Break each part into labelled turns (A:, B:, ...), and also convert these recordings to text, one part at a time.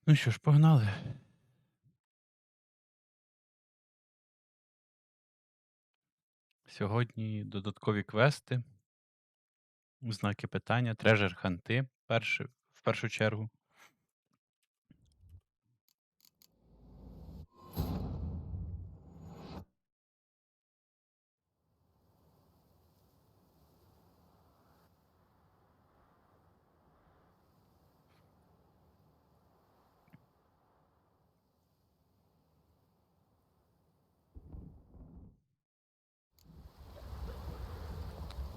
A: Ну що ж, погнали. Сьогодні додаткові квести, знаки питання, трежер-ханти в першу чергу.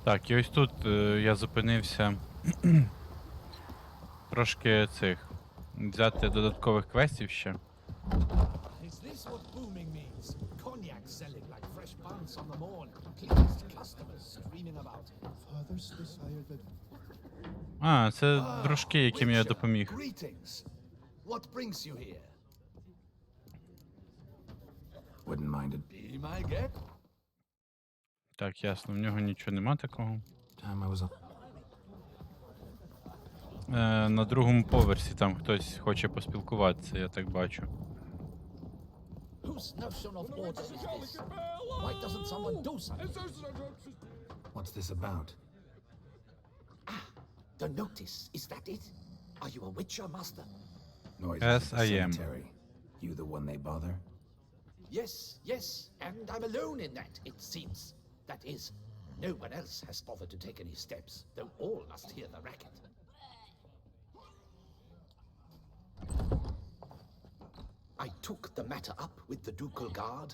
A: Так, і ось тут я зупинився трошки цих. Взяти додаткових квестів ще.
B: Is this what booming means? Cognac selling like fresh buns on the morn. Pleased customers screaming about it.
C: Father's desire that
A: А, це дружки, яким я
B: Witcher,
A: допоміг.
B: Greetings. What brings you here?
C: wouldn't mind it.
B: Be my guest.
A: Так, ясно, в нього нічого нема такого.
C: Time I was on.
A: На другому поверсі там хтось хоче поспілкуватися, я так бачу.
B: Whose notion of order is this? Why doesn't someone do something?
C: What's this about?
B: The notice, is that it? Are you a Witcher, master?
C: Noises
A: Yes,
C: at the
A: I am.
C: cemetery. You the one they bother?
B: Yes, yes, and I'm alone in that, it seems. That is, no one else has bothered to take any steps, though all must hear the racket. I took the matter up with the ducal guard.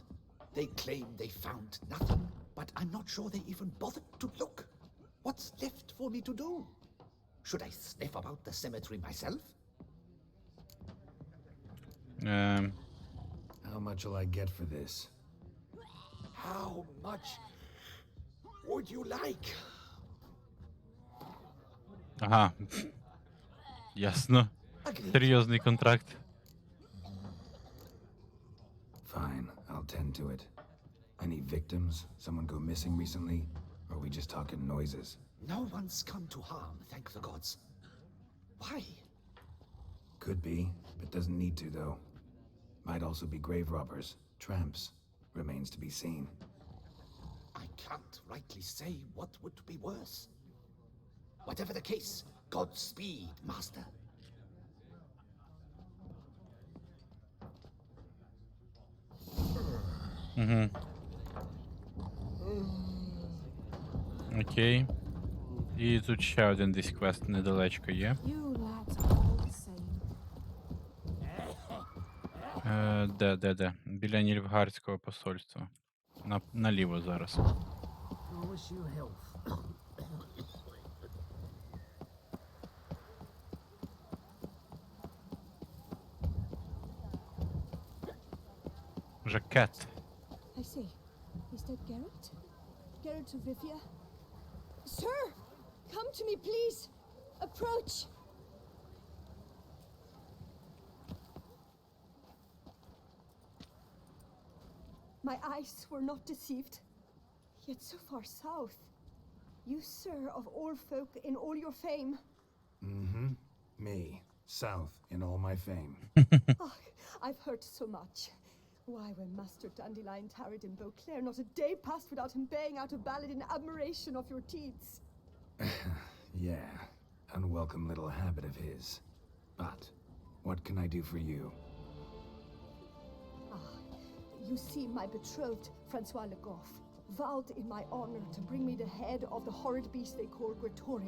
B: They claim they found nothing, but I'm not sure they even bothered to look. What's left for me to do? Should I sniff about the cemetery myself?
C: How much will I get for this?
B: How much would you like?
A: Ага. Ясно.
B: Agreed.
A: Серйозний контракт.
C: Fine, I'll tend to it. Any victims? Someone go missing recently? Or are we just talking noises?
B: No one's come to harm, thank the gods. Why?
C: Could be, but doesn't need to though. Might also be grave robbers, tramps. Remains to be seen.
B: I can't rightly say what would be worse. Whatever the case, Godspeed, master.
A: Угу. Окей. І тут ще один десь квест недалечко є.
D: You lads are all the same.
A: Де? Біля Нільфгардського посольства. Наліво зараз.
B: Wish you health.
A: Жакет.
D: I see. Is that Geralt? Geralt of Rivia? Sir! Come to me, please! Approach! My eyes were not deceived. Yet so far south. You, sir, of all folk in all your fame.
C: Mm-hmm. Me. South in all my fame.
D: Oh, I've heard so much. Why, when Master Dandelion tarried in Beauclair, not a day passed without him baying out a ballad in admiration of your deeds.
C: Yeah, unwelcome little habit of his. But, what can I do for you?
D: You see, my betrothed, Francois Le Goff, vowed in my honor to bring me the head of the horrid beast they call Gretore.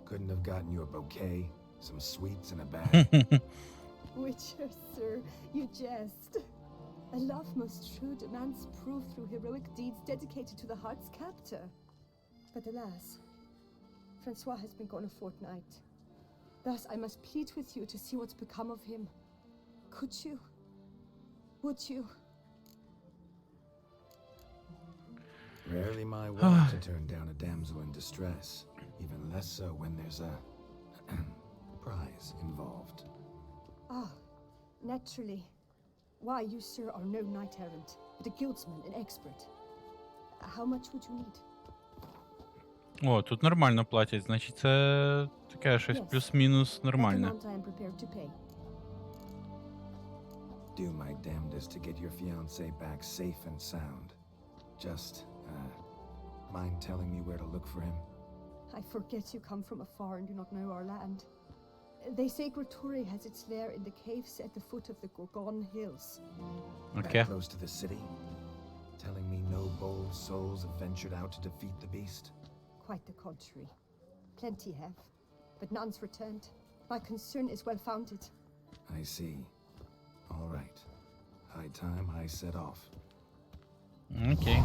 C: Couldn't have gotten you a bouquet, some sweets in a bag.
D: Witcher, sir, you jest. A love most true demands proof through heroic deeds dedicated to the heart's captor. But alas, Francois has been gone a fortnight. Thus I must plead with you to see what's become of him. Could you? Would you?
C: Rarely my wont to turn down a damsel in distress, even less so when there's a prize involved.
D: Ah, naturally. Why, you, sir, are no knight-errant, but a guildsman, an expert. How much would you need?
A: О, тут нормально платять, значить це Таке щось
D: Yes.
A: плюс-мінус
D: That
A: нормальне.
D: amount I am prepared to pay.
C: Do my damnedest to get your fiancé back safe and sound. Just, mind telling me where to look for him?
D: I forget you come from afar and do not know our land. They say Grottori has its lair in the caves at the foot of the Gorgon Hills.
A: Окей.
C: That close to the city? Telling me no bold souls have ventured out to defeat the beast?
D: Quite the contrary. Plenty have, but none's returned. My concern is well founded.
C: I see. All right. High time I set off.
A: Окей.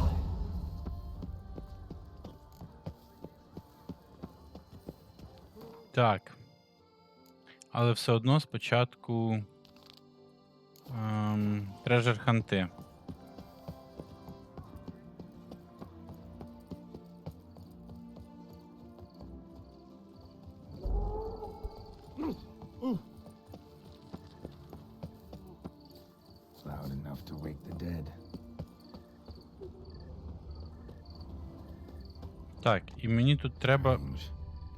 A: Так. Але все одно спочатку трежер ханти.
C: Loud enough to wake the dead.
A: Так, і мені тут треба.
C: Strange.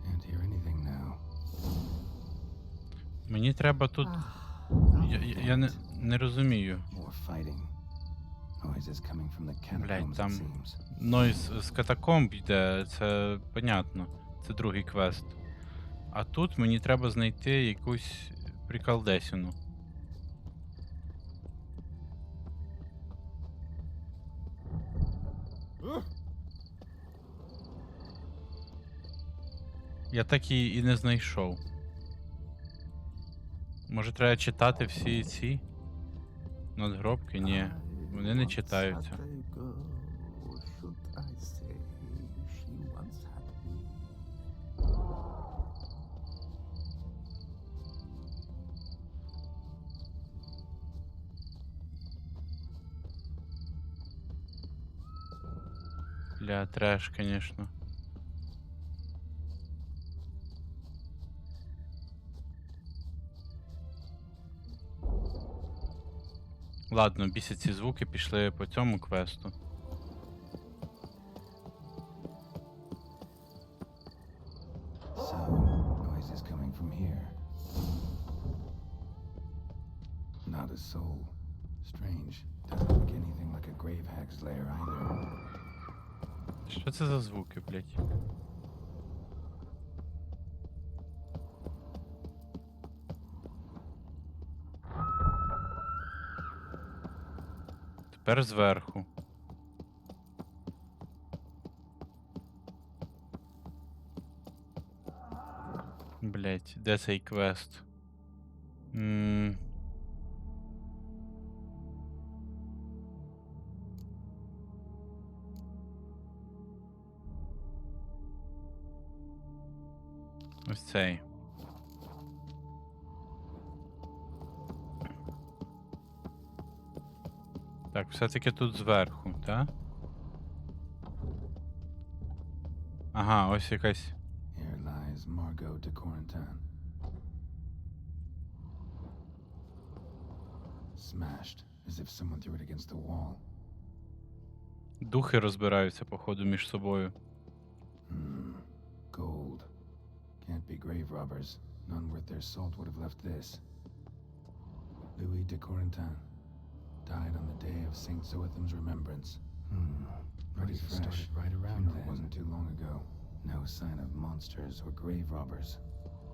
C: Can't hear anything now.
A: Мені треба тут. Я не розумію.
C: More fighting. Noises coming from the
A: Блядь,
C: catacombs, it
A: там
C: seems.
A: нойз з катакомб йде, це понятно. Це другий квест. А тут мені треба знайти якусь приколдесіну. Я так і не знайшов. Може треба читати всі ці надгробки? Ні, вони не читаються. Бля, треш, конечно. Ладно, бісять ці звуки, пішли по цьому квесту.
C: So, noises coming from here. Not a soul. Strange. Doesn't look anything like a grave hag's lair either.
A: Що це за звуки, блять? Тепер зверху. Блять, де цей квест? Ось цей. Так, все-таки тут зверху, так? Ага, ось якась.
C: Here lies Margot de Corentin. Smashed, as if someone threw it against the wall.
A: Духи розбираються, походу, між собою.
C: Gold. Can't be grave robbers. None worth their salt would have left this. Louis de Corentin. Died on the day of St. Zoetham's remembrance. Pretty fresh. Right around then. Wasn't too long ago. No sign of monsters or grave robbers.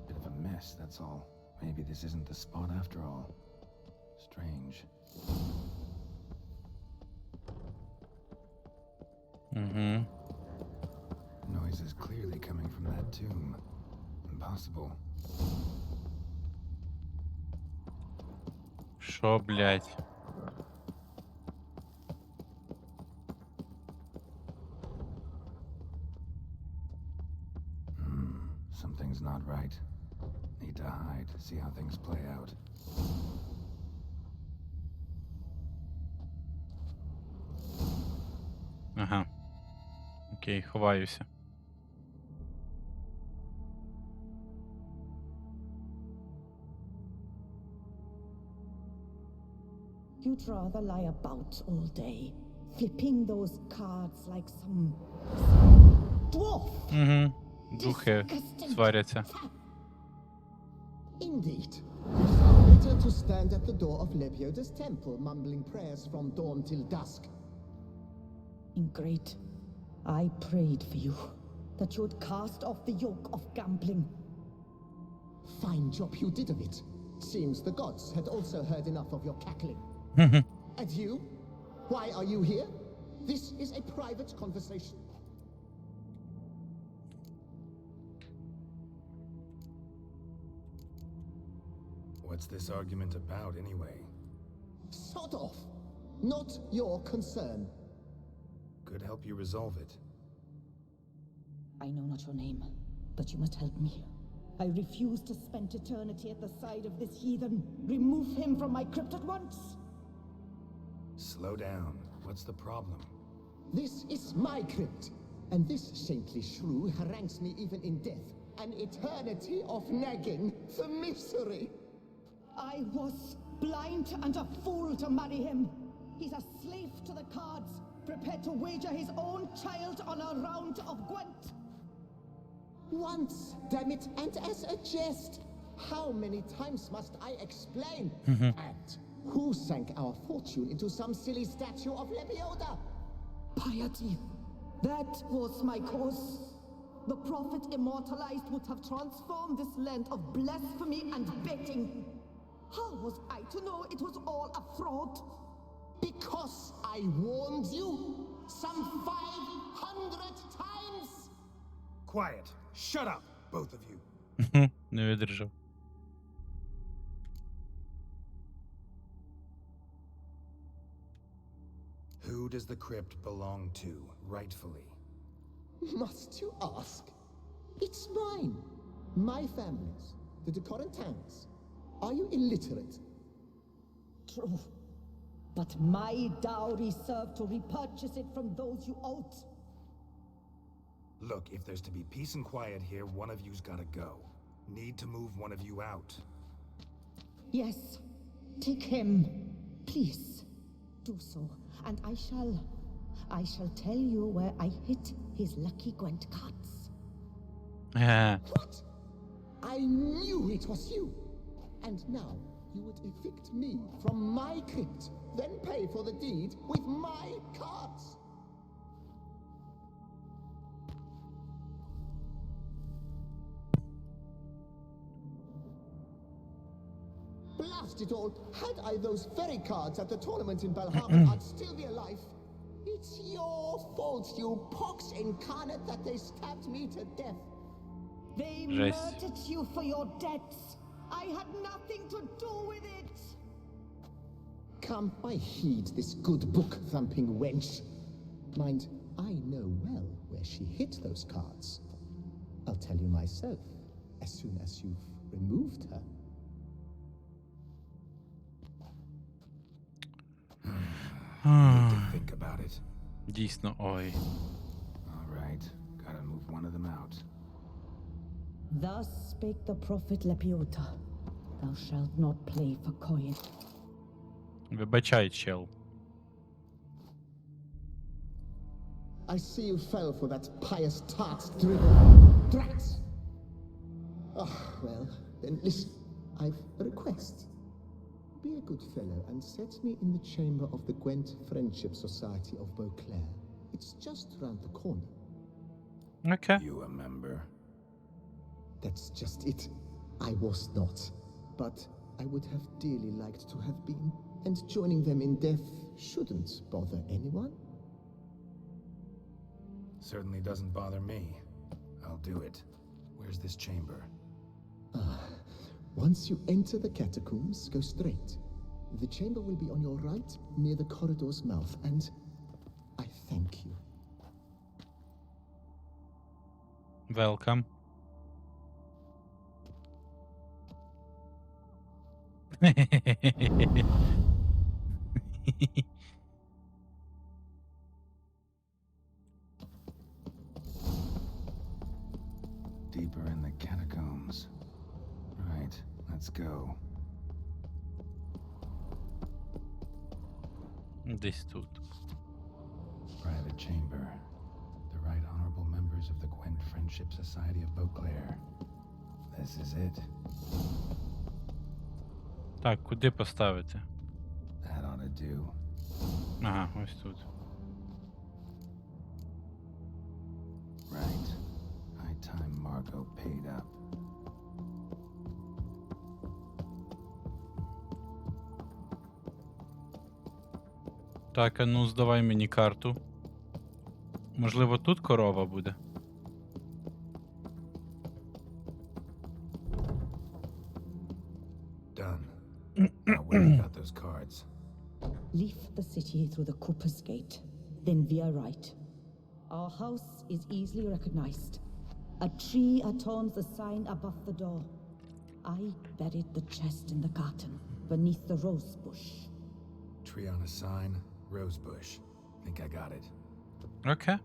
C: Bit of a mess, that's all. Maybe this isn't the spot after all. Strange. Noise is clearly coming from that tomb. Impossible.
A: Що, блять?
C: Something's not right. Need to hide, see how things play out.
A: Ага. Окей, ховаюся.
E: You'd rather lie about all day, flipping those cards like some dwarf.
A: Духи сваряться.
F: Indeed. Far better to stand at the door of Lebioda's temple, mumbling prayers from dawn till dusk.
E: Ingrid, I prayed for you, that you would cast off the yoke of gambling.
F: Fine job you did of it. Seems the gods had also heard enough of your cackling. And you? Why are you here? This is a private conversation.
C: What's this argument about, anyway?
F: Sod off. Not your concern.
C: Could help you resolve it.
E: I know not your name, but you must help me. I refuse to spend eternity at the side of this heathen. Remove him from my crypt at once.
C: Slow down. What's the problem?
F: This is my crypt, and this saintly shrew harangues me even in death. An eternity of nagging, the misery.
E: I was blind and a fool to marry him. He's a slave to the cards, prepared to wager his own child on a round of Gwent.
F: Once, damn it, and as a jest. How many times must I explain? And who sank our fortune into some silly statue of Lebioda?
E: Piety. That was my cause. The prophet immortalized would have transformed this land of blasphemy and betting. How was I to know it was all a fraud?
F: Because I warned you some 500 times!
C: Quiet. Shut up, both of you.
A: Не видержав.
C: Who does the crypt belong to, rightfully?
F: Must you ask? It's mine. My family's. The de Corentans. Are you illiterate?
E: True. But my dowry served to repurchase it from those you owed.
C: Look, if there's to be peace and quiet here, one of you's gotta go. Need to move one of you out.
E: Yes. Take him. Please. Do so. And I shall tell you where I hid his lucky Gwent cards.
F: What? I knew it was you. And now you would evict me from my crypt, then pay for the deed with my cards. Blast it all! Had I those very cards at the tournament in Valhalla, I'd still be alive. It's your fault, you pox incarnate, that they stabbed me to death.
E: They
A: Жесть.
E: murdered you for your debts. I had nothing to do with it.
F: Come, I heed this good book-thumping wench. Mind, I know well where she hid those cards. I'll tell you myself, as soon as you've removed her.
C: Need to think about it.
A: Дійсно, ой.
C: All right, gotta move one of them out.
E: Thus spake the prophet Lepiota. Thou shalt not play for coin.
A: Вибачай, чел.
F: I see you fell for that pious tart's dribble. Drats! Oh, well, then listen. I've a request. Be a good fellow and set me in the chamber of the Gwent Friendship Society of Beauclair. It's just round the corner.
A: Окей.
C: You a member?
F: That's just it. I was not. But I would have dearly liked to have been. And joining them in death shouldn't bother anyone.
C: Certainly doesn't bother me. I'll do it. Where's this chamber?
F: Once you enter the catacombs, go straight. The chamber will be on your right, near the corridor's mouth, and I thank you.
A: Welcome.
C: Deeper in the catacombs. Right, let's go.
A: Десь тут.
C: Private chamber. The right honorable members of the Gwent Friendship Society of Beauclair. This is it.
A: Так, куди поставити?
C: That ought to do.
A: Ага, ось тут.
C: Right. High time Margot paid up.
A: Так, а ну здавай мені карту. Можливо, тут корова буде?
C: Done. Now where you got those cards?
E: Leave the city through the Cooper's Gate, then via right. Our house is easily recognized. A tree adorns the sign above the door. I buried the chest in the garden, beneath the rose bush.
C: Tree on a sign, rose bush. Think I got it.
A: Окей.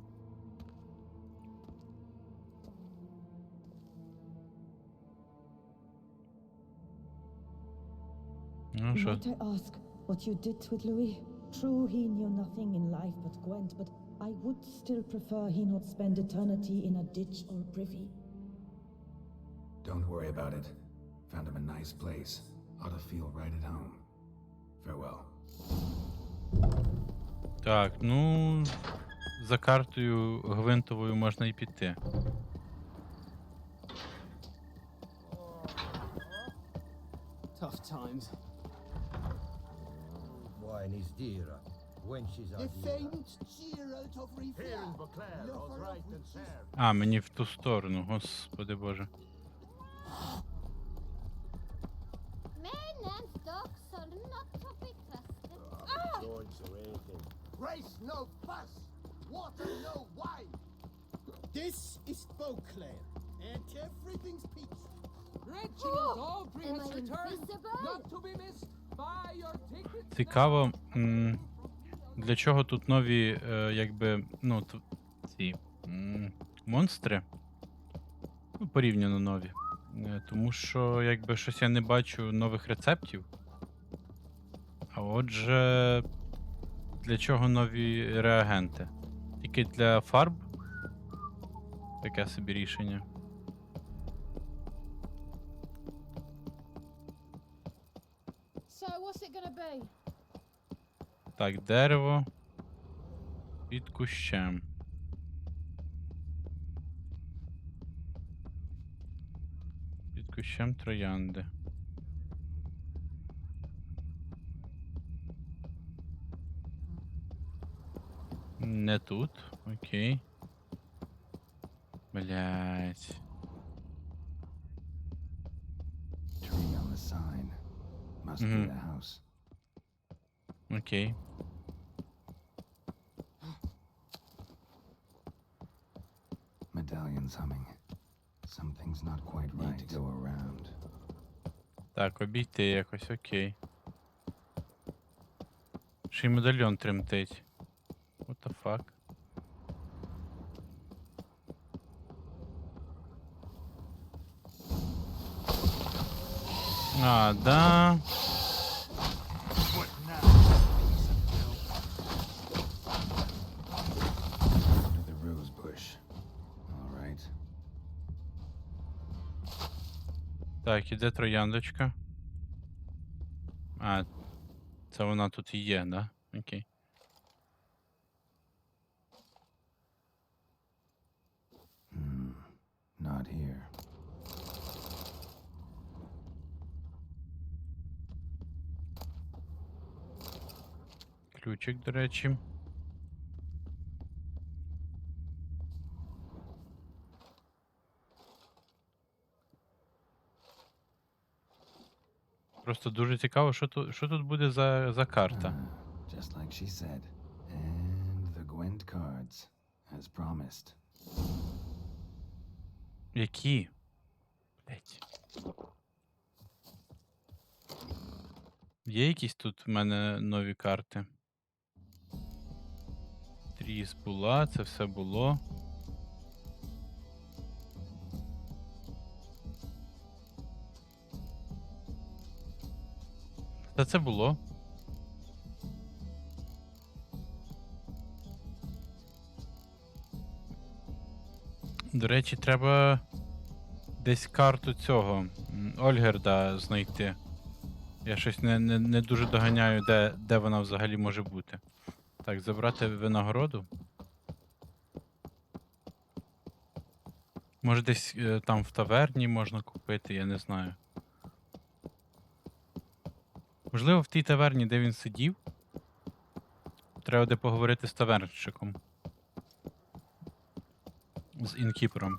A: Ну що?
E: Might I ask what you did with Louis? True, he knew nothing in life but Gwent, but I would still prefer he not spend eternity in a ditch or privy.
C: Don't worry about it. Found him a nice place. Ought to feel right at home. Farewell.
A: Так, ну за картою гвинтовою можна і піти.
G: Tough times.
H: Wine is dearer, wenches are
B: The
H: dearer.
B: famed Geralt of
H: Here
B: Rivia.
H: in Beauclair,
B: lover
H: all's
B: of
H: right and
B: witches.
H: fair.
A: А, мені в ту сторону, господи боже.
I: Men and dogs are not to be trusted.
H: Joints or anything.
B: Race no fuss, water no wine. This is Beauclair, and everything's peachy.
G: Reginald Aubrey
I: Am
G: has
I: I
G: returned,
I: invisible?
G: not to be missed. Buy your tickets
A: Цікаво, для чого тут нові, якби, ну, ці монстри. Ну, порівняно нові. Тому що, якби, щось я не бачу нових рецептів. А отже, для чого нові реагенти? Тільки для фарб? Таке собі рішення.
I: So what's it gonna be?
A: Так, дерево під кущем. Під кущем троянди. Не тут. Окей. Блять.
C: Tree on the sign. Must be the house.
A: Окей.
C: Medallion's humming. Something's not quite right. Need to go around.
A: Так, обійти якось, окей. Ще й медальйон тремтить. What the fuck? А, да.
C: Under the rose bush. All right.
A: Так, іде трояндочка. А, це вона тут і є, да? Окей.
C: Not here.
A: Ключик, до речі. Просто дуже цікаво, що тут буде за карта.
C: Just like she said. And the Gwent cards, as promised.
A: Які? Блять. Є якісь тут в мене нові карти? Тріс була, це все було. Та це було. До речі, треба десь карту цього Ольгерда знайти. Я щось не дуже доганяю, де вона взагалі може бути. Так, забрати винагороду. Може десь там в таверні можна купити, я не знаю. Можливо, в тій таверні, де він сидів, треба буде поговорити з тавернщиком. З інкіпером.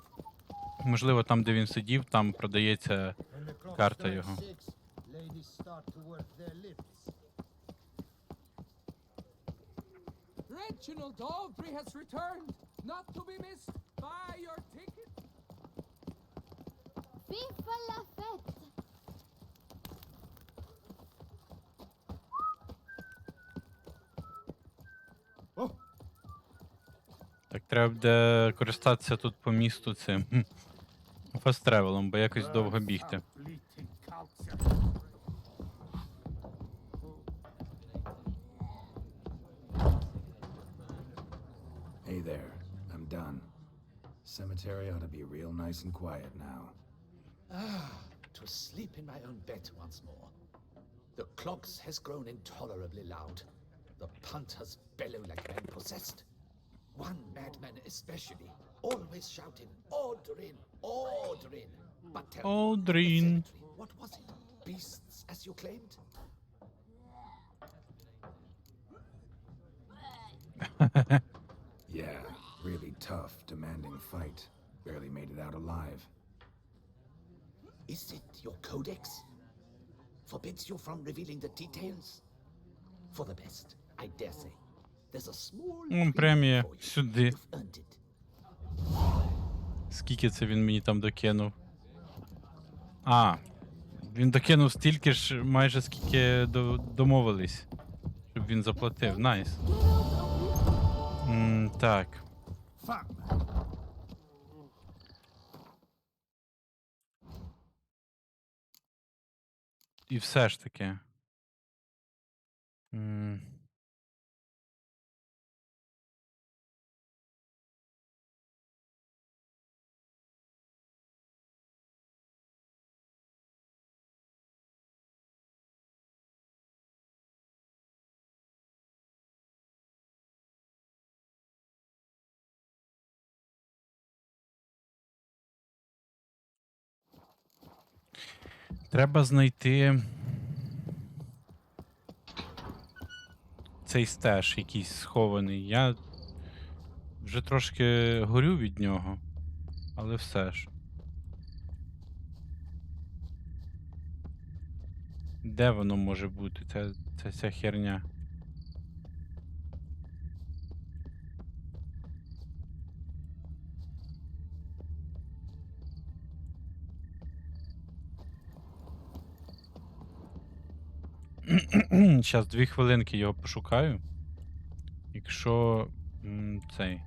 A: Можливо, там, де він сидів, там продається
H: When the clock
A: карта
H: strikes
A: його.
H: 6, ladies start to work their lips.
G: Reginald Aubrey has returned, not to be missed. Buy your ticket.
I: Viva la fête!
A: Так, треба буде користатися тут по місту цим фаст-тревелом, бо якось довго бігти.
C: Hey there, I'm done. Cemetery ought to be real nice and quiet now.
B: To sleep in my own bed once more. The clogs has grown intolerably loud. The punters bellow like men possessed. One madman especially, always shouting, "Order in, order in." But tell me,
A: Order
B: the
A: in.
B: cemetery, what was it? Beasts, as you claimed?
C: Yeah, really tough, demanding fight. Barely made it out alive.
B: Is it your codex? Forbids you from revealing the details? For the best, I dare say. There's a small
A: Премія
B: premium for you.
A: сюди.
B: You've earned it.
A: Скільки це він мені там докинув? А, він докинув стільки ж, майже скільки домовились, щоб він заплатив. Найс. Так. І все ж таки. Треба знайти цей стеж якийсь схований. Я вже трошки горю від нього, але все ж. Де воно може бути, ця херня? Щас 2 хвилинки його пошукаю. Якщо цей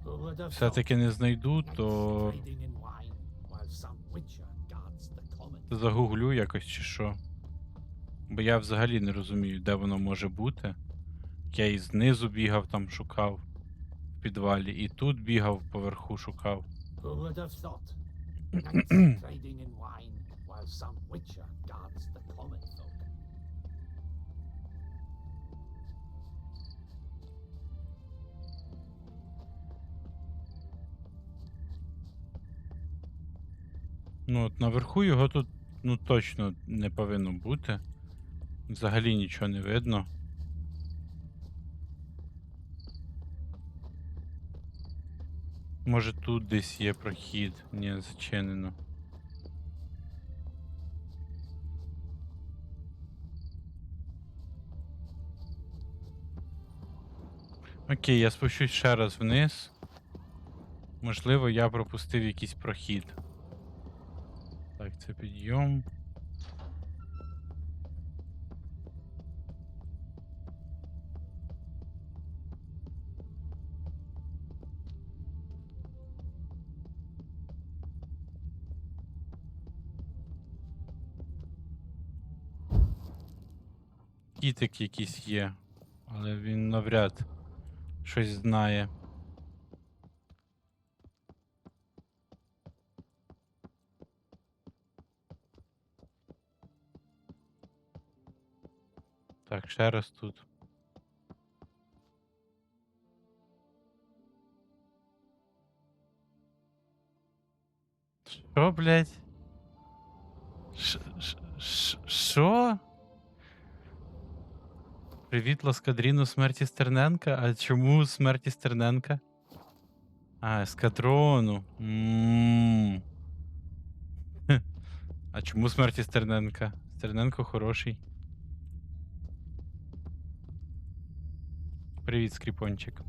H: Who would have
A: все-таки не знайду, то
B: Trading in wine while some witcher guards the common.
A: загуглю якось чи що. Бо я взагалі не розумію, де воно може бути. Я і знизу бігав там шукав в підвалі, і тут бігав поверху шукав.
H: Who would have thought?
B: Knights trading in wine while some witcher guards the common folk.
A: Ну от наверху його тут ну точно не повинно бути. Взагалі нічого не видно. Може тут десь є прохід? Ні, зачинено. Окей, я спущусь ще раз вниз. Можливо, я пропустив якийсь прохід. Так, це підйом. Кітик якийсь є, але він навряд щось знає. Так, ще раз тут. Що, блядь? Що? Привіт, Ласкадріну смерті Стерненка? А чому смерті Стерненка? А, ескадрону. Хе. А чому смерті Стерненка? Стерненко хороший. Привіт, скріпончик.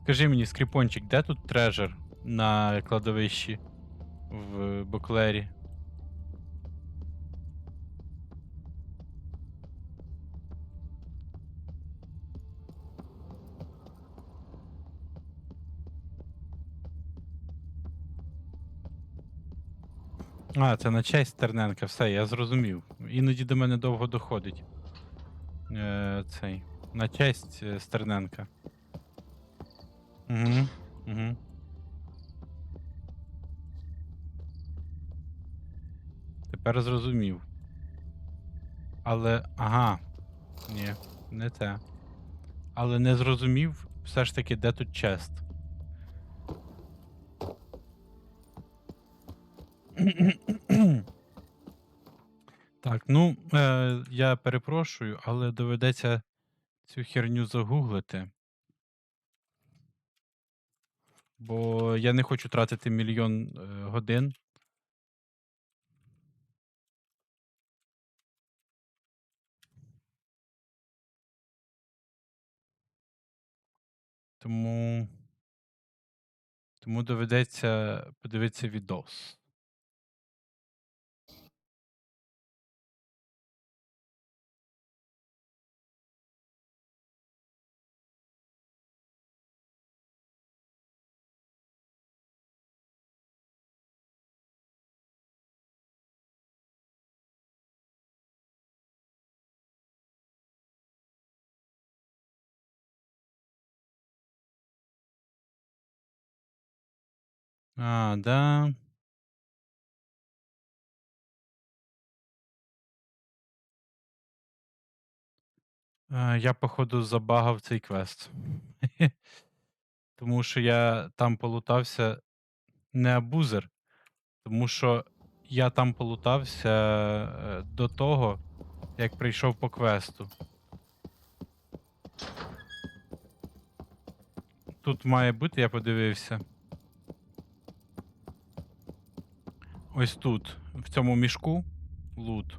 A: Скажи мені, скріпончик, де тут трежер на кладовищі в Боклері? А, це на честь Стерненка, все, я зрозумів. Іноді до мене довго доходить. Цей. На честь Стерненка. Угу. Угу. Тепер зрозумів. Але. Ага. Ні, не те. Але не зрозумів все ж таки, де тут чест. Так, ну, я перепрошую, але доведеться цю херню загуглити. Бо я не хочу тратити мільйон годин. Тому доведеться подивитися відос. А, да. Я, походу, забагав цей квест. Тому що я там полутався не абузер, тому що я там полутався до того, як прийшов по квесту. Тут має бути, я подивився. Ось тут, в цьому мішку, лут.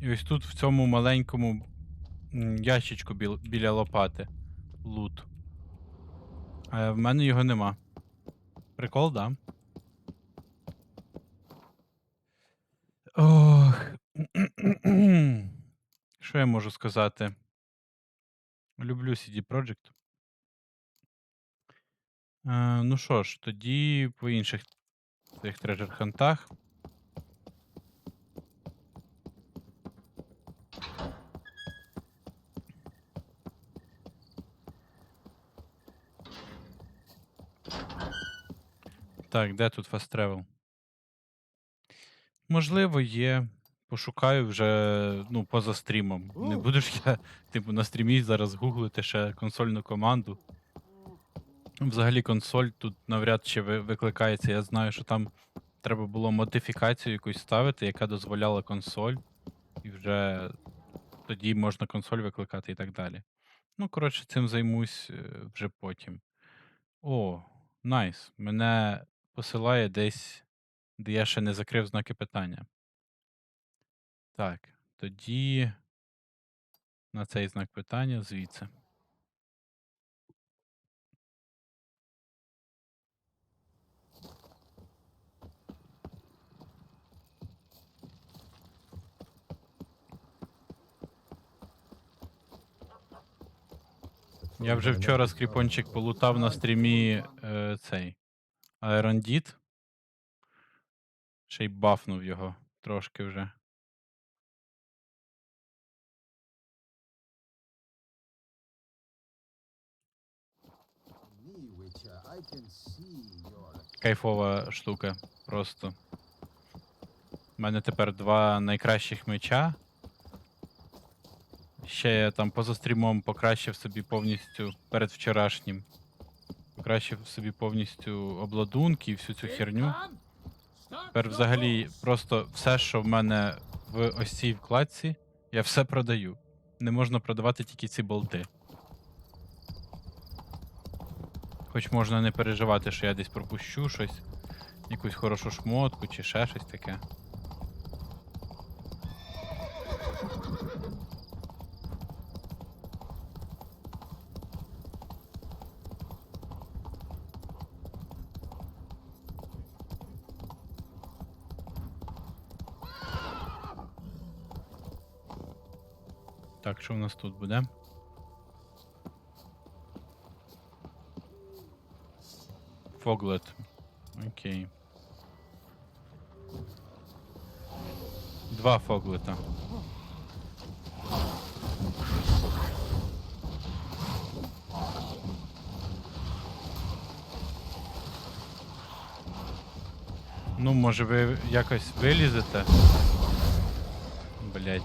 A: І ось тут, в цьому маленькому ящичку біля лопати. Лут. А в мене його нема. Прикол, да? Ох. Що я можу сказати? Люблю CD Projekt. Ну що ж, тоді по інших цих трежер-хантах. Так, де тут Fast Travel? Можливо, є. Пошукаю вже, ну, поза стрімом. Не буду ж я, типу, на стрімі зараз гуглити ще консольну команду. Взагалі консоль тут навряд чи викликається. Я знаю, що там треба було модифікацію якусь ставити, яка дозволяла консоль. І вже тоді можна консоль викликати і так далі. Ну, коротше, цим займусь вже потім. О, найс. Мене посилає десь, де я ще не закрив знаки питання. Так, тоді на цей знак питання звідси. Я вже вчора скріпончик полутав на стрімі цей Аерондіт. Ще й бафнув його трошки вже. Кайфова штука. Просто. У мене тепер 2 найкращих меча Ще я там поза стрімом покращив собі повністю перед вчорашнім. Покращив собі повністю обладунки і всю цю херню. Тепер взагалі просто все, що в мене в ось цій вкладці, я все продаю. Не можна продавати тільки ці болти. Хоч можна не переживати, що я десь пропущу щось, якусь хорошу шмотку чи ще щось таке. Так, що у нас тут буде? Фоглет. Окей. 2 фоглета. Ну, може ви якось вилізете? Блять.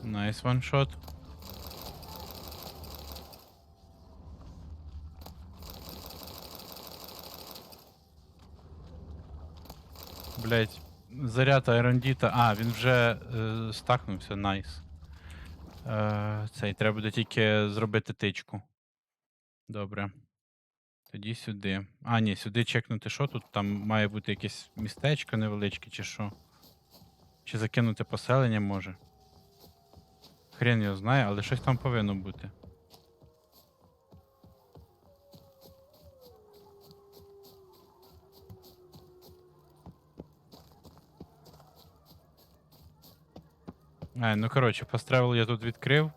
A: Найс ваншот. Блять, заряд айрондіта. А, він вже стакнувся, найс. Цей треба буде тільки зробити тичку. Добре. Тоді сюди. А, ні, сюди чекнути що тут? Там має бути якесь містечко невеличке, чи що? Чи закинути поселення може? Хрен його знає, але щось там повинно бути. Ну коротше, фаст-тревел я тут відкрив.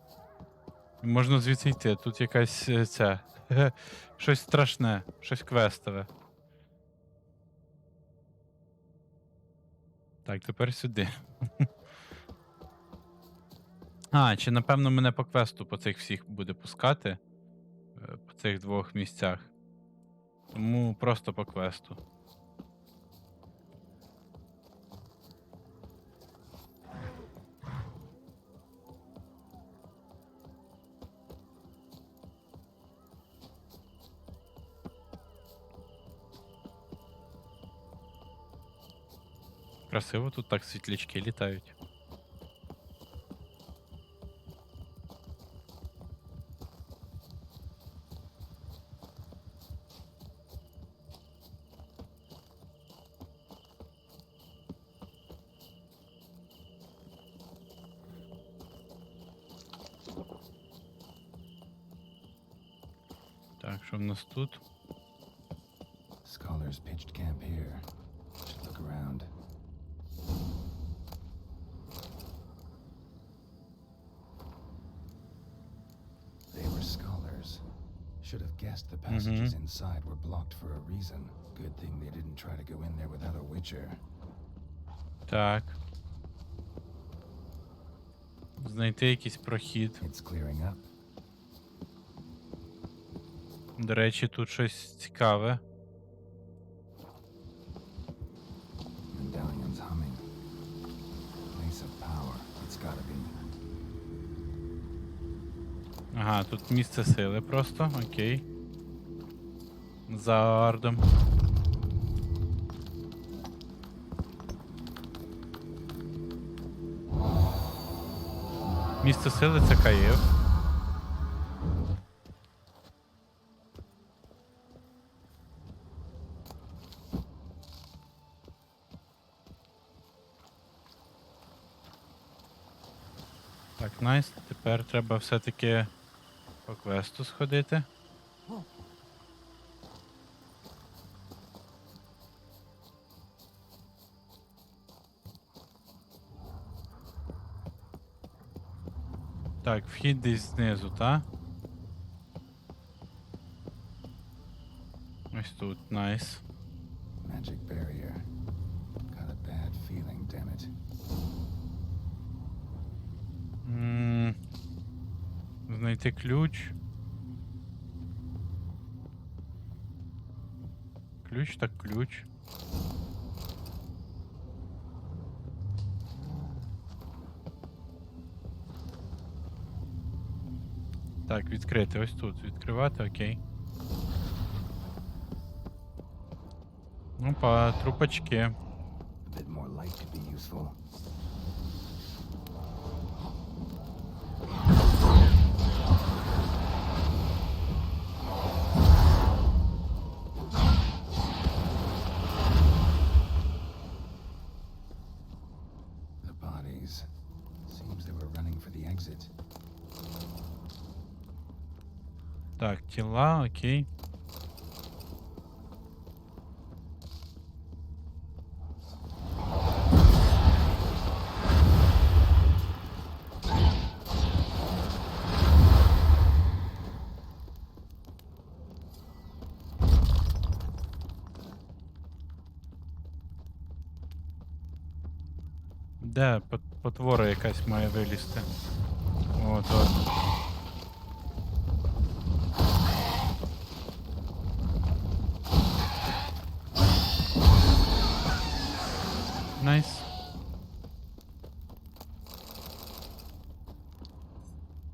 A: Можна звідси йти. Тут якась ця. Щось страшне, щось квестове. Так, тепер сюди. Чи напевно мене по квесту по цих всіх буде пускати? По цих 2 місцях. Тому просто по квесту. Красиво тут так світлячки літають. Так, що в нас тут?
C: Scholars pitched camp here. Should look around. They were scholars. Should have guessed the passages inside were blocked for a reason. Good thing they didn't try to go in there without a witcher.
A: Так. Знайти якийсь прохід.
C: It's clearing up.
A: До речі, тут щось цікаве.
C: Medallion's humming. Place of power. It's gotta be.
A: Ага, тут місце сили просто, окей. За ардом. Місце сили це Каїв. Так, найс. Тепер треба все-таки по квесту сходити. Так, вхід десь знизу, та? тут, найс.
C: Magic barrier. Got a bad feeling, damn it.
A: Знайти ключ. Ключ так ключ. Так, відкрити. Ось тут. Відкривати, окей. Опа, трупачки.
C: A bit more light could be useful. The bodies. Seems they were running for the exit.
A: Так, тіла, окей. Де потвора якась має вилізти? От, от. Найс.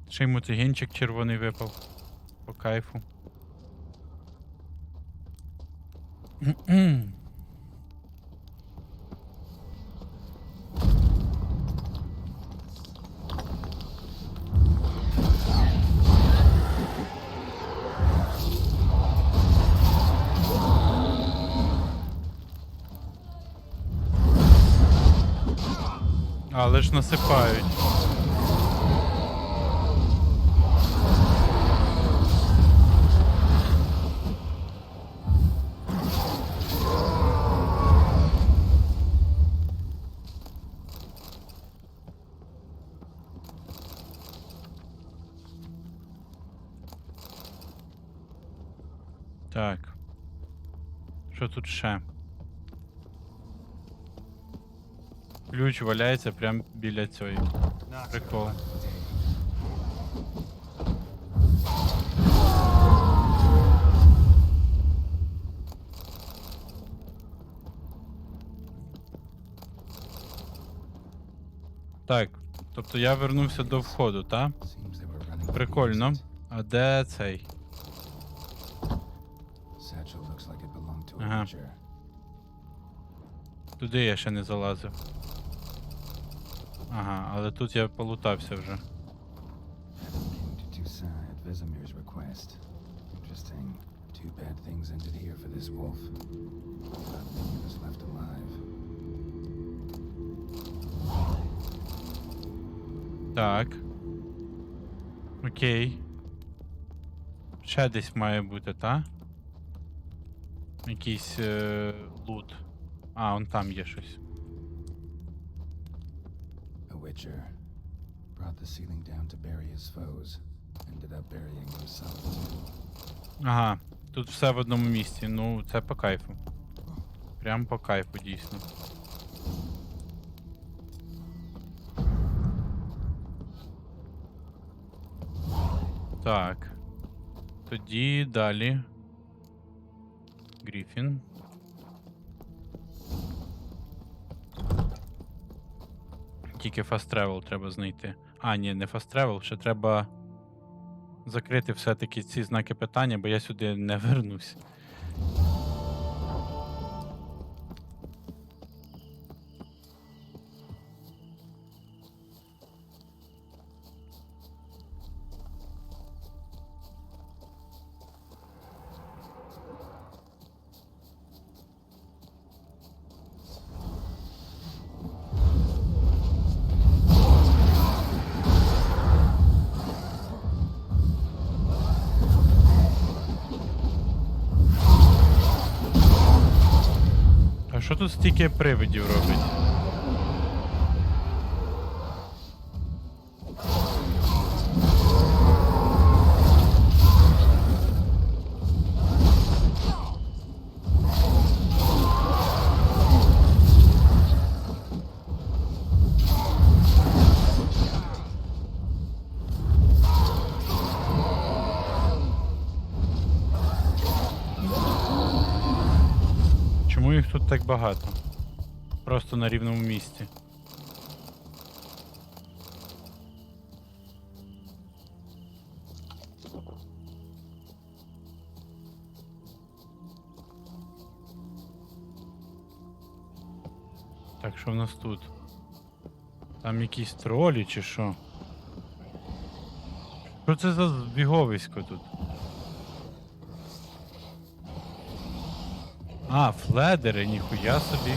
A: Ще й мутагенчик червоний випав. По кайфу. Але ж насипають. Так. Що тут ще? Ключ валяється прямо біля цієї. Прикол. Так, тобто я вернувся до входу, так?
C: Seems they were running for the
A: Прикольно.
C: exit.
A: А де цей?
C: Satchel looks like it belonged to a
A: Ага.
C: witcher.
A: Туди я ще не залазив. Ага, але тут я полутався вже.
C: Adam came to Toussaint at Vesemir's request. Interesting. Two bad things ended here for this wolf. Not many of us left alive.
A: Так. Окей. Ще десь має бути, та? Якийсь лут. А, он там є щось.
C: A witcher. Brought the ceiling down to bury his foes. Ended up burying himself too.
A: Ага, тут все в одному місці. Ну, це по кайфу. Прям по кайфу, дійсно. Так. Тоді далі. Гріфін. Тільки fast travel треба знайти. А, ні, не fast travel, ще треба закрити все-таки ці знаки питання, бо я сюди не вернусь. А що тут стільки привидів робить? так багато. Просто на рівному місці. Так, що в нас тут? Там якісь тролі чи що? Що це за збіговисько тут? А, фледери, ніхуя собі.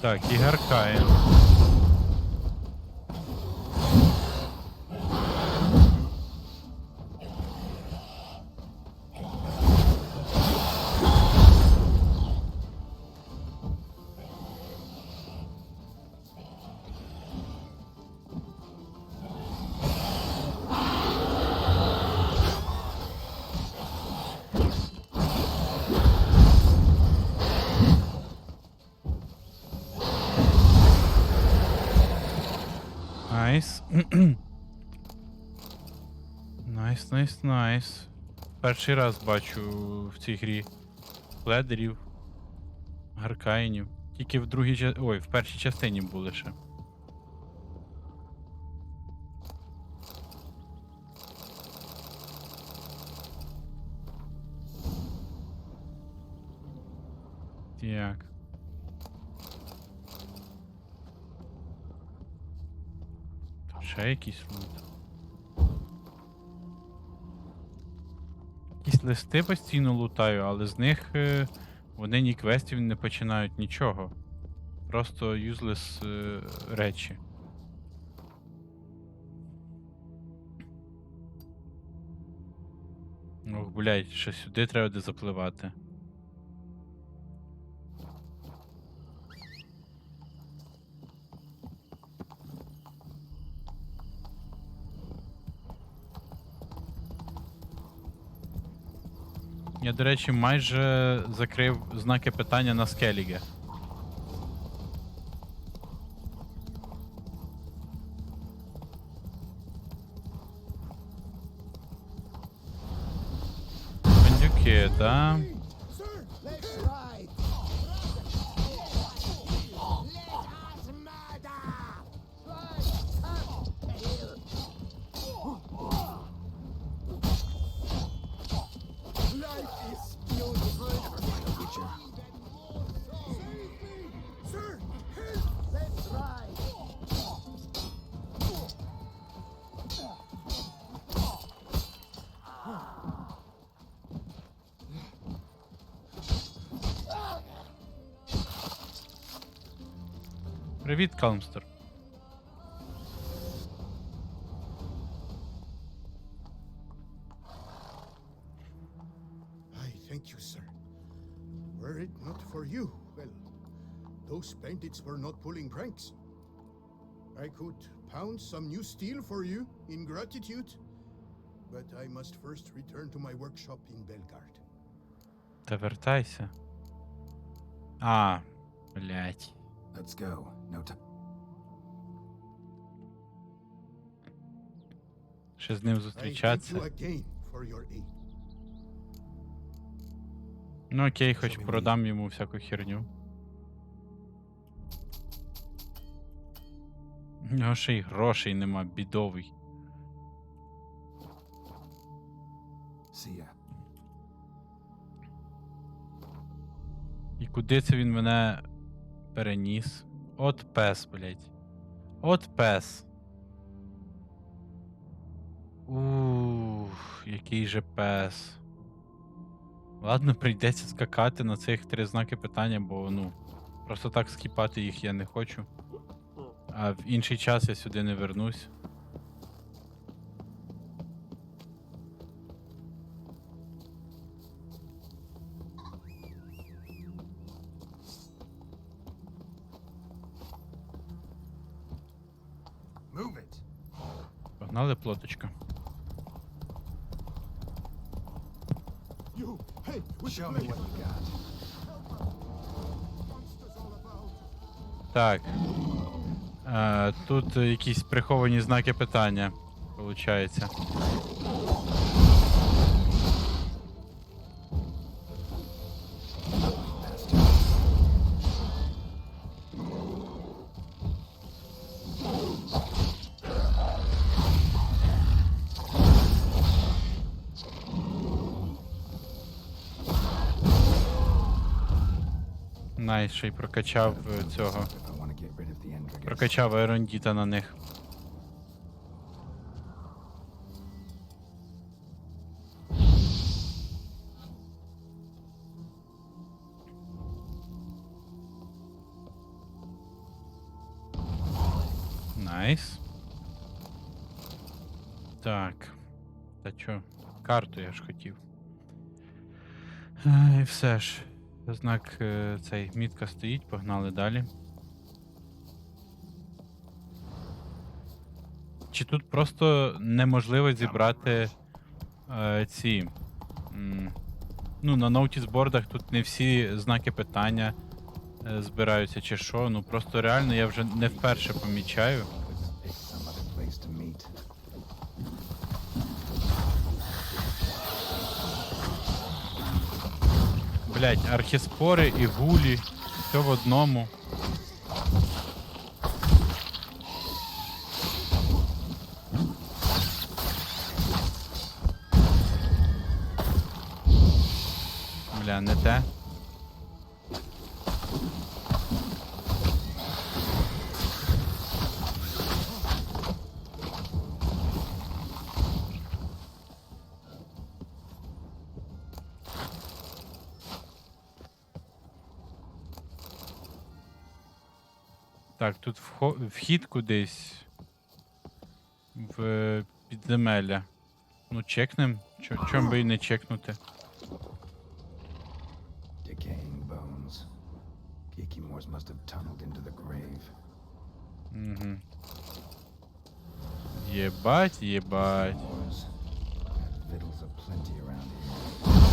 A: Так, і гаркає. Найс. Найс. Перший раз бачу в цій грі фледерів, гаркаїнів. Тільки в другій в першій частині були ще. Так. Ще якийсь лут. Якісь листи постійно лутаю, але з них вони ні квестів не починають, нічого. Просто юзлес речі. Ох, блядь, ще сюди треба де запливати. Я, до речі, майже закрив знаки питання на Скеліге. Бандюки, да? Привіт, Калмстер.
J: I thank you, sir. Were it not for you, well, those bandits were not pulling pranks. I could pound some new steel for you in gratitude, but I must first return to my workshop in Belgard.
A: Та вертайся. А, блять.
C: Let's go. No time.
A: Ще з ним
J: I thank
A: зустрічатися.
J: you again for your aid.
A: Ну окей, хоч продам йому всяку херню. У нього ще й грошей нема, бідовий.
C: See ya.
A: І куди це він мене переніс? От пес, блять. От пес. Ух, який же пес. Ладно, прийдеться скакати на цих 3 знаки питання, бо, ну, просто так скіпати їх я не хочу. А в інший час я сюди не вернусь.
C: Move it.
A: Погнали, плоточка.
J: You, hey, with
C: Show
J: the
C: me
J: blade.
C: what you got.
A: Так. Тут якісь приховані знаки питання, виходить. Найс, ще й прокачав цього.
C: If I want to get rid of the Endriggers.
A: Прокачав ерондіта на них. Найс. Так. Та чо? Карту я ж хотів. І все ж. Знак цей мітка стоїть, погнали далі. Чи тут просто неможливо зібрати ці. Ну, на ноутісбордах тут не всі знаки питання збираються чи що. Ну просто реально я вже не вперше помічаю.
C: Pick some other place to meet.
A: Блять, архіспори і гулі. Все в одному. Бля, не те. Так, тут вхід кудись в підземелля. Ну, чекнем. Чом би і не чекнути.
C: Decaying bones. Kikimores must have tunneled into the grave.
A: Угу. Єбать, єбать.
C: Moors. Got victuals aplenty around here.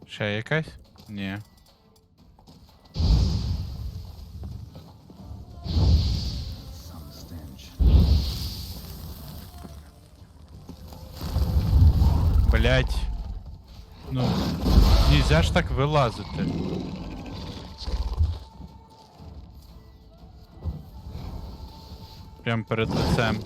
A: Ще якась? Ні.
C: Some stench.
A: Блять. Ну, нельзя ж так вилазити. Прям перед лицем.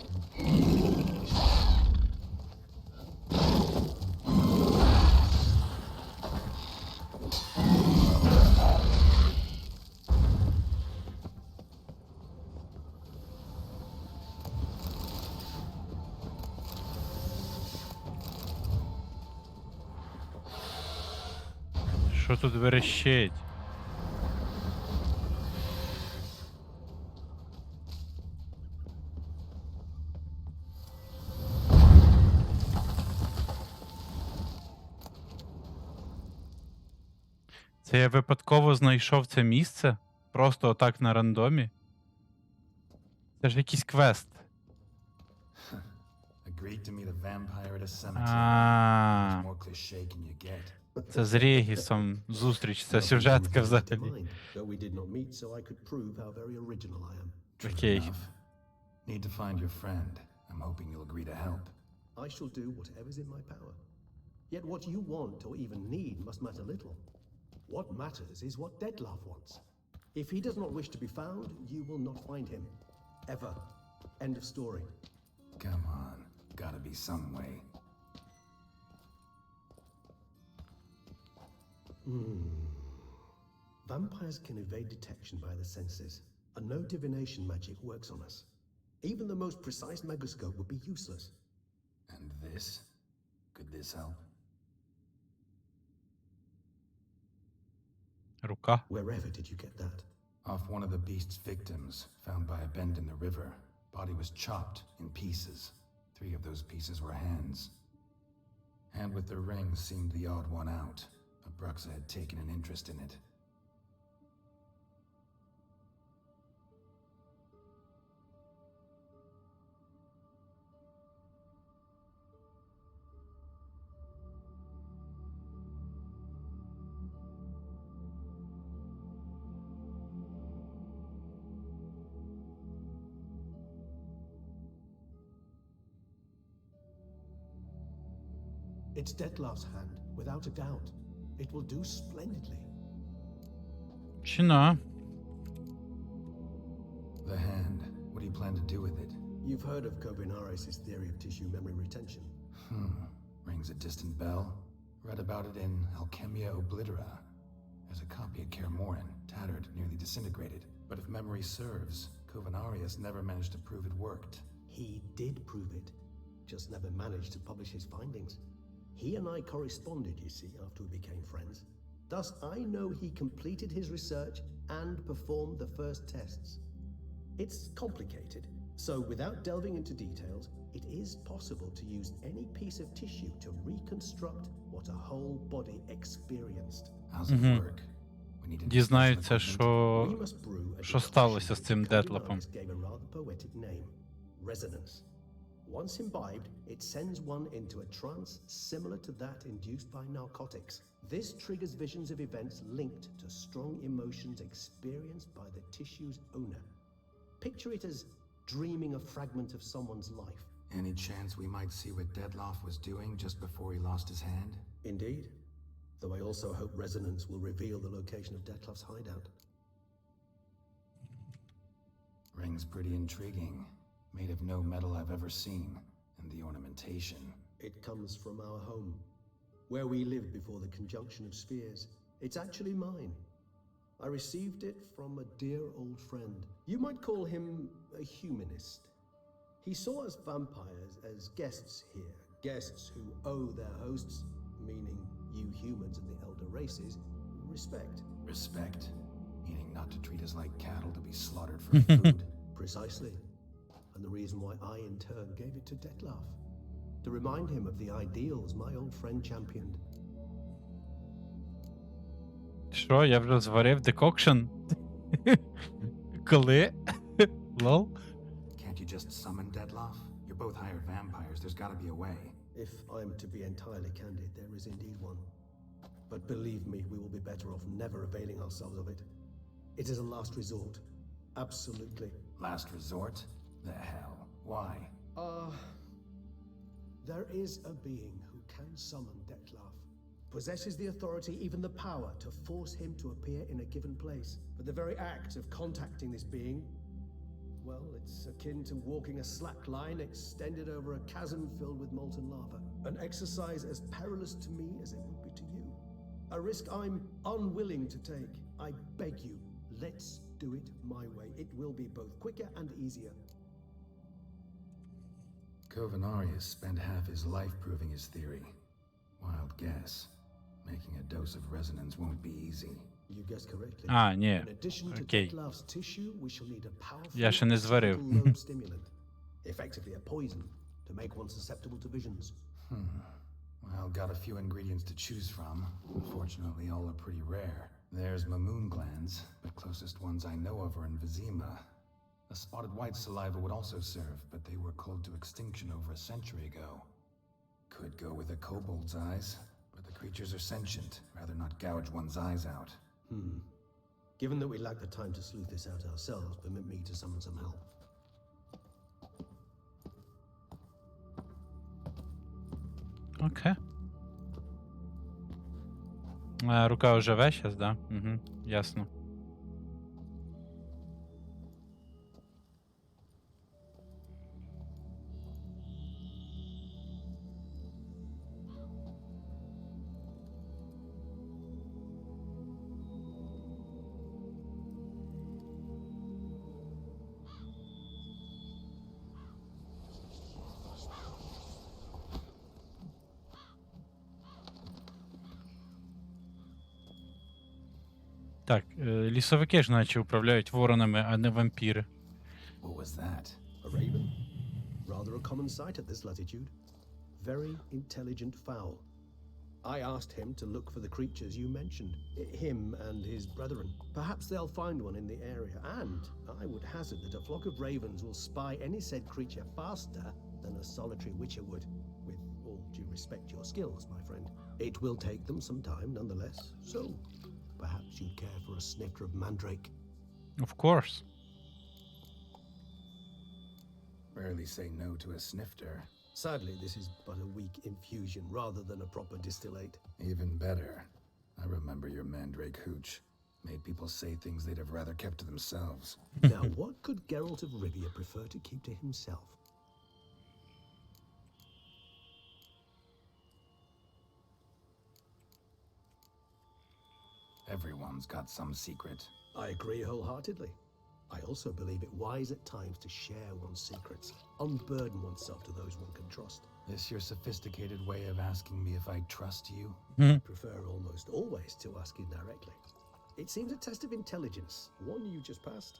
A: Що тут верещить? Це я випадково знайшов це місце? Просто отак на рандомі? Це ж якийсь квест.
C: Agreed to meet a vampire at a cemetery.
A: А,
C: More cliché can you get?
A: це з Регісом зустріч, це сюжетка взагалі.
K: Though we did not meet, so I could prove how very original I am.
A: Окей.
C: Enough. Need to find your friend. I'm hoping you'll agree to help.
K: I shall do whatever is in my power. Yet what you want or even need must matter little. What matters is what Deadlove wants. If he does not wish to be found, you will not find him. Ever. End of story.
C: Come on. Gotta be some way.
K: Vampires can evade detection by the senses, and no divination magic works on us. Even the most precise megascope would be useless.
C: And this? Could this help?
A: Рука.
K: Wherever did you get that?
C: Off one of the beast's victims, found by a bend in the river. Body was chopped in pieces. 3 of those pieces were hands. Hand with the ring seemed the odd one out, but Bruxa had taken an interest in it.
K: It's Dettlaff's hand, without a doubt. It will do splendidly.
A: Чина.
C: The hand. What do you plan to do with it?
K: You've heard of Kovinaris' theory of tissue memory retention.
C: Rings a distant bell. Read about it in Alchemia Oblitera. There's a copy of Kaer Morhen, tattered, nearly disintegrated. But if memory serves, Kovinaris never managed to prove it worked.
K: He did prove it, just never managed to publish his findings. He and I corresponded, you see, after we became friends. Thus, I know he completed his research and performed the first tests. It's complicated, so without delving into details, it is possible to use any piece of tissue to reconstruct what a whole body experienced.
C: How's it work? We need to
A: Дізнаються,
K: We
A: що
K: must brew a
A: що сталося з цим
K: decoction
A: Детлафом.
K: Kovinaris gave a rather poetic name, resonance. Once imbibed, it sends one into a trance similar to that induced by narcotics. This triggers visions of events linked to strong emotions experienced by the tissue's owner. Picture it as dreaming a fragment of someone's life.
C: Any chance we might see what Dettlaff was doing just before he lost his hand?
K: Indeed. Though I also hope resonance will reveal the location of Dettlaff's hideout.
C: Ring's pretty intriguing. Made of no metal I've ever seen. And the ornamentation.
K: It comes from our home, where we lived before the conjunction of spheres. It's actually mine. I received it from a dear old friend. You might call him a humanist. He saw us vampires as guests here, guests who owe their hosts, meaning you humans and the elder races, respect.
C: Respect? Meaning not to treat us like cattle to be slaughtered for food?
K: Precisely. And the reason why I in turn gave it to Dettlaff. To remind him of the ideals my old friend championed.
A: Що, я вже зварив декокшн? Коли? Лол?
C: Can't you just summon Dettlaff? You're both hired vampires, there's gotta be a way.
K: If I'm to be entirely candid, there is indeed one. But believe me, we will be better off never availing ourselves of it. It is a last resort. Absolutely.
C: Last resort? The hell? Why?
K: There is a being who can summon Dettlaff. Possesses the authority, even the power, to force him to appear in a given place. But the very act of contacting this being, well, it's akin to walking a slack line extended over a chasm filled with molten lava. An exercise as perilous to me as it would be to you. A risk I'm unwilling to take. I beg you, let's do it my way. It will be both quicker and easier.
C: Kovinaris spent half his life proving his theory. Wild guess. Making a dose of resonance won't be easy.
K: You guessed correctly.
A: А, ні.
K: In addition to
A: Окей.
K: Dettlaff's tissue, we shall need a powerful
A: Я ще не зварив.
K: subtle lobe stimulant. Effectively a poison to make one susceptible to visions.
C: Well, got a few ingredients to choose from. Unfortunately, all are pretty rare. There's Mamoon glands, but closest ones I know of are in Vizima. A spotted white saliva would also serve, but they were cold to extinction over a century ago. Could go with a kobold's eyes, but the creatures are sentient. Rather not gouge one's eyes out.
K: Given that we lack the time to sleuth this out ourselves, permit me to summon some help.
A: Окей. Рука уже вещась, да? Угу, ясно. Так, лісовики ж наче управляють воронами, а не вампіри.
C: What was that?
K: A raven? Rather a common sight at this latitude. Very intelligent fowl. I asked him to look for the creatures you mentioned, him and his brethren. Perhaps they'll find one in the area, and I would hazard that a flock of ravens will spy any said creature faster than a solitary witcher would. With all due respect to your skills, my friend. It will take them some time, nonetheless, so perhaps you'd care for a snifter of mandrake.
A: Of course.
C: Rarely say no to a snifter.
K: Sadly, this is but a weak infusion rather than a proper distillate.
C: Even better. I remember your mandrake hooch. Made people say things they'd have rather kept to themselves.
K: Now, what could Geralt of Rivia prefer to keep to himself?
C: Everyone's got some secret.
K: I agree wholeheartedly. I also believe it wise at times to share one's secrets, unburden oneself to those one can trust.
C: This your sophisticated way of asking me if I trust you?
K: I prefer almost always to ask you directly. It seems a test of intelligence, one you just passed.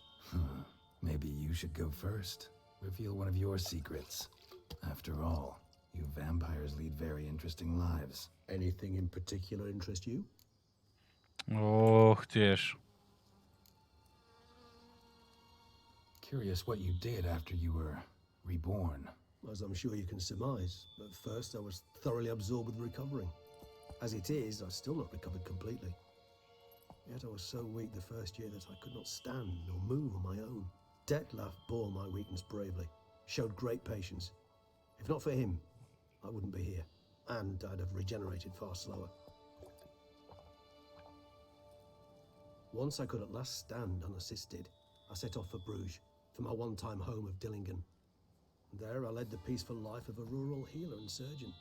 C: Maybe you should go first. Reveal one of your secrets. After all, you vampires lead very interesting lives.
K: Anything in particular interest you?
A: Ох ти ж.
C: Curious what you did after you were reborn.
K: As I'm sure you can surmise, at first I was thoroughly absorbed with recovering. As it is, I've still not recovered completely. Yet I was so weak the first year that I could not stand or move on my own. Detlef bore my weakness bravely, showed great patience. If not for him, I wouldn't be here, and I'd have regenerated far slower. Once I could at last stand unassisted, I set off for Bruges, for my one-time home of Dillingen. There I led the peaceful life of a rural healer and surgeon,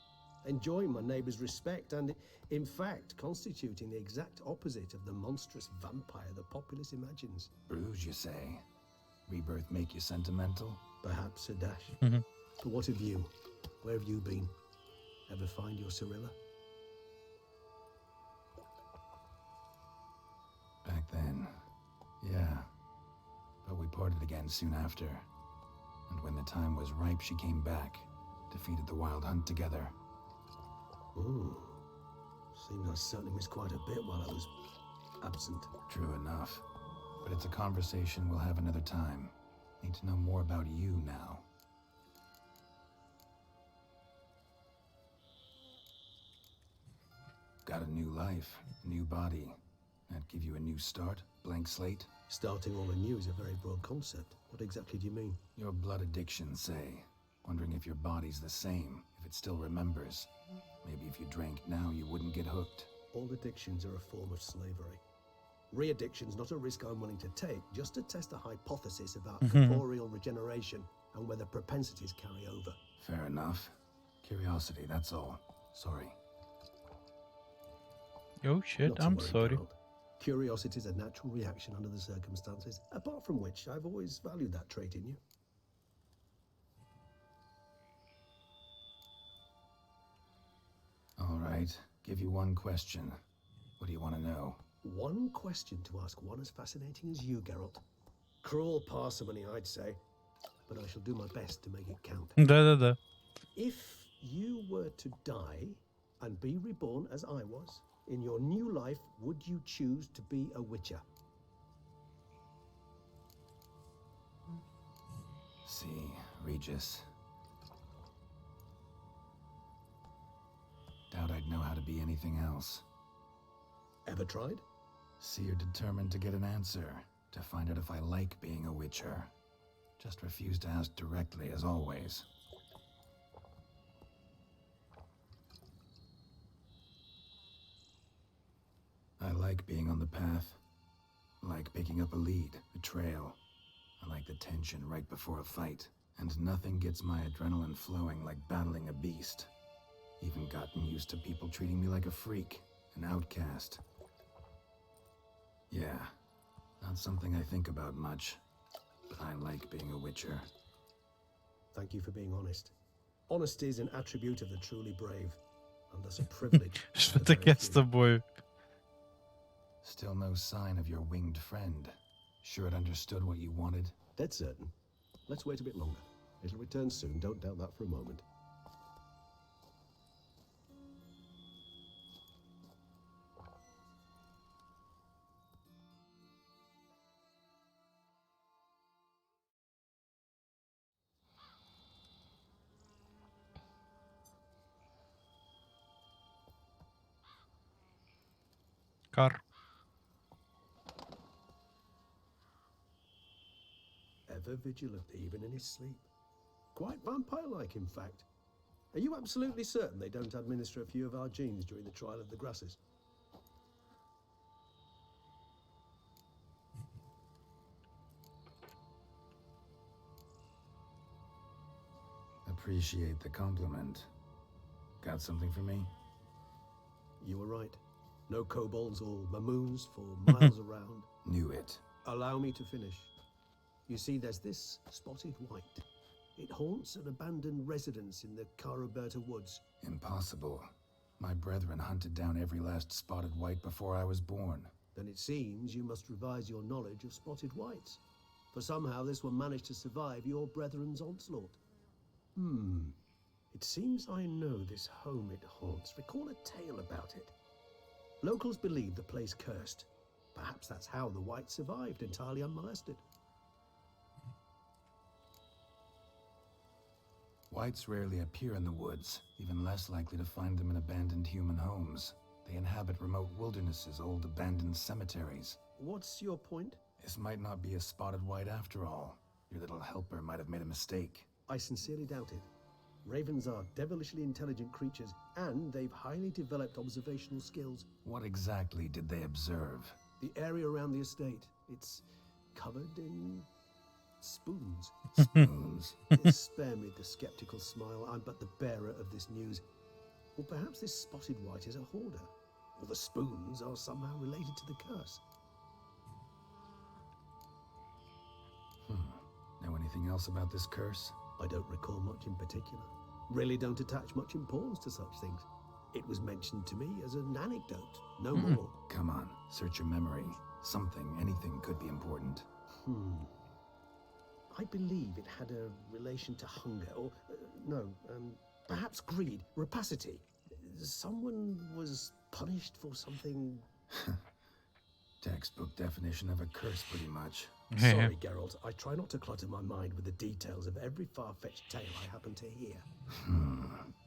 K: enjoying my neighbours' respect and, in fact, constituting the exact opposite of the monstrous vampire the populace imagines.
C: Bruges, you say? Rebirth make you sentimental?
K: Perhaps a dash. But what of you? Where have you been? Ever find your Cyrilla?
C: Back then, yeah. But we parted again soon after. And when the time was ripe, she came back, defeated the wild hunt together.
K: Ooh. Seems I certainly missed quite a bit while I was absent.
C: True enough. But it's a conversation we'll have another time. Need to know more about you now. Got a new life, new body. That give you a new start? Blank slate?
K: Starting all anew is a very broad concept. What exactly do you mean?
C: Your blood addiction, say. Wondering if your body's the same, if it still remembers. Maybe if you drank now, you wouldn't get hooked.
K: All addictions are a form of slavery. Re-addiction's not a risk I'm willing to take, just to test a hypothesis about corporeal regeneration and whether propensities carry over.
C: Fair enough. Curiosity, that's all. Sorry.
A: Oh shit,
K: Not to
A: I'm
K: worry,
A: sorry.
K: Geralt. Curiosity is a natural reaction under the circumstances, apart from which I've always valued that trait in you.
C: All right, give you one question. What do you want to know?
K: One question to ask one as fascinating as you, Geralt. Cruel parsimony, I'd say, but I shall do my best to make it count.
A: Да-да-да.
K: If you were to die and be reborn as I was, in your new life, would you choose to be a witcher?
C: See, Regis. Doubt I'd know how to be anything else.
K: Ever tried?
C: See, you're determined to get an answer, to find out if I like being a witcher. Just refuse to ask directly, as always. I like being on the path. Like picking up a lead, a trail. I like the tension right before a fight. And nothing gets my adrenaline flowing like battling a beast. Even gotten used to people treating me like a freak, an outcast. Yeah, not something I think about much. But I like being a witcher.
K: Thank you for being honest. Honesty is an attribute of the truly brave, and thus a privilege.
A: Що таке з тобою?
C: Still no sign of your winged friend. Sure it understood what you wanted?
K: Dead certain. Let's wait a bit longer. It'll return soon, don't doubt that for a moment.
A: Кар.
K: Ever vigilant, even in his sleep. Quite vampire-like, in fact. Are you absolutely certain they don't administer a few of our genes during the trial of the grasses?
C: Appreciate the compliment. Got something for me?
K: You were right. No kobolds or mamoons for miles around.
C: Knew it.
K: Allow me to finish. You see, there's this spotted white. It haunts an abandoned residence in the Caraberta woods.
C: Impossible. My brethren hunted down every last spotted white before I was born.
K: Then it seems you must revise your knowledge of spotted whites. For somehow this one managed to survive your brethren's onslaught. It seems I know this home it haunts. Recall a tale about it. Locals believe the place cursed. Perhaps that's how the white survived entirely unmolested.
C: Whites rarely appear in the woods, even less likely to find them in abandoned human homes. They inhabit remote wildernesses, old abandoned cemeteries.
K: What's your point?
C: This might not be a spotted white after all. Your little helper might have made a mistake.
K: I sincerely doubt it. Ravens are devilishly intelligent creatures, and they've highly developed observational skills.
C: What exactly did they observe?
K: The area around the estate, it's covered in spoons.
C: Spoons?
K: Spare me the skeptical smile. I'm but the bearer of this news. Or perhaps this spotted white is a hoarder. Or the spoons are somehow related to the curse.
C: Know anything else about this curse?
K: I don't recall much in particular. Really don't attach much importance to such things. It was mentioned to me as an anecdote, no more.
C: Come on, search your memory. Something, anything could be important.
K: I believe it had a relation to hunger, or perhaps greed, rapacity. Someone was punished for something.
C: Textbook definition of a curse, pretty much.
K: Sorry, Geralt. I try not to clutter my mind with the details of every far-fetched tale I happen to hear.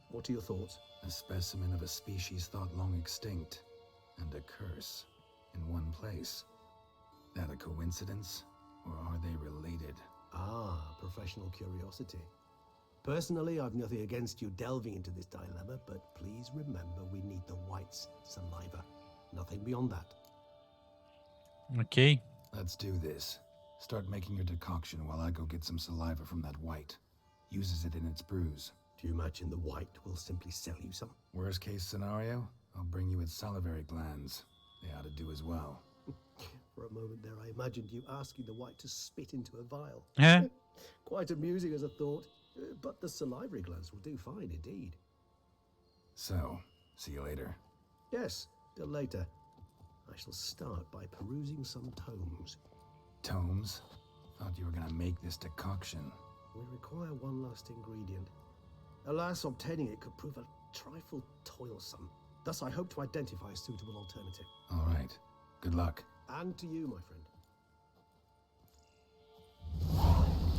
K: What are your thoughts?
C: A specimen of a species thought long extinct, and a curse in one place. That a coincidence, or are they related?
K: Ah, professional curiosity. Personally, I've nothing against you delving into this dilemma, but please remember we need the white's saliva. Nothing beyond that.
A: Окей.
C: Let's do this. Start making your decoction while I go get some saliva from that white. Uses it in its brews.
K: Do you imagine the white will simply sell you some?
C: Worst case scenario, I'll bring you its salivary glands. They ought to do as well.
K: For a moment there, I imagined you asking the white to spit into a vial.
A: Yeah.
K: Quite amusing as a thought, but the salivary glands will do fine indeed.
C: So, see you later.
K: Yes, till later. I shall start by perusing some tomes.
C: Tomes? Thought you were gonna make this decoction.
K: We require one last ingredient. Alas, obtaining it could prove a trifle toilsome. Thus, I hope to identify a suitable alternative.
C: All right. Good luck.
K: And to you, my friend.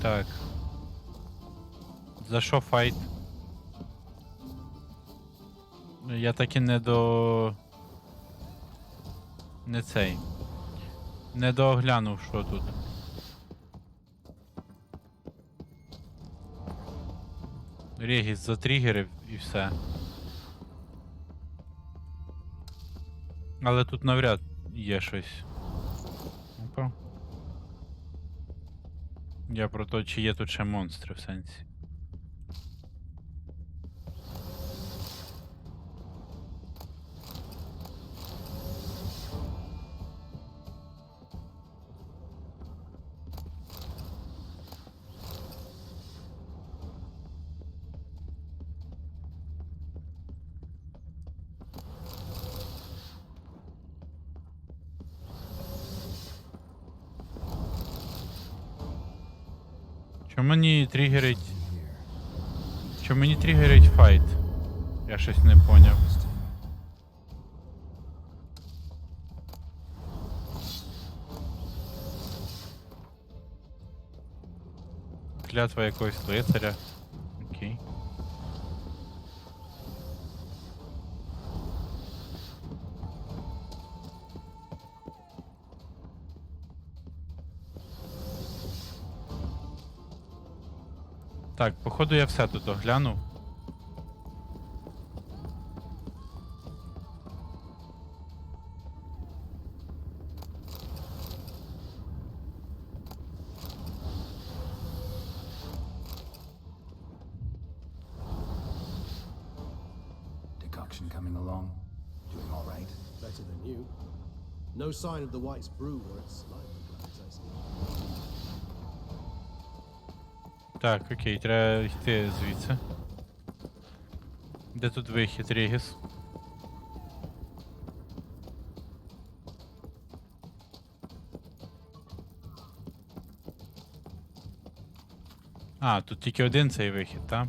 A: Так. За що файт? Я так і не Не дооглянув, що тут. Регіс затригерив і все. Але тут навряд є щось. Опа. Я про те, чи є тут ще монстри в сенсі. Що мені тригерить? Що мені тригерить файт? Я щось не поняв. Клятва якогось лицаря. Окей. Так, походу я все тут оглянув.
C: Decoction coming along. Doing all right.
K: Better than you. No sign of the White's brew or its lively glass, I see.
A: Так, окей, треба йти звідси. Де тут вихід, Рігіс? А, тут тільки один цей вихід, так?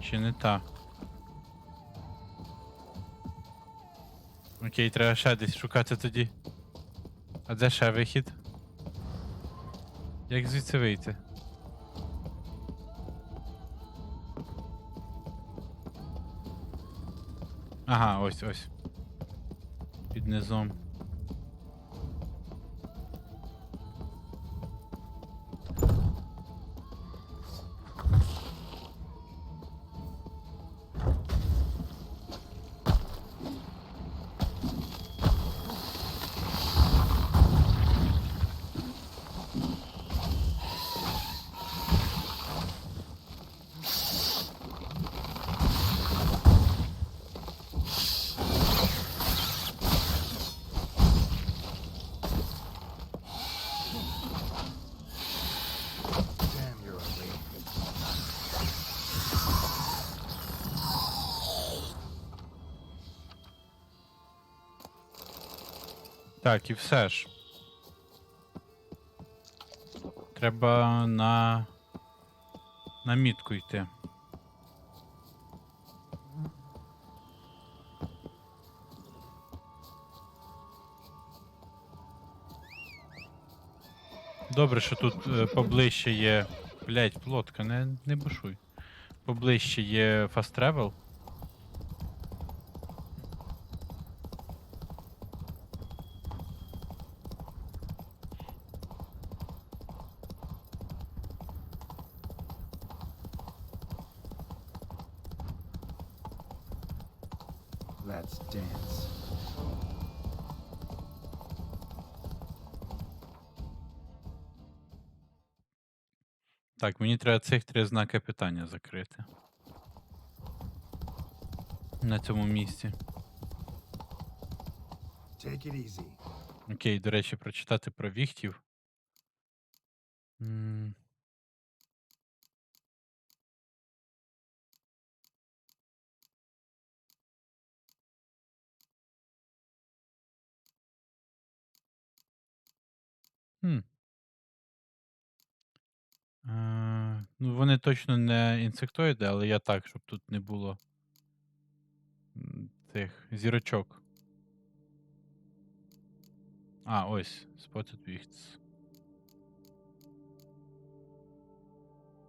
A: Чи не та? Окей, треба ще десь шукати тоді. А де ще вихід? Як звідси вийти? Ага, ось, ось. Під низом.
C: Damn, you're ugly.
A: Так, і все ж. Треба на мітку йти. Добре, що тут поближче є. Блять, плотка, не бушуй. Поближче є fast travel.
C: Let's dance.
A: Так, мені треба цих 3 знаки питання закрити. На цьому місці.
C: Take it easy.
A: Окей, до речі, прочитати про віхтів. Ну, вони точно не інсектоїди, але я так, щоб тут не було цих зірочок. А, ось, Spotted Wicks.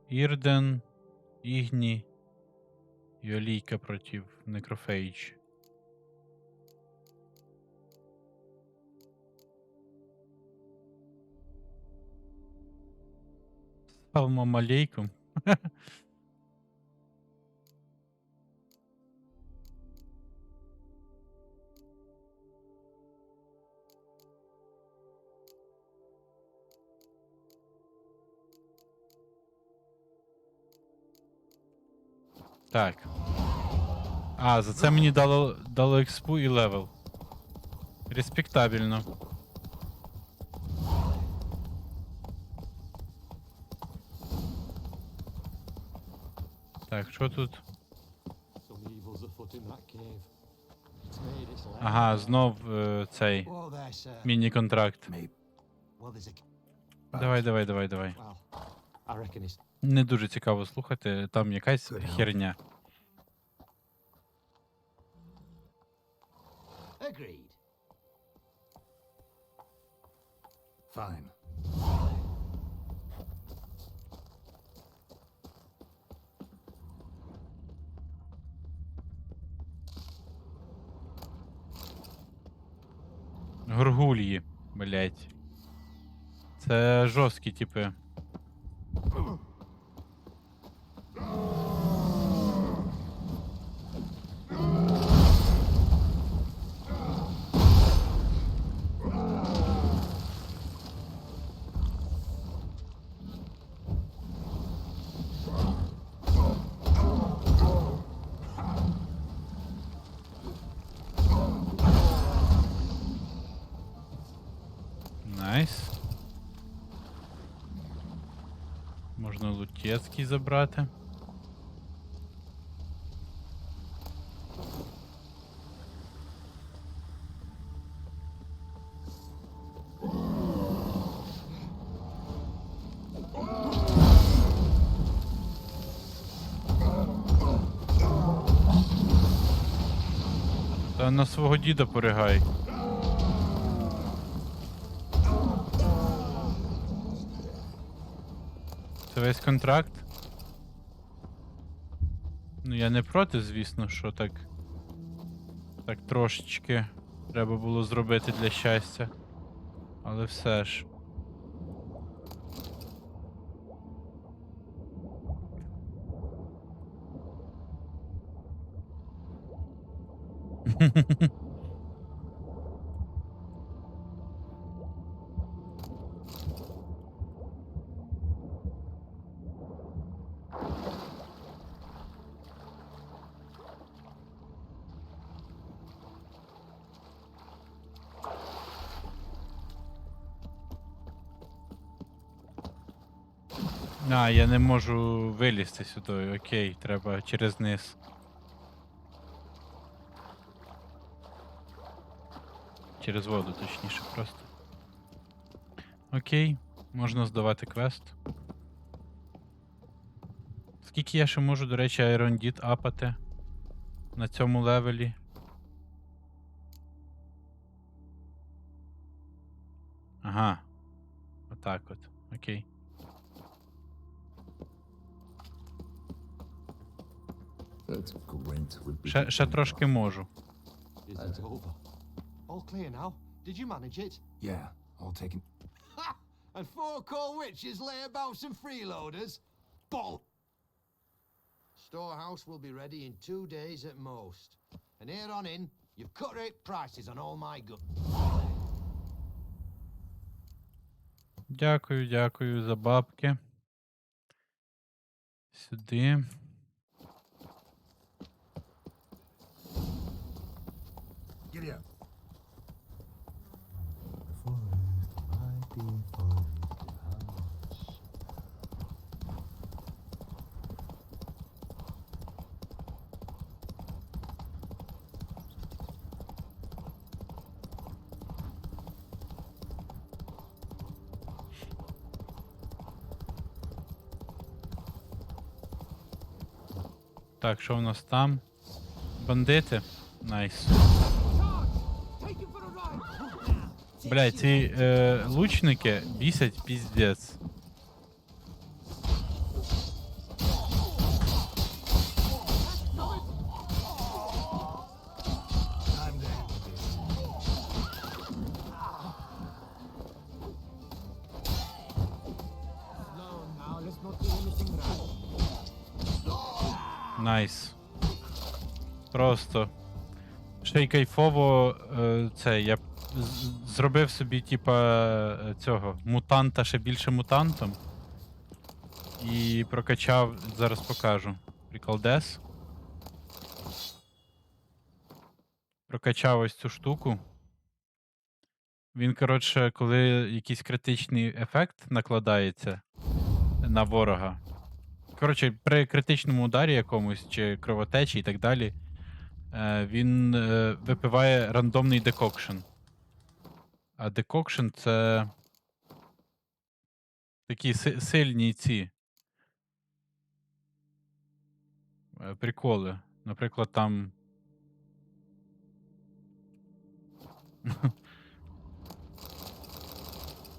A: Ірден, Ігні і олійка проти Некрофейдж. Салмам алейкум. Так. А, за це мені дало експу і левел. Респектабельно. Так, що тут? Ага, знов цей міні-контракт. Давай.
H: I reckon it's
A: Не дуже цікаво слухати, там якась херня.
B: Agreed.
C: Fine.
A: Горгульї, блять. Це жорсткі типи. Найс. Можна лутецький забрати. Та на свого діда поригай. Це весь контракт? Ну я не проти, звісно, що так трошечки треба було зробити для щастя. Але все ж. А, я не можу вилізти сюди. Окей, треба через низ. Через воду, точніше, просто. Окей, можна здавати квест. Скільки я ще можу, до речі, айрондіт апати на цьому левелі? Ага. Отак от. Окей. Ще трошки можу.
H: Is it over? All clear now? Did you manage it?
C: Yeah, all taken.
B: Ha! And 4 cold witches lay about some freeloaders? Bull! Storehouse will be ready in 2 days at most. And here on in, you've cut rate prices on all my goods.
A: Дякую, дякую за бабки. Сюди.
C: Giddy up.
A: Так, що в нас там? Бандити? Найс. Бля, ці лучники бісять піздець. Найс. Просто. Ще й кайфово це, я зробив собі, типа, цього мутанта ще більше мутантом. І прокачав, зараз покажу. Приколдес. Прокачав ось цю штуку. Він, коротше, коли якийсь критичний ефект накладається на ворога. Коротше, при критичному ударі якомусь, чи кровотечі і так далі, він випиває рандомний декокшн. А декокшн це такі сильні ці приколи. Наприклад, там.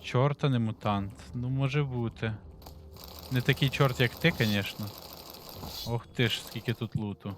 A: Чорта не мутант. Ну, може бути. Не такий чорт, як ти, звісно. Ох ти ж, скільки тут луту.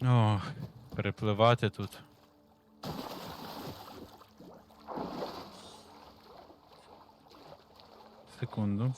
A: О, перепливати тут. Секунду.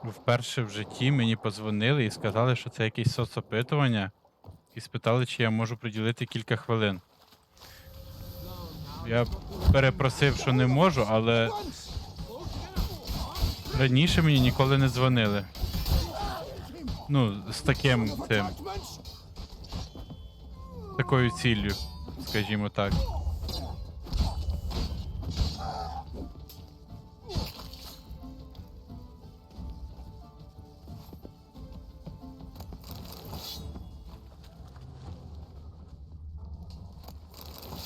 A: Вперше в житті мені подзвонили і сказали, що це якесь соцопитування, і спитали, чи я можу приділити кілька хвилин. Я перепросив, що не можу, але раніше мені ніколи не дзвонили. Ну, з таким тим. Такою ціллю, скажімо так.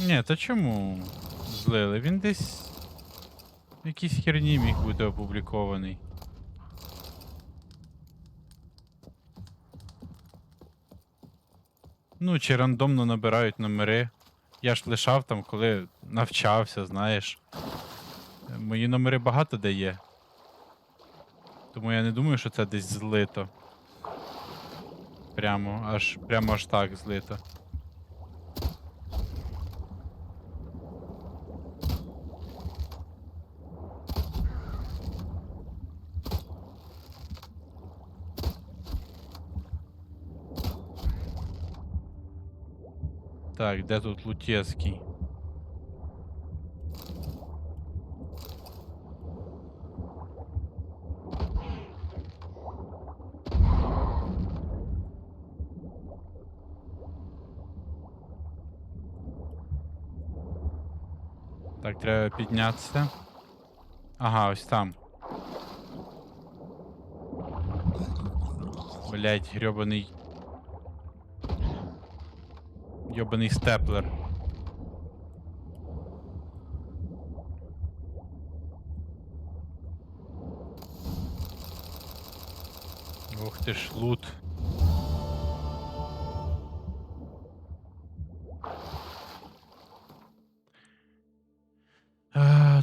A: Ні, та чому злили? Він десь в якійсь херні міг бути опублікований. Ну, чи рандомно набирають номери. Я ж лишав там, коли навчався, знаєш. Мої номери багато де є. Тому я не думаю, що це десь злито. Прямо аж так злито. Так, де тут Лутєцький? Так, треба піднятися. Ага, ось там. Блять, грьобаний. Йобаний степлер. Ох ти ж, лут.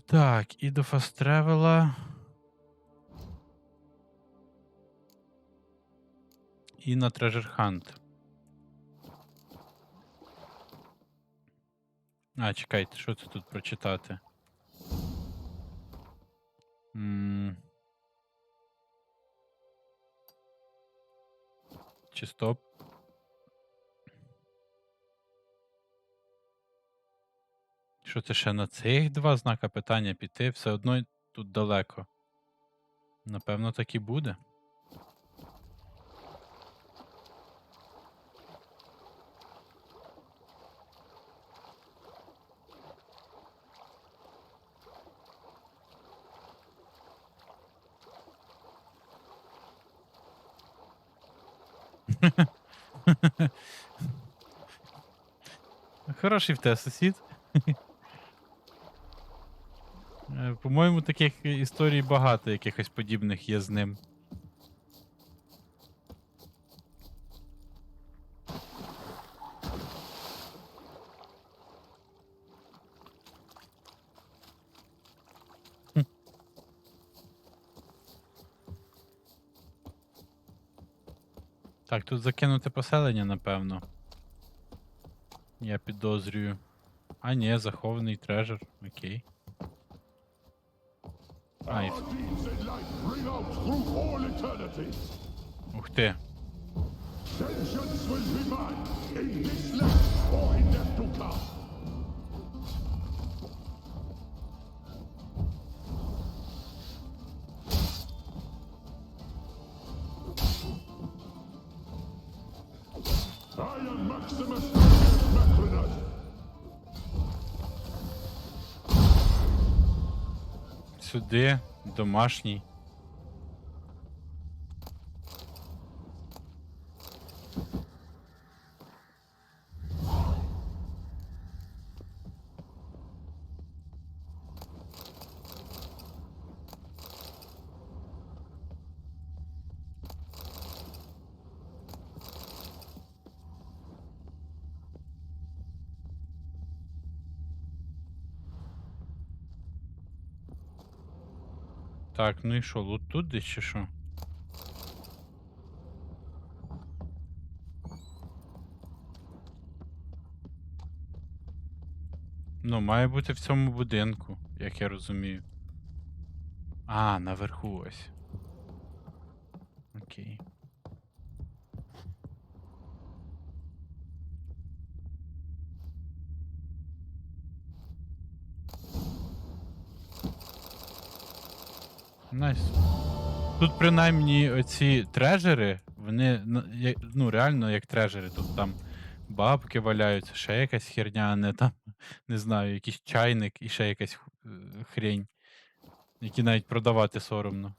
A: Так, і до фаст-тревела. І на Treasure Hunt. А, чекайте, що це тут прочитати? Чи стоп? Що це ще на цих два знака питання піти? Все одно тут далеко. Напевно, так і буде. Хороший в те сусід. По-моєму, таких історій багато, якихось подібних є з ним. Так, тут закинуте поселення, напевно. Я підозрюю. А, ні, захований трежер. Окей. Ай. Ух ти. Сюди, домашній. Так, ну і що, лут тут десь чи що? Ну, має бути в цьому будинку, як я розумію. А, наверху ось. Окей. Найс. Тут принаймні оці трежери, вони, ну, реально як трежери. Тут там бабки валяються, ще якась херня, а не там, не знаю, якийсь чайник і ще якась хрень, які навіть продавати соромно.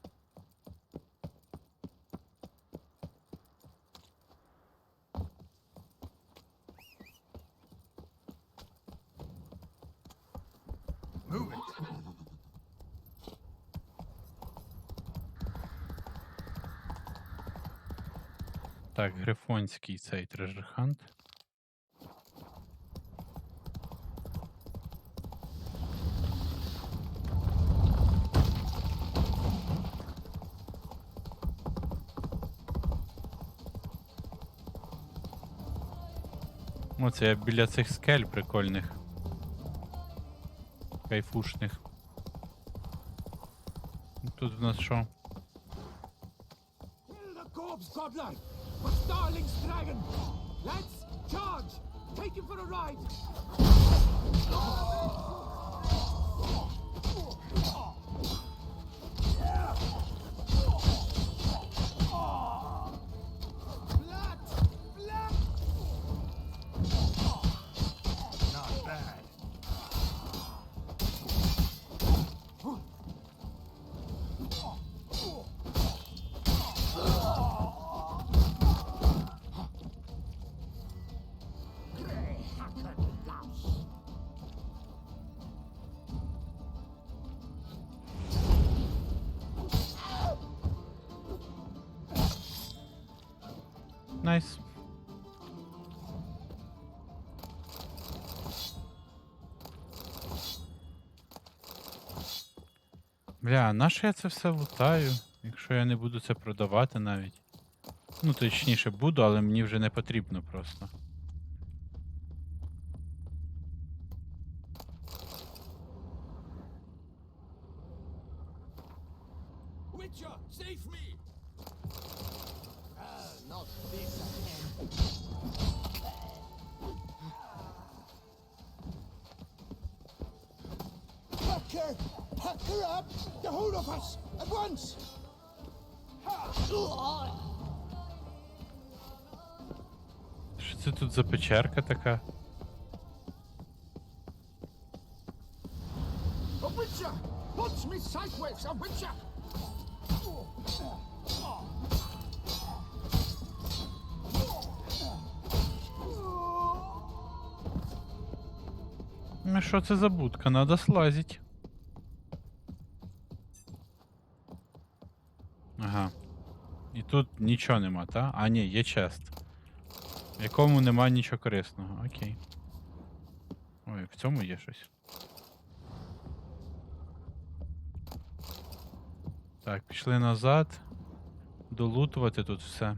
A: Так, грифонський цей трежер-хант. Оце я біля цих скель прикольних. Кайфушних. Тут в нас що?
G: Godlike! For Starling's dragon! Let's charge! Take him for a ride!
H: Not bad.
A: Найс. Бля, нащо я це все лутаю, якщо я не буду це продавати навіть? Ну, точніше буду, але мені вже не потрібно просто.
G: Witcher, save me!
H: Not this again.
F: Pack her up! The whole of us! At once!
A: Що це тут за печерка така?
J: A Witcher! Punch me sideways, a Witcher!
A: Ну що це за будка? Надо слазить. Ага. І тут нічого нема, та? А, ні, є чест. В якому нема нічого корисного. Окей. Ой, в цьому є щось. Так, пішли назад. Долутувати тут все.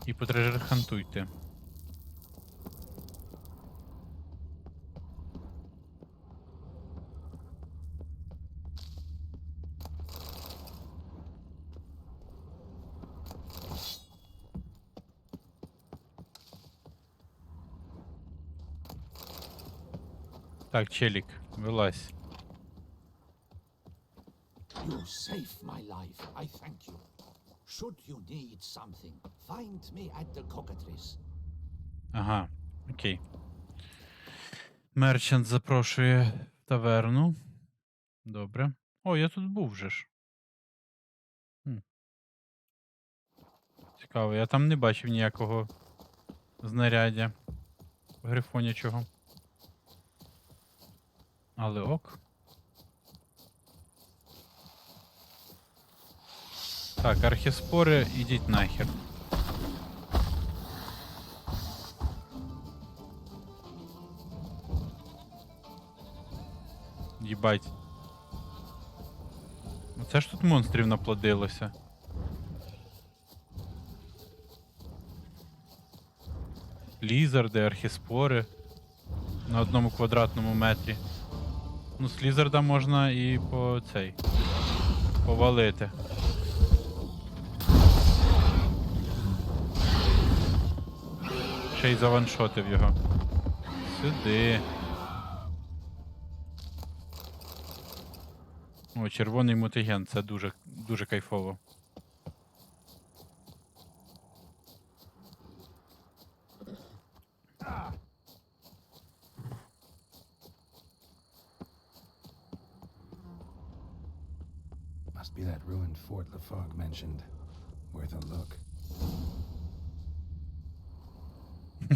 A: І потрежерхантуйте. Так, челік, вилазь.
B: You saved my life. I thank you. Should you need something, find me at the cockatrice.
A: Ага, окей. Мерчант запрошує в таверну. Добре. О, я тут був вже ж. Цікаво, я там не бачив ніякого знаряддя грифонячого. Але ок. Так, архіспори, ідіть нахер. Їбать. Оце ж тут монстрів наплодилося. Лізарди, архіспори на одному квадратному метрі. Ну, з лізарда можна і по цей повалити. Ще й заваншотив його. Сюди. О, червоний мутаген, це дуже кайфово.
C: Must be that ruined fort LaFog mentioned. Worth a look.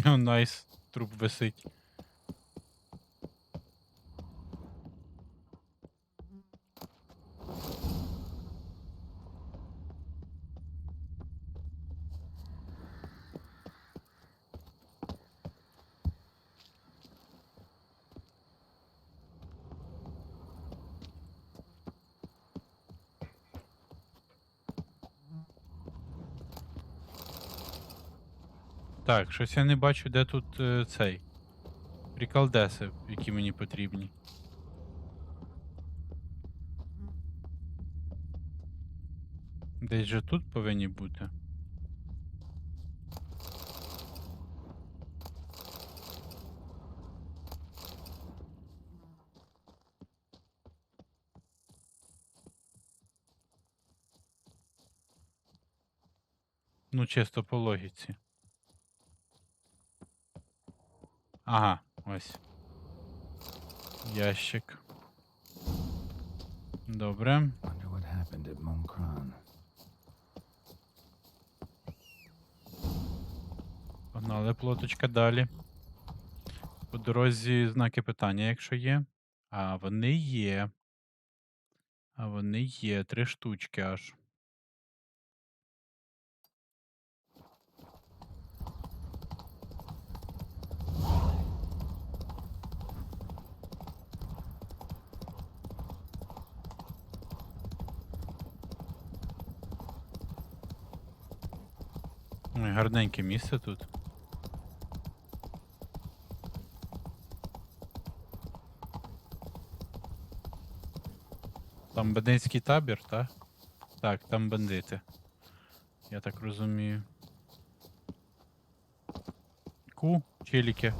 A: О, найс. Труп висить. Так, щось я не бачу, де тут цей. Приколдеси, які мені потрібні. Десь же тут повинні бути. Ну, чисто по логіці. Ага, ось. Ящик. Добре.
C: Wonder what happened at Moncron.
A: Погнали, плоточка, далі. По дорозі знаки питання, якщо є. А вони є. А вони є. 3 штучки аж. Ой, гарненьке місце тут. Там бандитський табір, так? Так, там бандити. Я так розумію. Ку, челіки.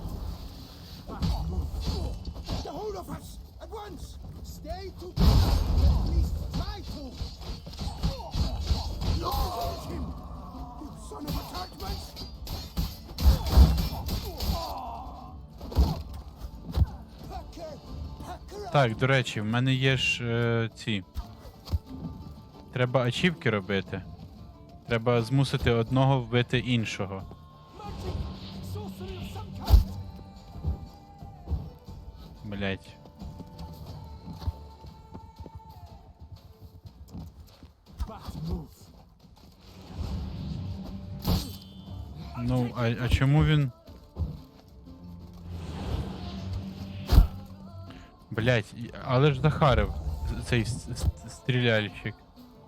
J: The whole of us! At once! Stay together! At least try to! Lord him! You son of a turtman!
A: Так, до речі, в мене є ж ці. Треба ачівки робити. Треба змусити одного вбити іншого. Блять. Ну, а чому він... Блять, але ж захарив цей стріляльщик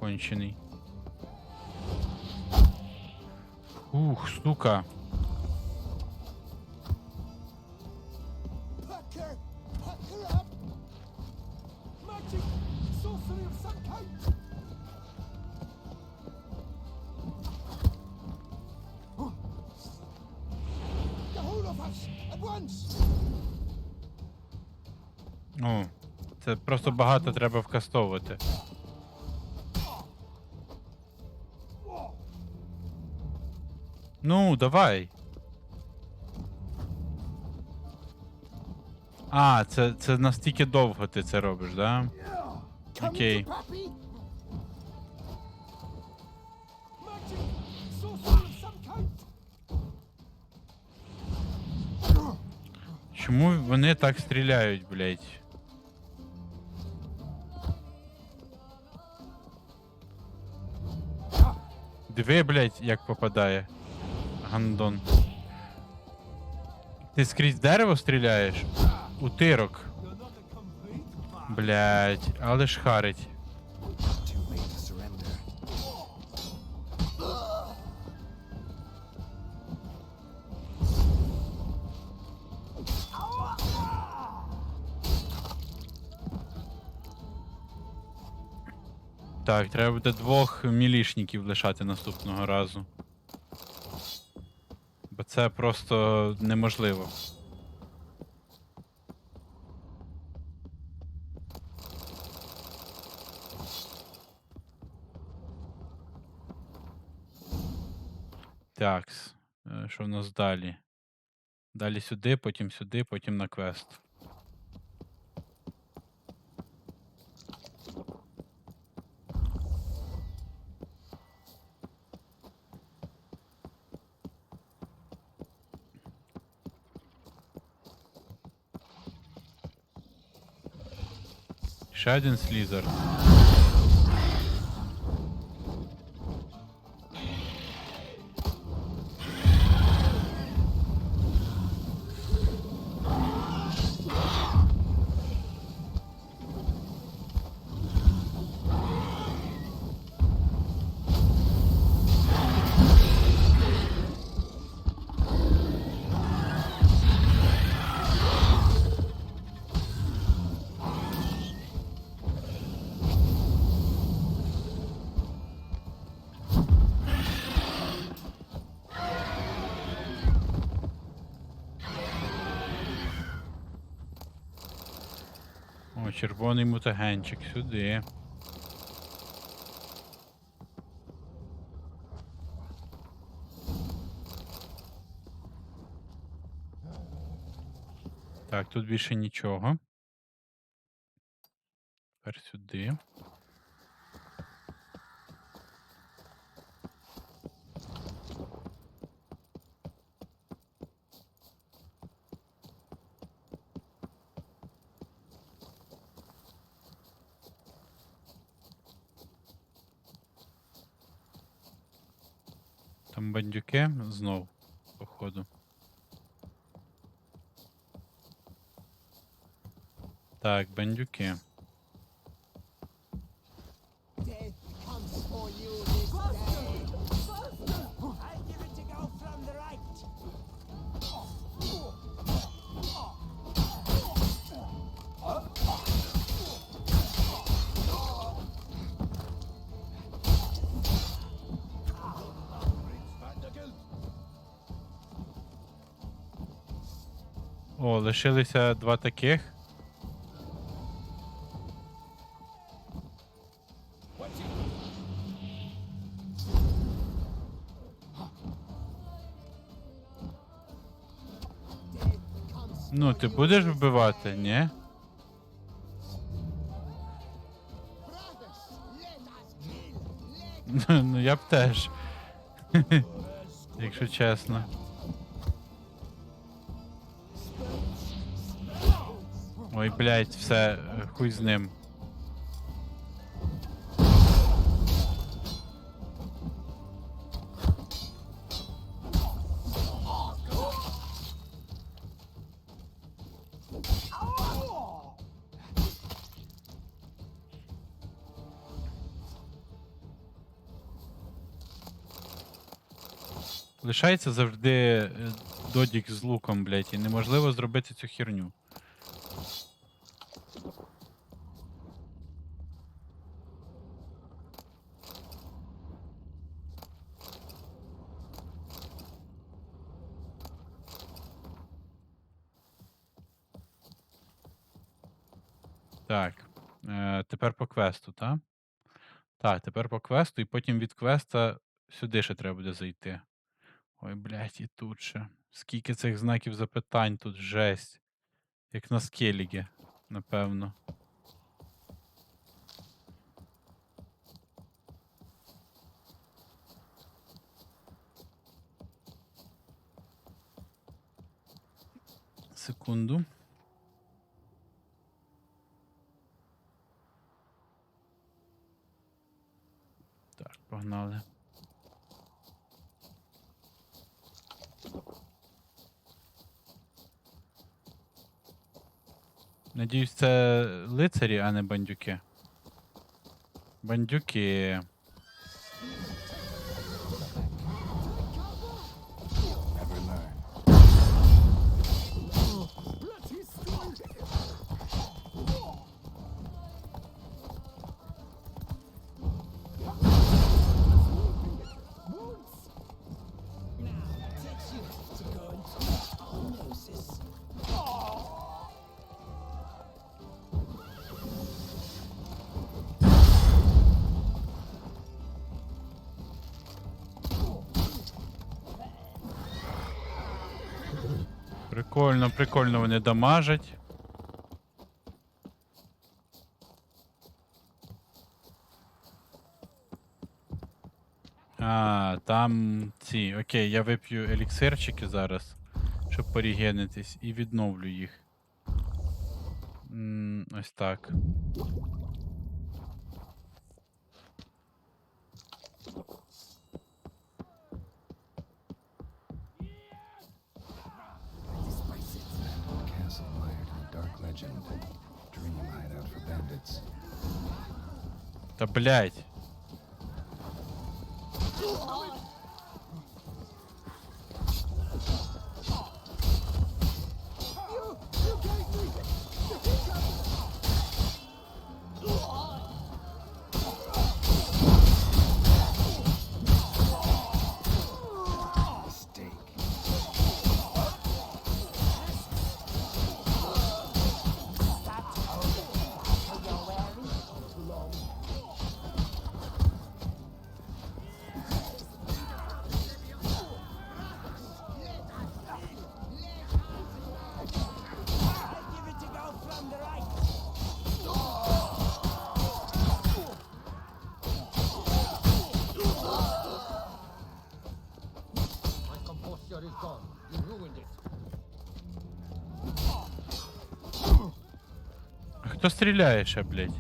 A: кончений. Ух, сука.
G: Packer! Packer up! Magic! Sorcery of some kind! The whole of us! At once!
A: О, це просто багато треба вкастовувати. Ну, давай. А, це настільки довго ти це робиш, да? Окей.
G: Pappy! Magic! Sorcery of some kind!
A: Чому вони так стріляють, блядь? Диви, блядь, як попадає. Гандон. Ти скрізь дерево стріляєш? Утирок.
G: You're not a complete
A: Блядь, але ж харить.
C: Too late to surrender.
A: Так, треба буде 2 мілішників лишати наступного разу. Бо це просто неможливо. Такс. Що в нас далі? Далі сюди, потім на квест. Ще один слізер. О, червоний мутагенчик сюди. Так, тут більше нічого. Тепер сюди. Там бандюки знов, походу. Так, бандюки.
G: Death comes for you this day. I give it to go from the right.
A: О, лишилися 2 таких. Ну, ти будеш вбивати, ні? Ну, я б теж. Якщо чесно. Ой, блядь, все, хуй з ним. Лишається завжди додік з луком, блядь, і неможливо зробити цю херню. Так. Тепер по квесту, так? Так, тепер по квесту, і потім від квеста сюди ще треба буде зайти. Ой, блядь, і тут ще. Скільки цих знаків запитань тут, жесть. Як на скелігі, напевно. Секунду. Так, погнали. Надіюсь, це лицарі, а не бандюки. Бандюки.
C: Never learn.
A: Прикольно, прикольно вони дамажать. А, там ці. Окей, я вип'ю еліксирчики зараз, щоб порігенитись, і відновлю їх. Ось так.
C: Castle mired in a dark legend. Dream hideout for bandits.
A: Та блять.
C: Mistake.
G: Give it to go from the right. My composure is gone. You ruined it.
A: А хто стріляє ще, блять?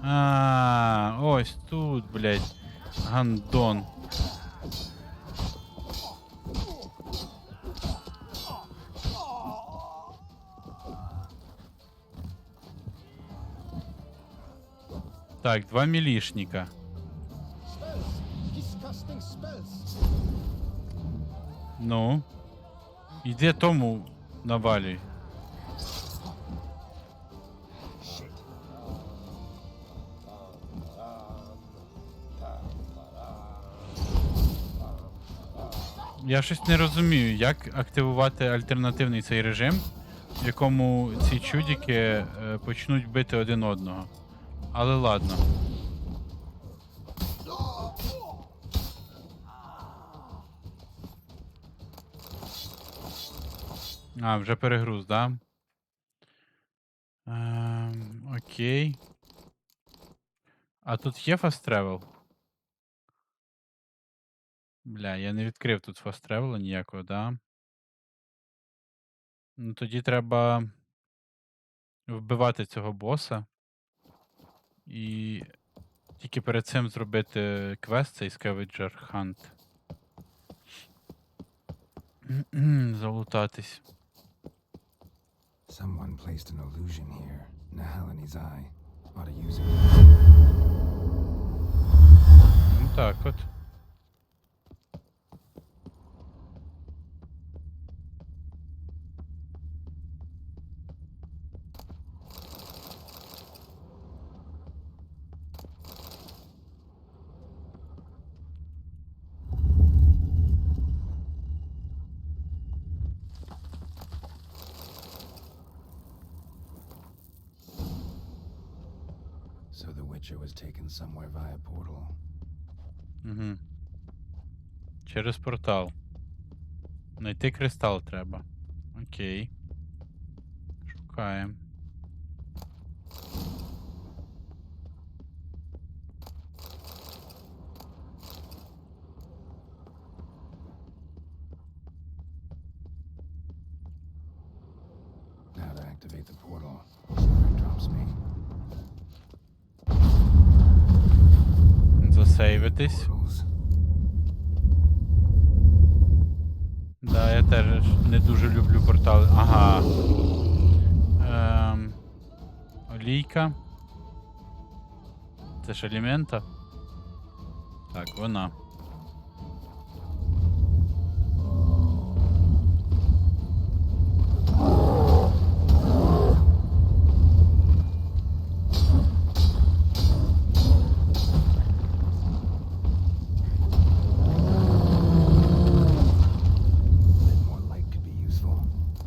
A: А, ось тут, блять. Гандон. Так, 2 мілішника.
J: He's casting spells.
A: Ну. Іди тому навалюй. Я щось не розумію, як активувати альтернативний цей режим, в якому ці чудики почнуть бити один одного. Але ладно. А, вже перегруз, да? Окей. А тут є fast travel? Бля, я не відкрив тут fast travel ніякого, да? Ну тоді треба вбивати цього боса. І тільки перед цим зробити квест, цей Scavenger Hunt. Залутатись.
C: Someone placed an illusion here. Nahalani's eye. Ought to use it.
A: Ну так от.
C: for the Witcher was taken somewhere via portal.
A: Угу. Через портал. Найти кристал треба. Окей. Шукаємо.
C: Now to activate the portal. See where it drops me.
A: Засейвитись.
C: Portals.
A: Да, я теж не дуже люблю портали. Ага. Олійка. Це ж елемента? Так, вона.
C: Bit more light could be useful.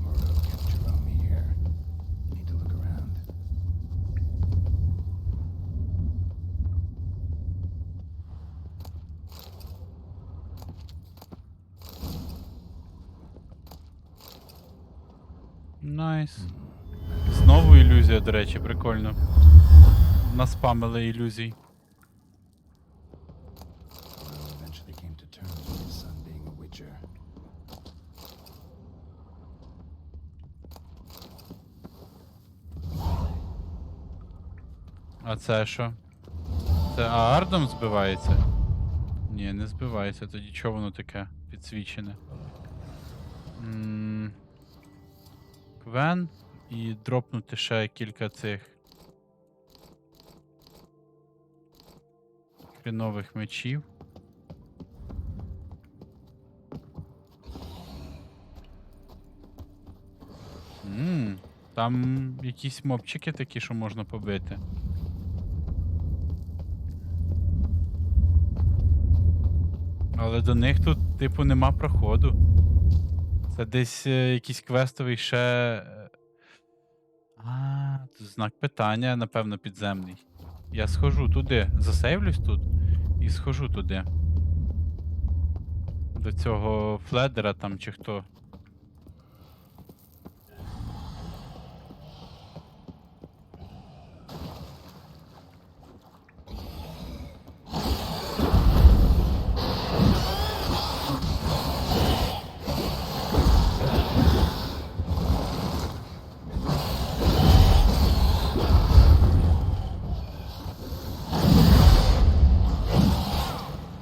C: Murdo kept Jerome here. Need to look around.
A: Найс. Знову ілюзія, до речі, прикольно. Наспамили ілюзій.
C: Murdo eventually came to terms with his son being a Witcher.
A: А це що? Це Аардом збивається? Ні, не збивається. Тоді чого воно таке підсвічене? Квен і дропнути ще кілька цих хрінових мечів. Там якісь мобчики такі, що можна побити. Але до них тут, типу, нема проходу. Це десь якийсь квестовий ще. Тут знак питання, напевно, підземний. Я схожу туди, засейвлюсь тут і схожу туди. До цього фледера там чи хто.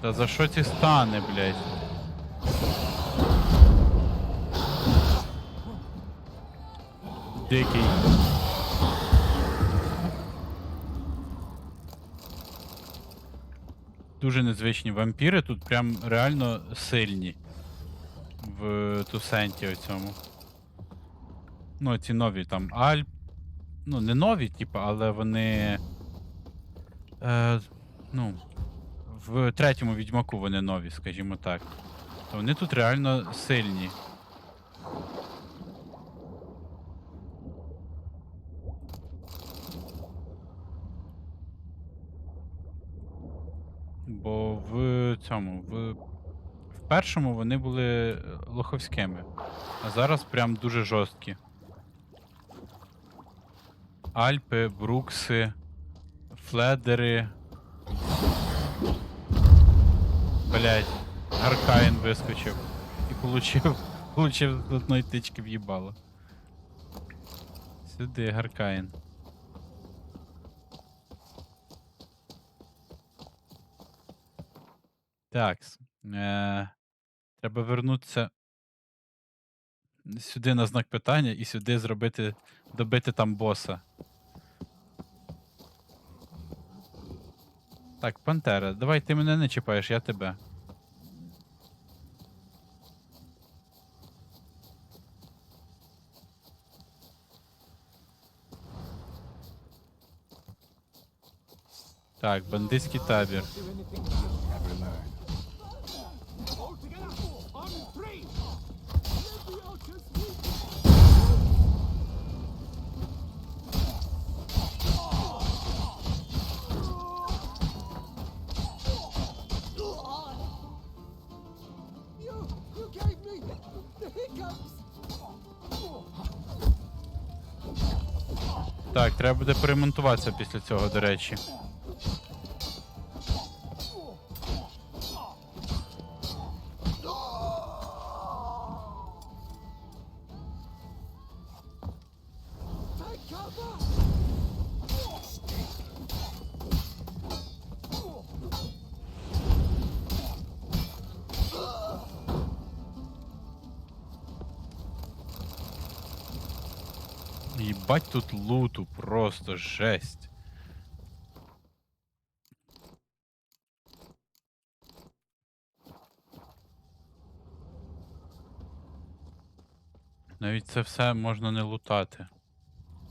A: Та за що ці стани, блядь? Дикий. Дуже незвичні вампіри, тут прям реально сильні. В Тусенті оцьому. Ну, ці нові там Альп. Ну, не нові, типу, але вони. Ну. В третьому Відьмаку вони нові, скажімо так. То вони тут реально сильні. Бо в цьому, в першому вони були лоховськими, а зараз прям дуже жорсткі. Альпи, Брукси, Фледери. Блять, Аркаїн вискочив і получив з одної тички в'їбало. Сюди, Гаркаїн. Такс. Треба вернутися сюди на знак питання і сюди добити там боса. Так, Пантера, давай ти мене не чіпаєш, я тебе. Так, бандитський табір. Так, треба буде поремонтуватися після цього, до речі. Їбать тут луту, просто жесть. Навіть це все можна не лутати.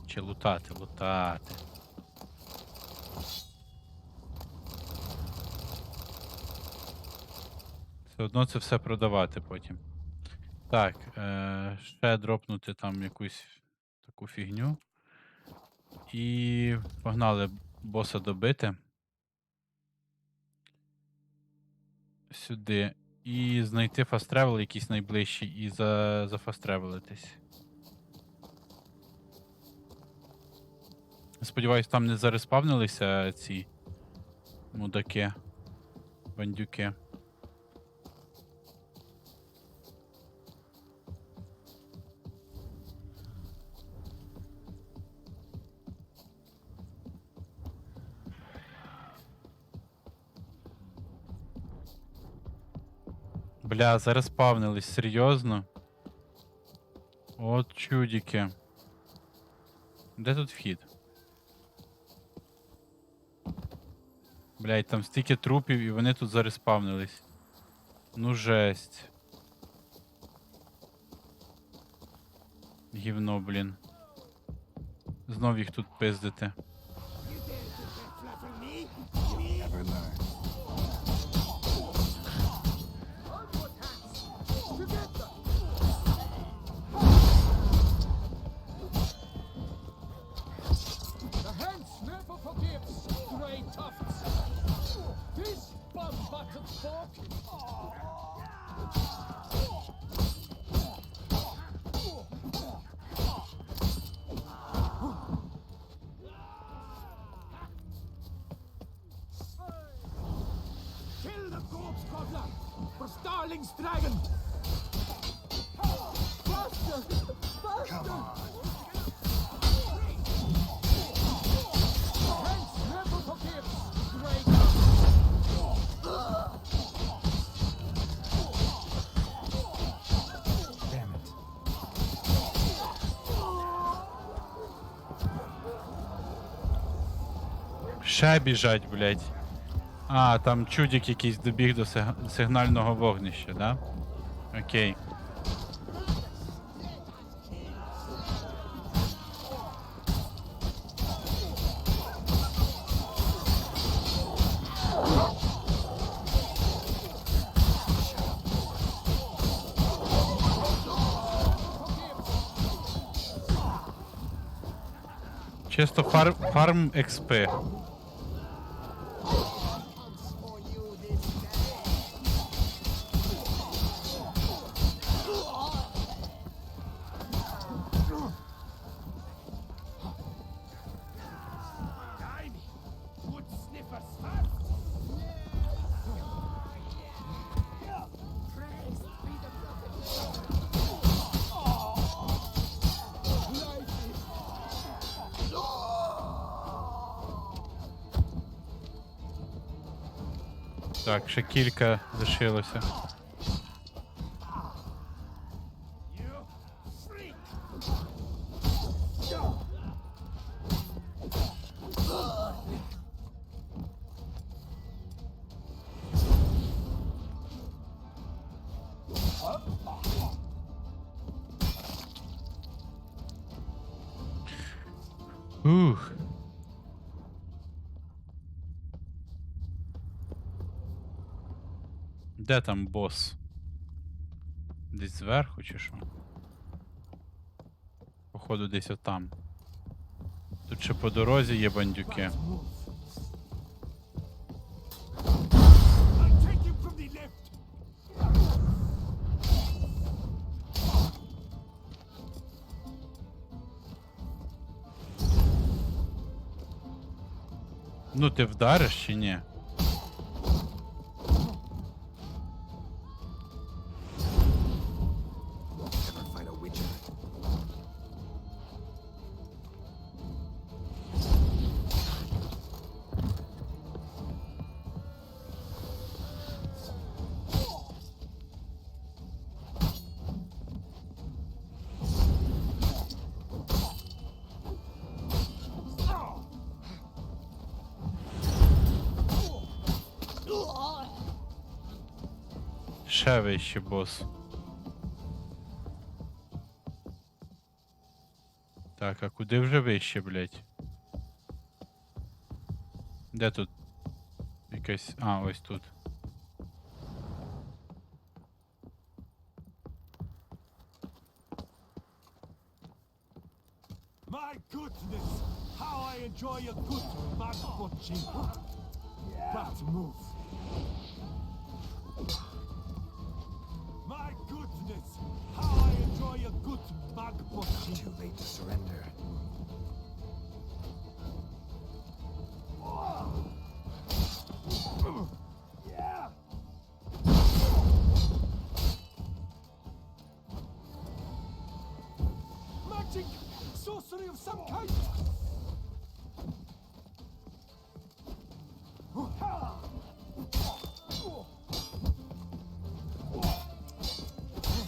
A: Чи лутати, лутати. Все одно це все продавати потім. Так, ще дропнути там якусь таку фігню. І погнали боса добити. Сюди. І знайти фаст-тревел якийсь найближчий і зафаст-тревелитись. Сподіваюсь, там не зареспавнилися ці мудаки, бандюки. Бля, зареспавнились, серйозно? От чудики. Де тут вхід? Блядь, там стільки трупів і вони тут зареспавнились. Ну жесть. Гівно, блін. Знов їх тут пиздити.
C: Never learn.
G: The hands never forgives, grey tufts. This bum-butted folk. Kill the corpse gobbler for Starling's dragon. Faster! Faster! Hands never forgives, grey
C: Damn it.
A: Ще біжать, блядь. А, там чудик якийсь добіг до сигнального вогнища, да? Окей. Чисто фарм експи. Так, ще кілька лишилося. Ух. Де там бос? Десь зверху чи що? Походу десь отам. Тут ще по дорозі є бандюки. Ну, ти вдариш чи ні?
B: Never fight a witcher.
A: Ще вище, бос. Так, а куди вже вище, блядь? Де тут? Якась... А, ось тут.
G: My goodness! How I enjoy a good mug butching! That move! My goodness! How I enjoy a good mug butching!
B: Too late to surrender.
G: Yeah! Magic! Sorcery of some kind!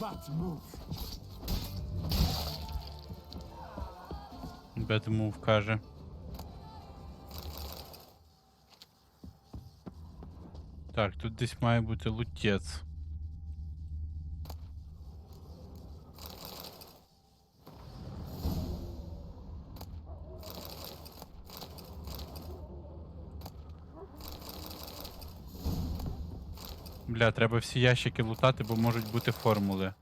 G: That move!
A: Bad move, каже. Так, тут десь має бути лутець. Бля, треба всі ящики лутати, бо можуть бути формули.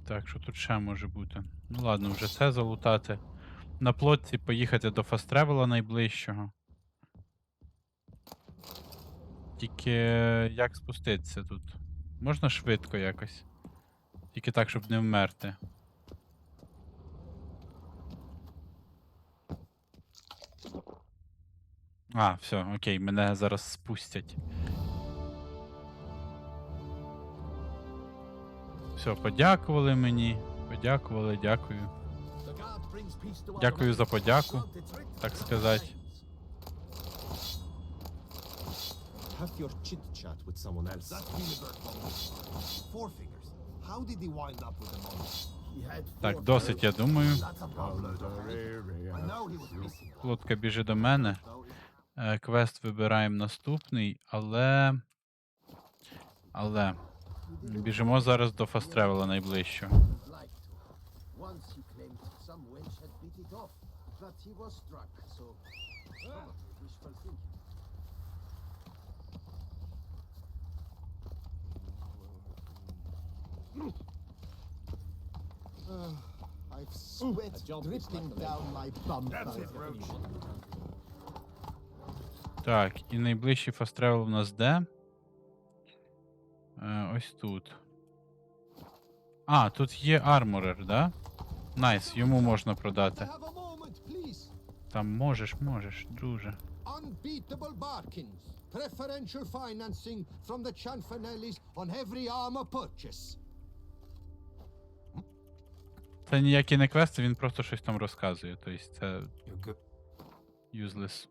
A: Так, що тут ще може бути? Ну ладно, вже це залутати. На плотці поїхати до фаст-тревела найближчого. Тільки як спуститися тут? Можна швидко якось. Тільки так, щоб не вмерти. А, все, окей, мене зараз спустять. Все, подякували мені. Подякували, дякую. Дякую за подяку, так сказати.
H: Have your chit-chat with someone else. That's been a bird. Four fingers. How did he wind up with the money?
A: Так, досить, я думаю.
H: That's a problem. I know he was missing.
A: Лодка біжить до мене. Квест вибираємо наступний, але... Біжимо зараз до фаст-тревела найближчого.
F: Once he claimed some wench had beat it off, but he was struck, so probably wishful thinking.
G: I've sweat dripping down my bum. That's it, Roach.
A: Так, і найближчий фаст-тревел у нас де? Ось тут. А, тут є арморер, да? Найс, йому можна продати.
G: Have a moment, please.
A: Там можеш, друже.
G: Unbeatable bargains. Preferential financing from the Chanfanellis on every armor purchase.
A: Це ніякий не квест, він просто щось там розказує. Тобто це... useless.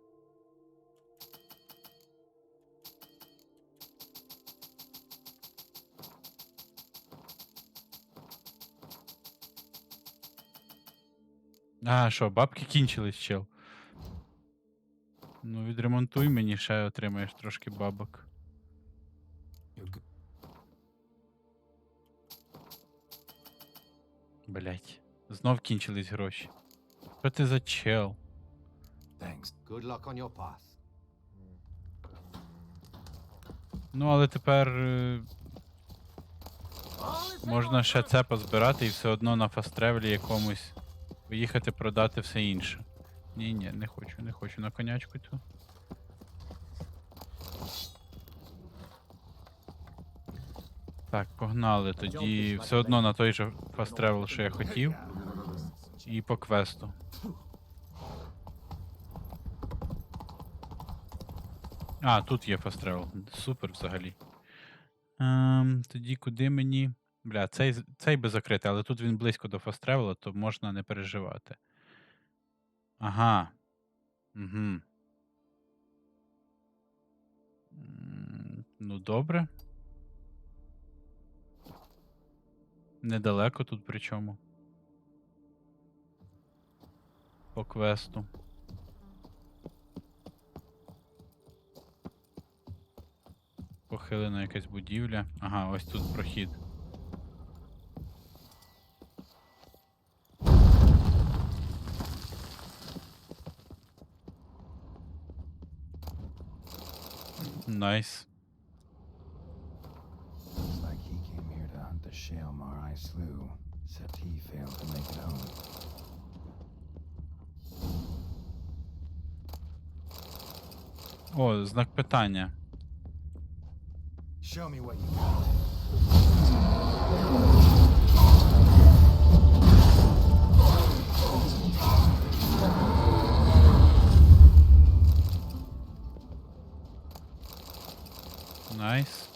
A: А, що, бабки кінчились, чел? Ну, відремонтуй мені, ще отримаєш трошки бабок. Блять, знов кінчились гроші. Що ти за чел?
H: Thanks. Good luck on your path.
A: Ну, але тепер...
G: All is
A: Можна ще це позбирати і все одно на фастревелі якомусь поїхати продати все інше. Ні, не хочу на конячку цю. Так, погнали. Тоді все одно на той же фастревел, що я хотів. І по квесту. А, тут є фастревел. Супер взагалі. Тоді куди мені. Бля, цей би закрити, але тут він близько до фастревела, то можна не переживати. Ага. Угу. Ну, добре. Недалеко тут причому. По квесту. Похилена якась будівля. Ага, ось тут прохід. Найс.
C: Looks like he came here to hunt the Shaelmar I slew, except he failed to make it home.
A: О, знак питання.
C: Show me what you got.
A: Найс.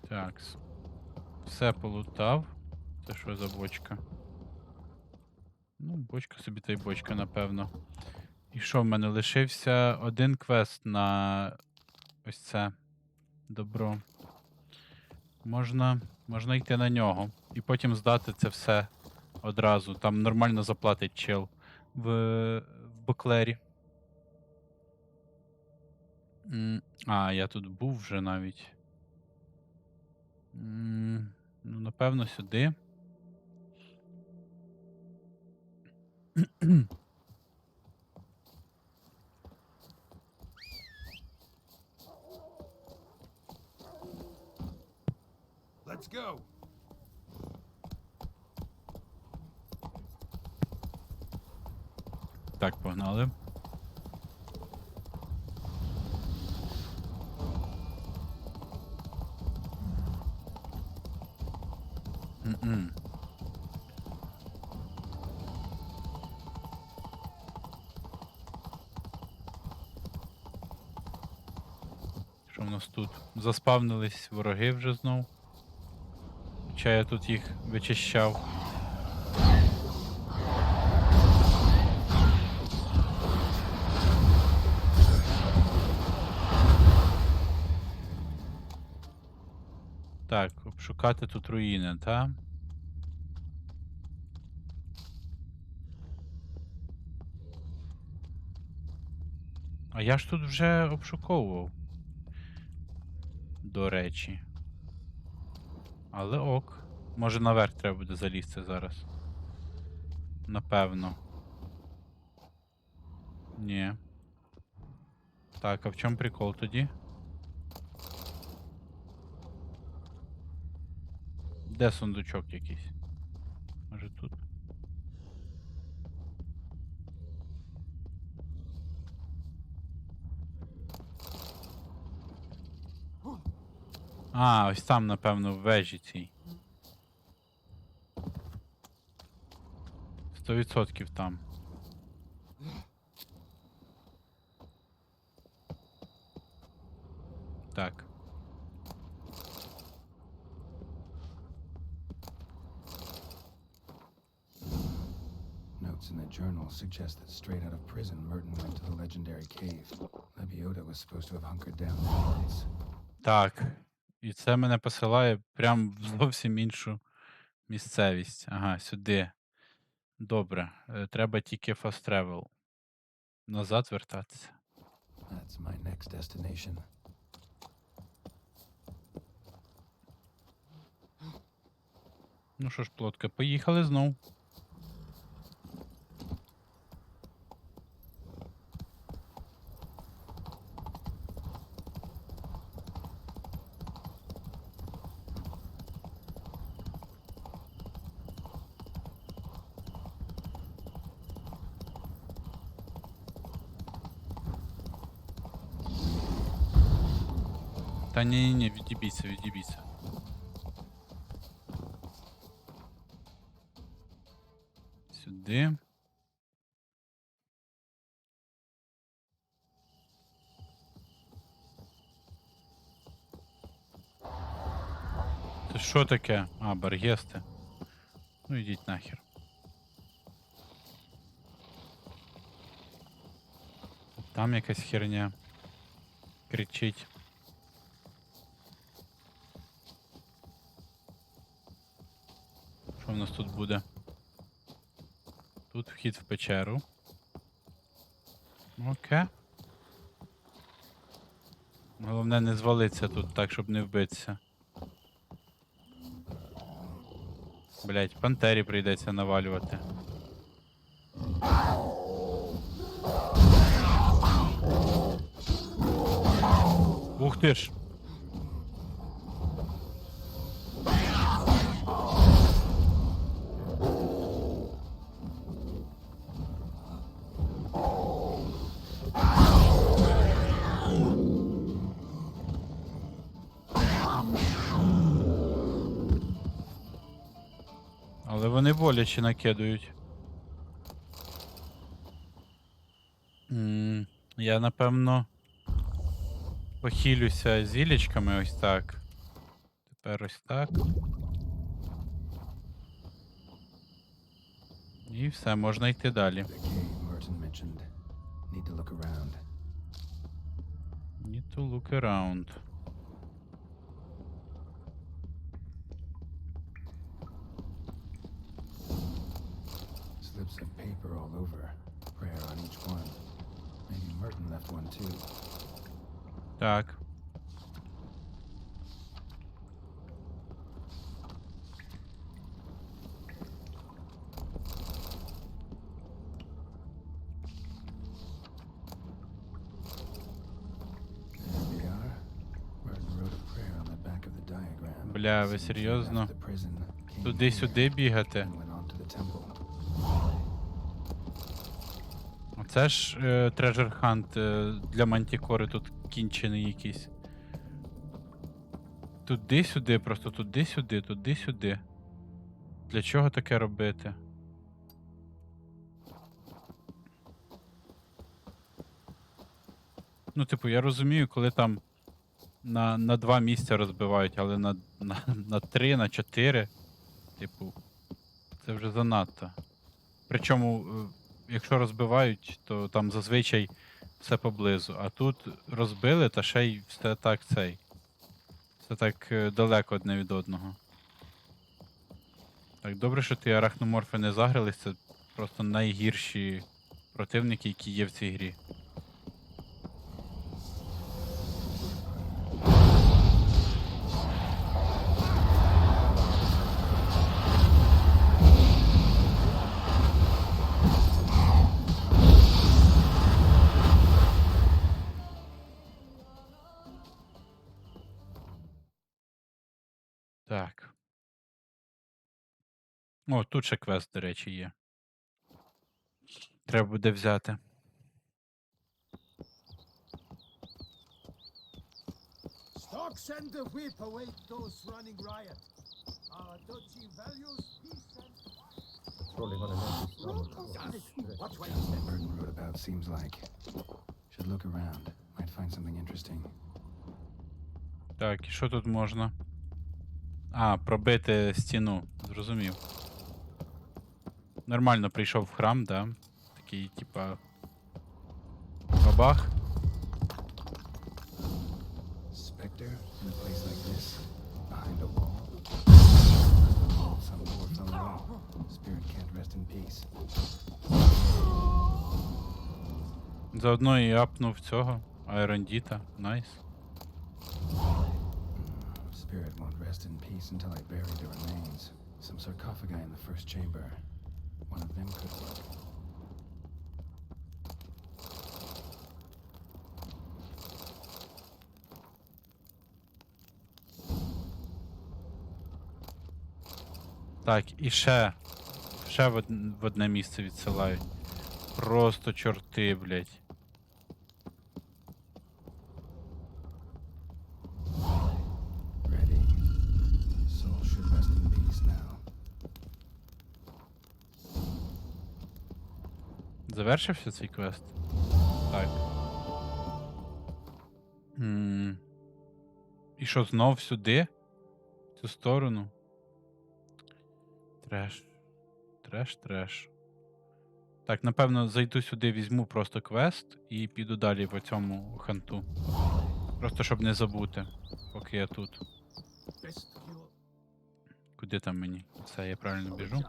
A: Такс. Все полутав. Це що за бочка? Ну, бочка собі та й бочка, напевно. І що в мене лишився один квест на ось це добро. Можна йти на нього. І потім здати це все одразу. Там нормально заплатить чел в Боклері. А, я тут був вже навіть. Ну, напевно, сюди.
H: Let's go.
A: Так, погнали. Що в нас тут? Заспавнились вороги вже знов. Хоча я тут їх вичищав. Так, обшукати тут руїни, та? А я ж тут вже обшуковував. До речі. Але ок. Може наверх треба буде залізти зараз. Напевно. Ні. Так, а в чому прикол тоді? Де сундучок якийсь? Може тут? А, ось там, напевно, в вежі цій. 100% там. Так.
C: Notes in the journal suggest that straight out of prison, Merton went to the legendary cave. Lebiota was supposed to have hunkered down in the hills.
A: Так. І це мене посилає прям в зовсім іншу місцевість. Ага, сюди. Добре. Треба тільки fast travel. Назад вертатися.
C: That's my next destination.
A: Ну що ж, плотка, поїхали знов. Та ні, відібійся, відібійся. Сюди. Це що таке? А, бар'єсти. Ну йдіть нахер. Там якась херня кричить. Що в нас тут буде? Тут вхід в печеру. Окей. Головне не звалитися тут так, щоб не вбитися. Блять, пантері прийдеться навалювати. Ух ти ж! Але вони боляче накидують. Я, напевно, похилюся зілечками ось так. Тепер ось так. І все, можна йти далі. Need to look around.
C: Slips of paper all over. Prayer on each one. Maybe Merton left one too.
A: Так. Бля, ви серйозно? Туди-сюди бігати? Оце ж Treasure Hunt для Мантікори тут кінчений якийсь. Туди-сюди, просто туди-сюди, туди-сюди. Для чого таке робити? Ну, типу, я розумію, коли там на 2 місця розбивають, але на 3, на 4, типу, це вже занадто. Причому, якщо розбивають, то там зазвичай все поблизу. А тут розбили, та ще й все так цей. Все так далеко одне від одного. Так, добре, що ті арахноморфи не загрались, це просто найгірші противники, які є в цій грі. Так. О, тут ще квест, до речі, є. Треба буде взяти.
G: Stock send the whip await those running riot. Our duchy values peace and
H: Rolling on an empty stomach.
B: Watch where you step.
C: Merton wrote about seems like. Should look around. Might find something interesting.
A: Так, і що тут можна? А, пробити стіну. Зрозумів. Нормально прийшов в храм, да? Такий, типа... бабах.
C: Spectre in a place like this, behind a wall. Some poor fellow. Spirit can't rest in peace.
A: Заодно і апнув цього. Айрондіта, найс.
C: Spirit won't rest in peace until I bury the remains. Some sarcophagi in the first chamber. One of them could work.
A: Так, і ще в одне місце відсилають. Просто чорти, блядь.
C: Ready. Soul should rest in peace now.
A: Завершився цей квест? Так. І що, знов сюди? В цю сторону? Треш. Треш. Так, напевно, зайду сюди, візьму просто квест і піду далі по цьому ханту. Просто щоб не забути, поки я тут. Куди там мені? Все, я правильно біжу.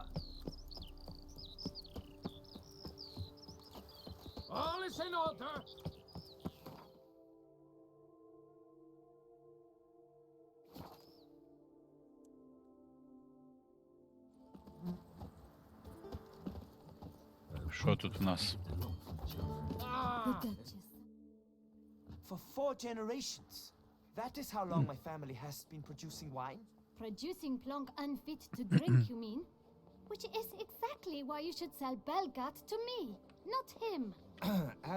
A: Що тут в нас?
D: The Duchess.
G: For 4 generations. That is how long my family has been producing wine.
I: Producing plonk unfit to drink, you mean? Which is exactly why you should sell Belgat to me, not him.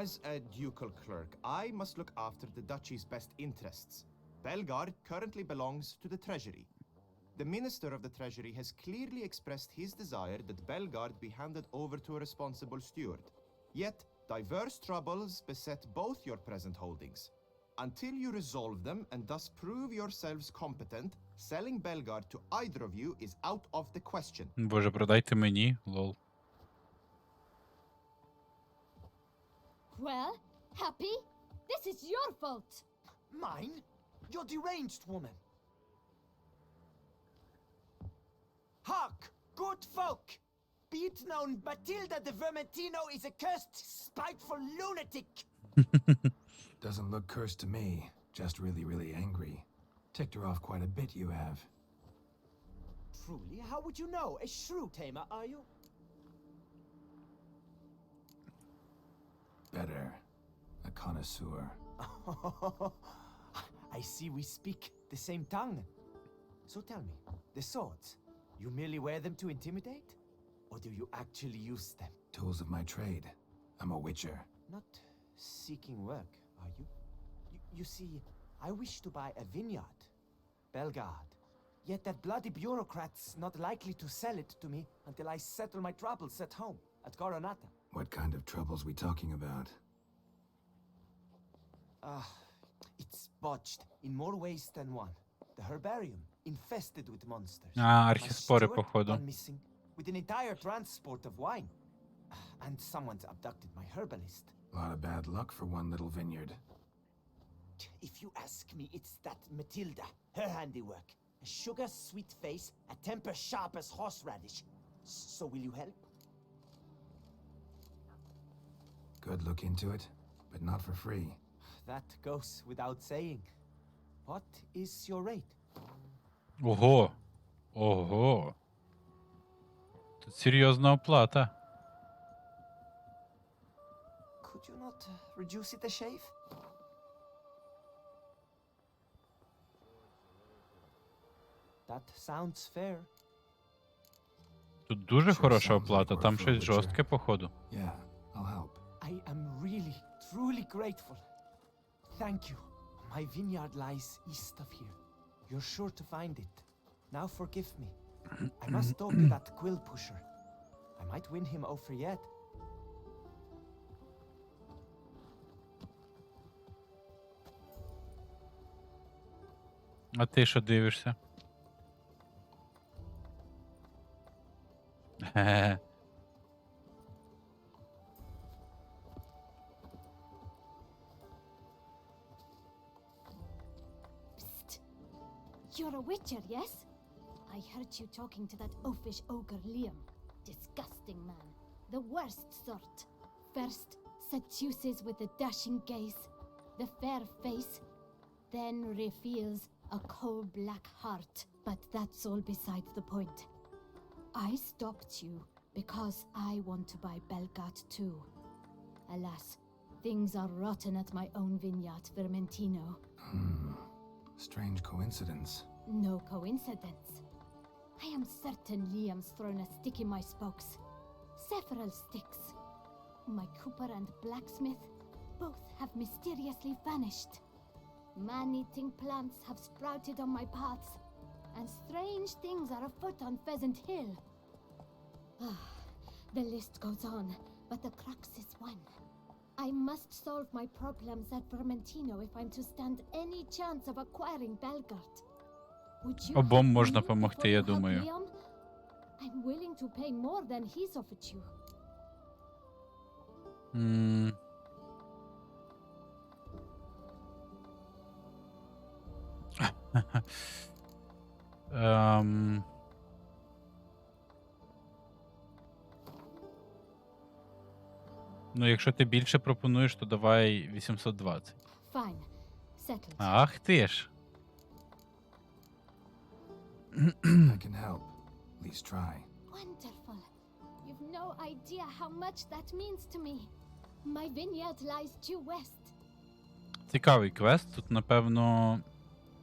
H: As a ducal clerk, I must look after the duchy's best interests. Belgard currently belongs to the treasury. The minister of the treasury has clearly expressed his desire that Belgard be handed over to a responsible steward. Yet, diverse troubles beset both your present holdings. Until you resolve them and thus prove yourselves competent, selling Belgard to either of you is out of the question.
A: Боже, продайте мені, лол.
I: Well, Happy, this is your fault.
G: Mine? You're deranged, woman. Hark, good folk! Be it known, Matilda de Vermentino is a cursed, spiteful lunatic!
C: Doesn't look cursed to me. Just really, really angry. Ticked her off quite a bit, you have.
G: Truly, how would you know? A shrew tamer, are you?
C: Better. A connoisseur.
G: I see we speak the same tongue. So tell me, the swords, you merely wear them to intimidate? Or do you actually use them?
C: Tools of my trade. I'm a witcher.
G: Not seeking work, are you? You see, I wish to buy a vineyard. Belgard. Yet that bloody bureaucrat's not likely to sell it to me until I settle my troubles at home, at Coronata.
C: What kind of troubles we talking about?
G: It's botched in more ways than one. The herbarium, infested with monsters.
A: А,
G: My
A: архіспори,
G: steward
A: походу.
G: gone missing, with an entire transport of wine. And someone's abducted my herbalist.
C: A lot of bad luck for one little vineyard.
G: If you ask me, it's that Matilda, her handiwork. A sugar-sweet face, a temper sharp as horseradish. So will you help?
C: Good look into it, but not for free.
G: That goes without saying. What is your rate?
A: Ого. Ого. Тут серйозна оплата.
G: Could you not reduce it a shave? That sounds fair.
A: Тут дуже
C: Sure
A: хороша
C: sounds like
A: оплата,
C: work
A: там
C: for a
A: щось
C: witcher.
A: жорстке, походу.
C: Yeah, I'll help.
G: I am really, truly grateful. Thank you. My vineyard lies east of here. You're sure to find it. Now forgive me. I must talk to that quill pusher. I might win him over yet.
A: А ти що дивишся? Хе-хе.
I: Psst. You're a witcher, yes? I heard you talking to that oafish ogre Liam. Disgusting man. The worst sort. First, seduces with a dashing gaze. the fair face, then reveals a coal-black heart. But that's all besides the point. I stopped you because I want to buy Belgard too. Alas, things are rotten at my own vineyard, Vermentino.
C: Strange coincidence.
I: No coincidence. I am certain Liam's thrown a stick in my spokes. Several sticks. My cooper and blacksmith both have mysteriously vanished. Man-eating plants have sprouted on my paths, and strange things are afoot on Pheasant Hill. The list goes on, but the crux is one. I must solve my problems at Vermentino if I'm to stand any chance of acquiring Belgard. Would you
A: Обом
I: help
A: можна
I: me
A: помогти,
I: before
A: я
I: you help
A: думаю.
I: Liam? I'm willing to pay more than he's offered you.
A: Ну, якщо ти більше пропонуєш, то давай 820.
I: Fine. Settled.
A: Ах ти ж.
C: I can help. At least try.
I: Wonderful. You've no idea how much that means to me. My vineyard lies due west.
A: Цікавий квест. Тут, напевно,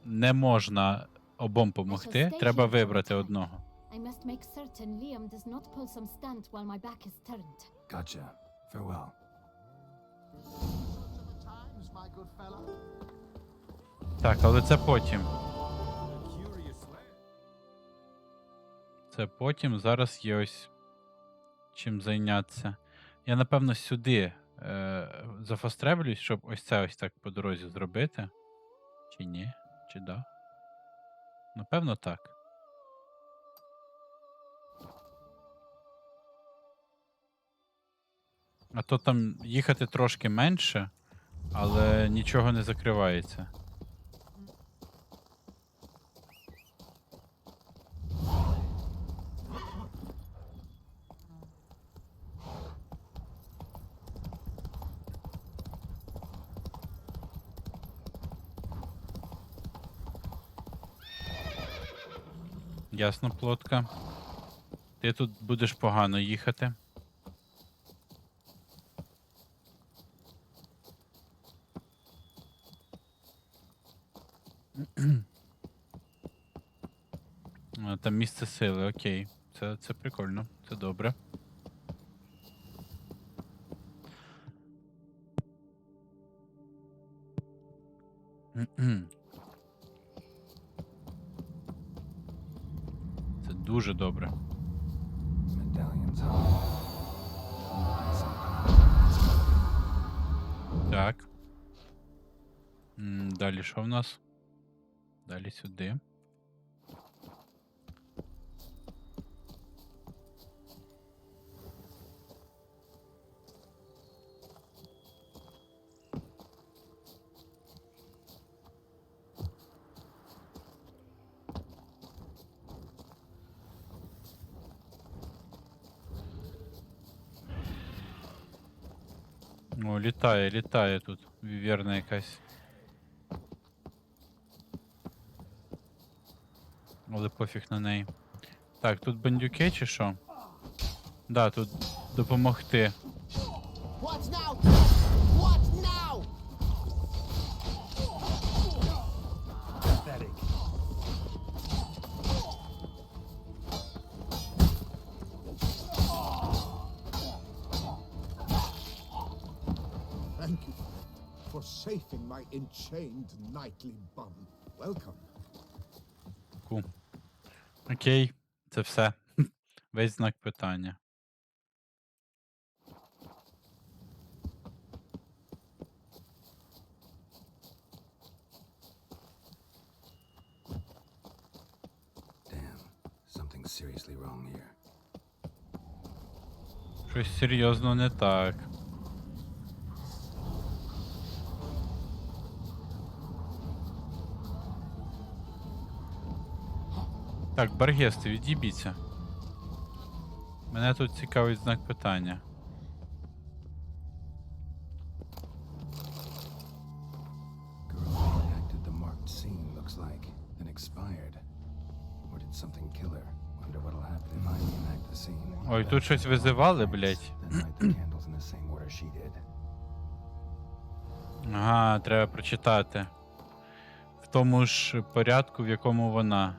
A: не можна обом помогти. Треба вибрати одного.
I: I must make certain Liam does not pull some stunt while my back is turned.
C: Gotcha. Farewell.
A: Так, але це потім. Це потім. Зараз є ось чим зайнятися. Я, напевно, сюди зафастревлюсь, щоб ось це ось так по дорозі зробити. Чи ні? Чи да? Напевно, так. А то там їхати трошки менше, але нічого не закривається. Ясно, плотка. Ти тут будеш погано їхати. Там місце сили, окей. Це прикольно, це добре. Це дуже добре.
C: Medallions hung.
A: Так. Далі що в нас? Далі сюди. О, літає тут. Віверна якась. Але пофіг на неї. Так, тут бандюки чи що? Да, тут допомогти.
F: What now? What now?
G: Pathetic.
J: Thank you for saving my enchained knightly bum. Welcome.
A: Окей, це все. Весь знак питання.
C: Damn. Something's seriously wrong here.
A: Щось серйозно не так. Так, Баргести, від'їбіться. Мене тут цікавить знак питання.
C: looks like, then expired. Or did something kill her? Wonder what'll happen if I reenact the scene.
A: Ой, тут щось визивали, блядь.
C: Then light the candles in the same order she did.
A: Ага, треба прочитати. В тому ж порядку, в якому вона.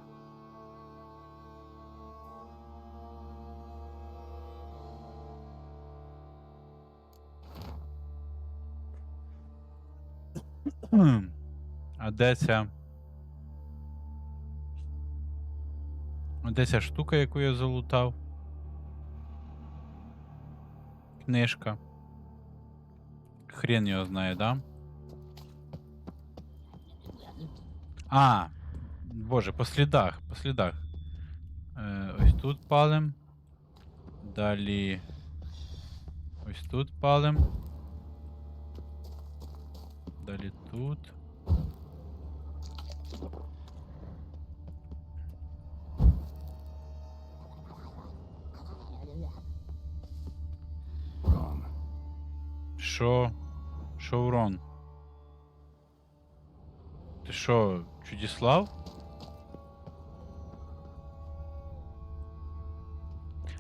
A: А де ця? А де ця штука, яку я залутав? Книжка. Хрен його знає, да? А, боже, по слідах, по слідах. Ось тут палим. Далі. Ось тут палим. Далі тут.
C: Wrong.
A: Що? Що урон? Ти що, Чудіслав?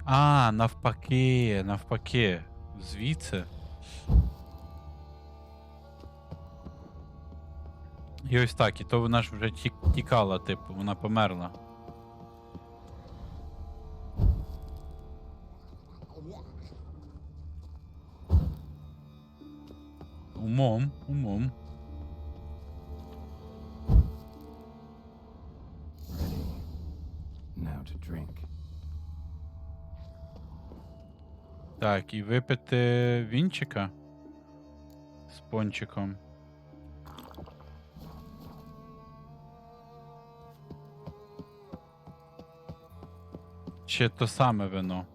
A: А, навпаки, навпаки. Звідси. І ось так, і то вона ж вже тікала, типу, вона померла. Умом, умом.
C: Ready. Now to drink.
A: Так, і випити вінчика з пончиком. Чи то саме вино?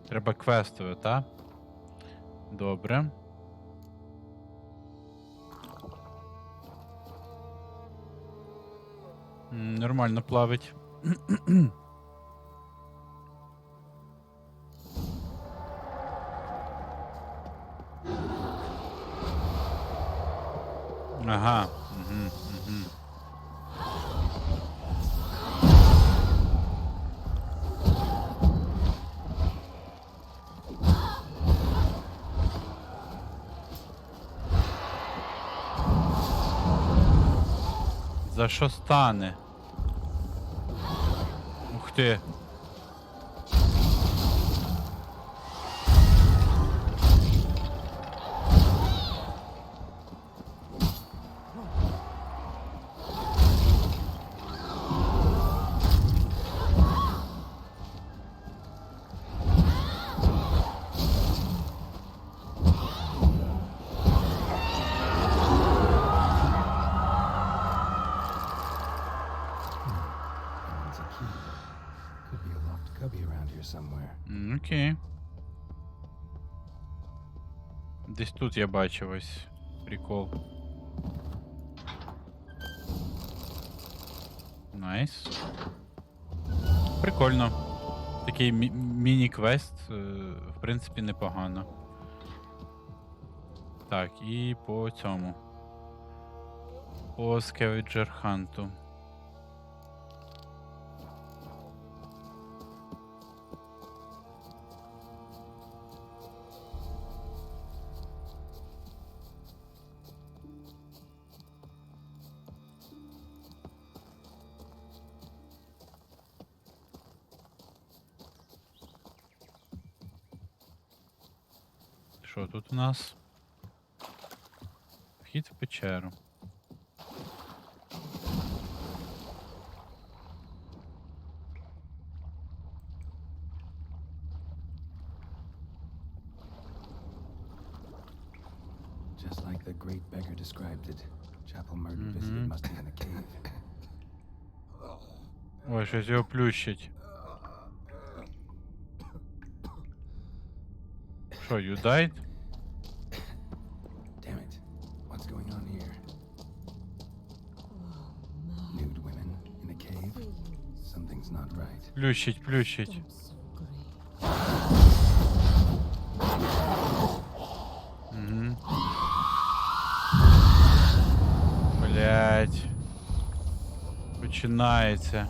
A: Треба квестове, так? Добре. Нормально плавить. Ага. Угу, угу. За що стане? Ух ти.
C: It's a key. Could be a locked cubby around here somewhere.
A: Окей. Десь тут я бачив ось прикол. Найс. Прикольно. Такий міні-квест, в принципі, непогано. Так, і по цьому. По Scavenger Hunt'у. Що тут у нас? Вхід в печеру.
C: Just like the great beggar described it. Chapel murder visited must be in a cave.
A: Ой, щось його плющить. Що, you died?
C: Damn it. What's going on here? Nude women in a cave? Something's not right.
A: Плющить, плющить.
E: So great.
A: блядь. Починається.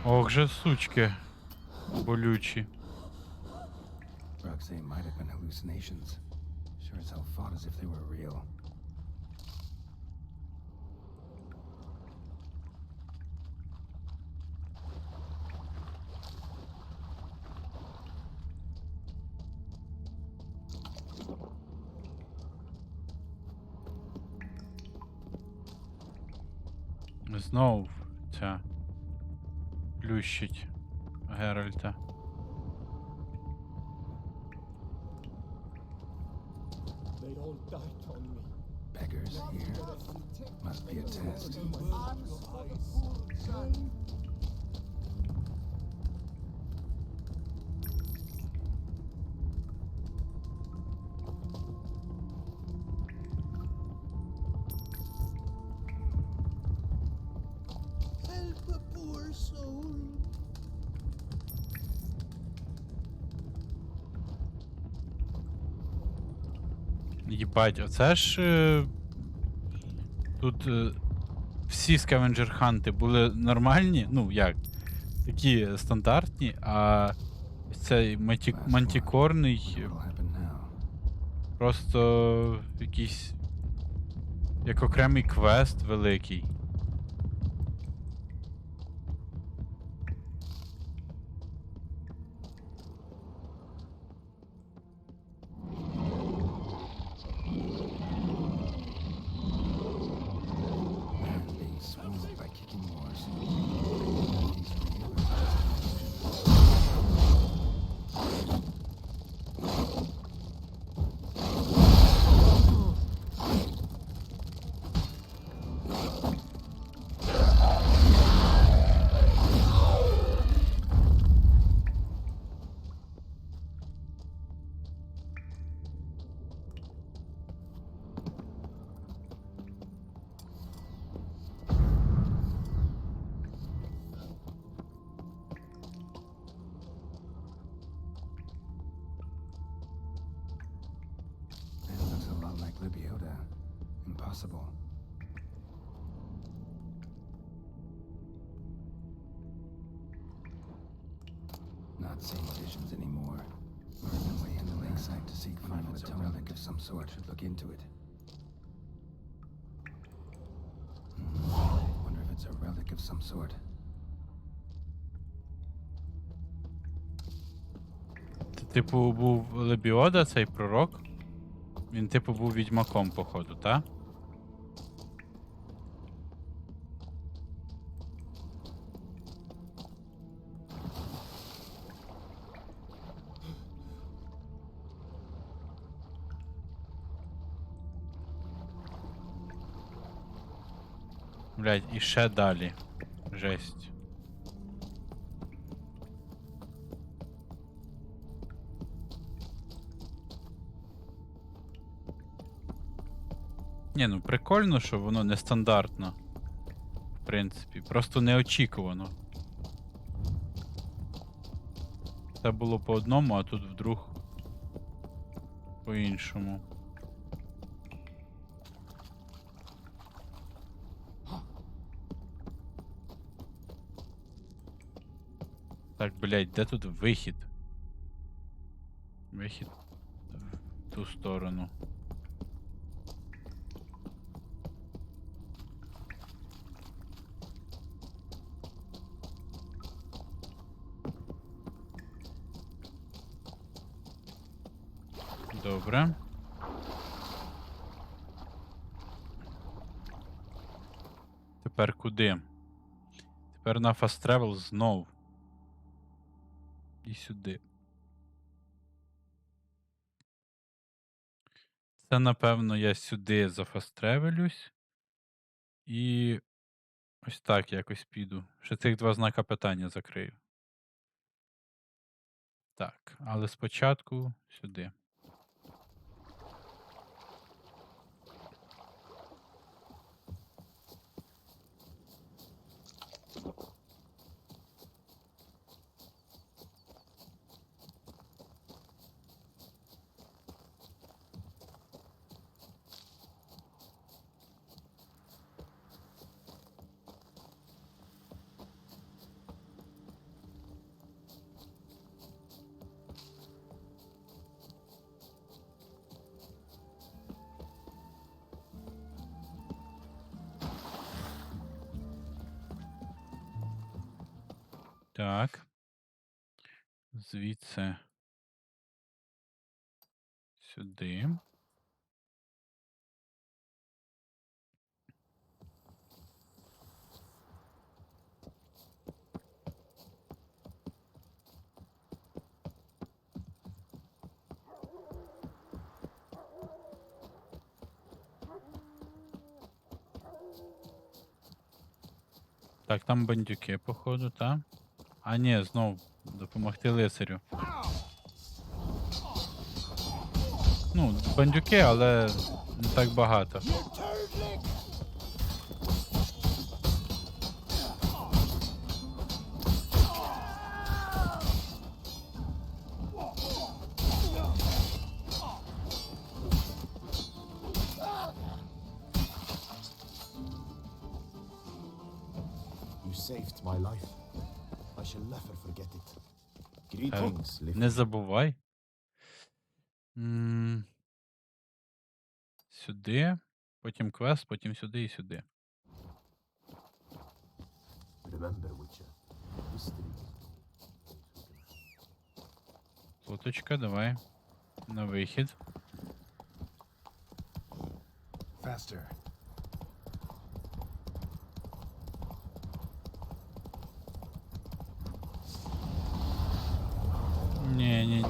A: Ох же сучки болючі.
C: Roxane might have been hallucinations. Sure as hell fought as if they were real.
A: Знов ця плющить Геральта.
G: They all died on me.
C: Beggars here. Must be a test.
J: Help a poor soul.
A: Єбать, оце ж тут всі скавенджер-ханти були нормальні, ну як, такі стандартні, а цей мантікорний
C: What'll happen now?
A: просто якийсь як окремий квест великий.
C: Man being swooned by kicking wars. These real. That looks a lot like Libiota. Impossible. Not seeing visions anymore. Learned the way in the lakeside to seek final atonement of some sort. Should look into it. Wonder if it's a relic of some sort.
A: Це, типу, був Лебіода, цей пророк. Він, типу, був відьмаком, походу, та? Блядь, і ще далі. Жесть. Ні, ну прикольно, що воно нестандартно. В принципі, просто неочікувано. Це було по одному, а тут вдруг по-іншому. Так, блядь, де тут вихід? Вихід в ту сторону. Добре. Тепер куди? Тепер на fast travel знов. І сюди. Це, напевно, я сюди зафастревелюсь. І ось так якось піду. Ще цих два знака питання закрию. Так, але спочатку сюди. Так. Звідси сюди. Так, там бандюки, походу, та? А ні, знов допомогти лицарю. Ну, бандюки, але не так багато.
H: You saved my life. I shall never forget it. Greetings,
A: Не забувай. Сюди, потім квест, потім сюди і сюди.
H: Remember, Witcher. History.
A: Фоточка, давай. На вихід.
C: Faster.
A: Ні.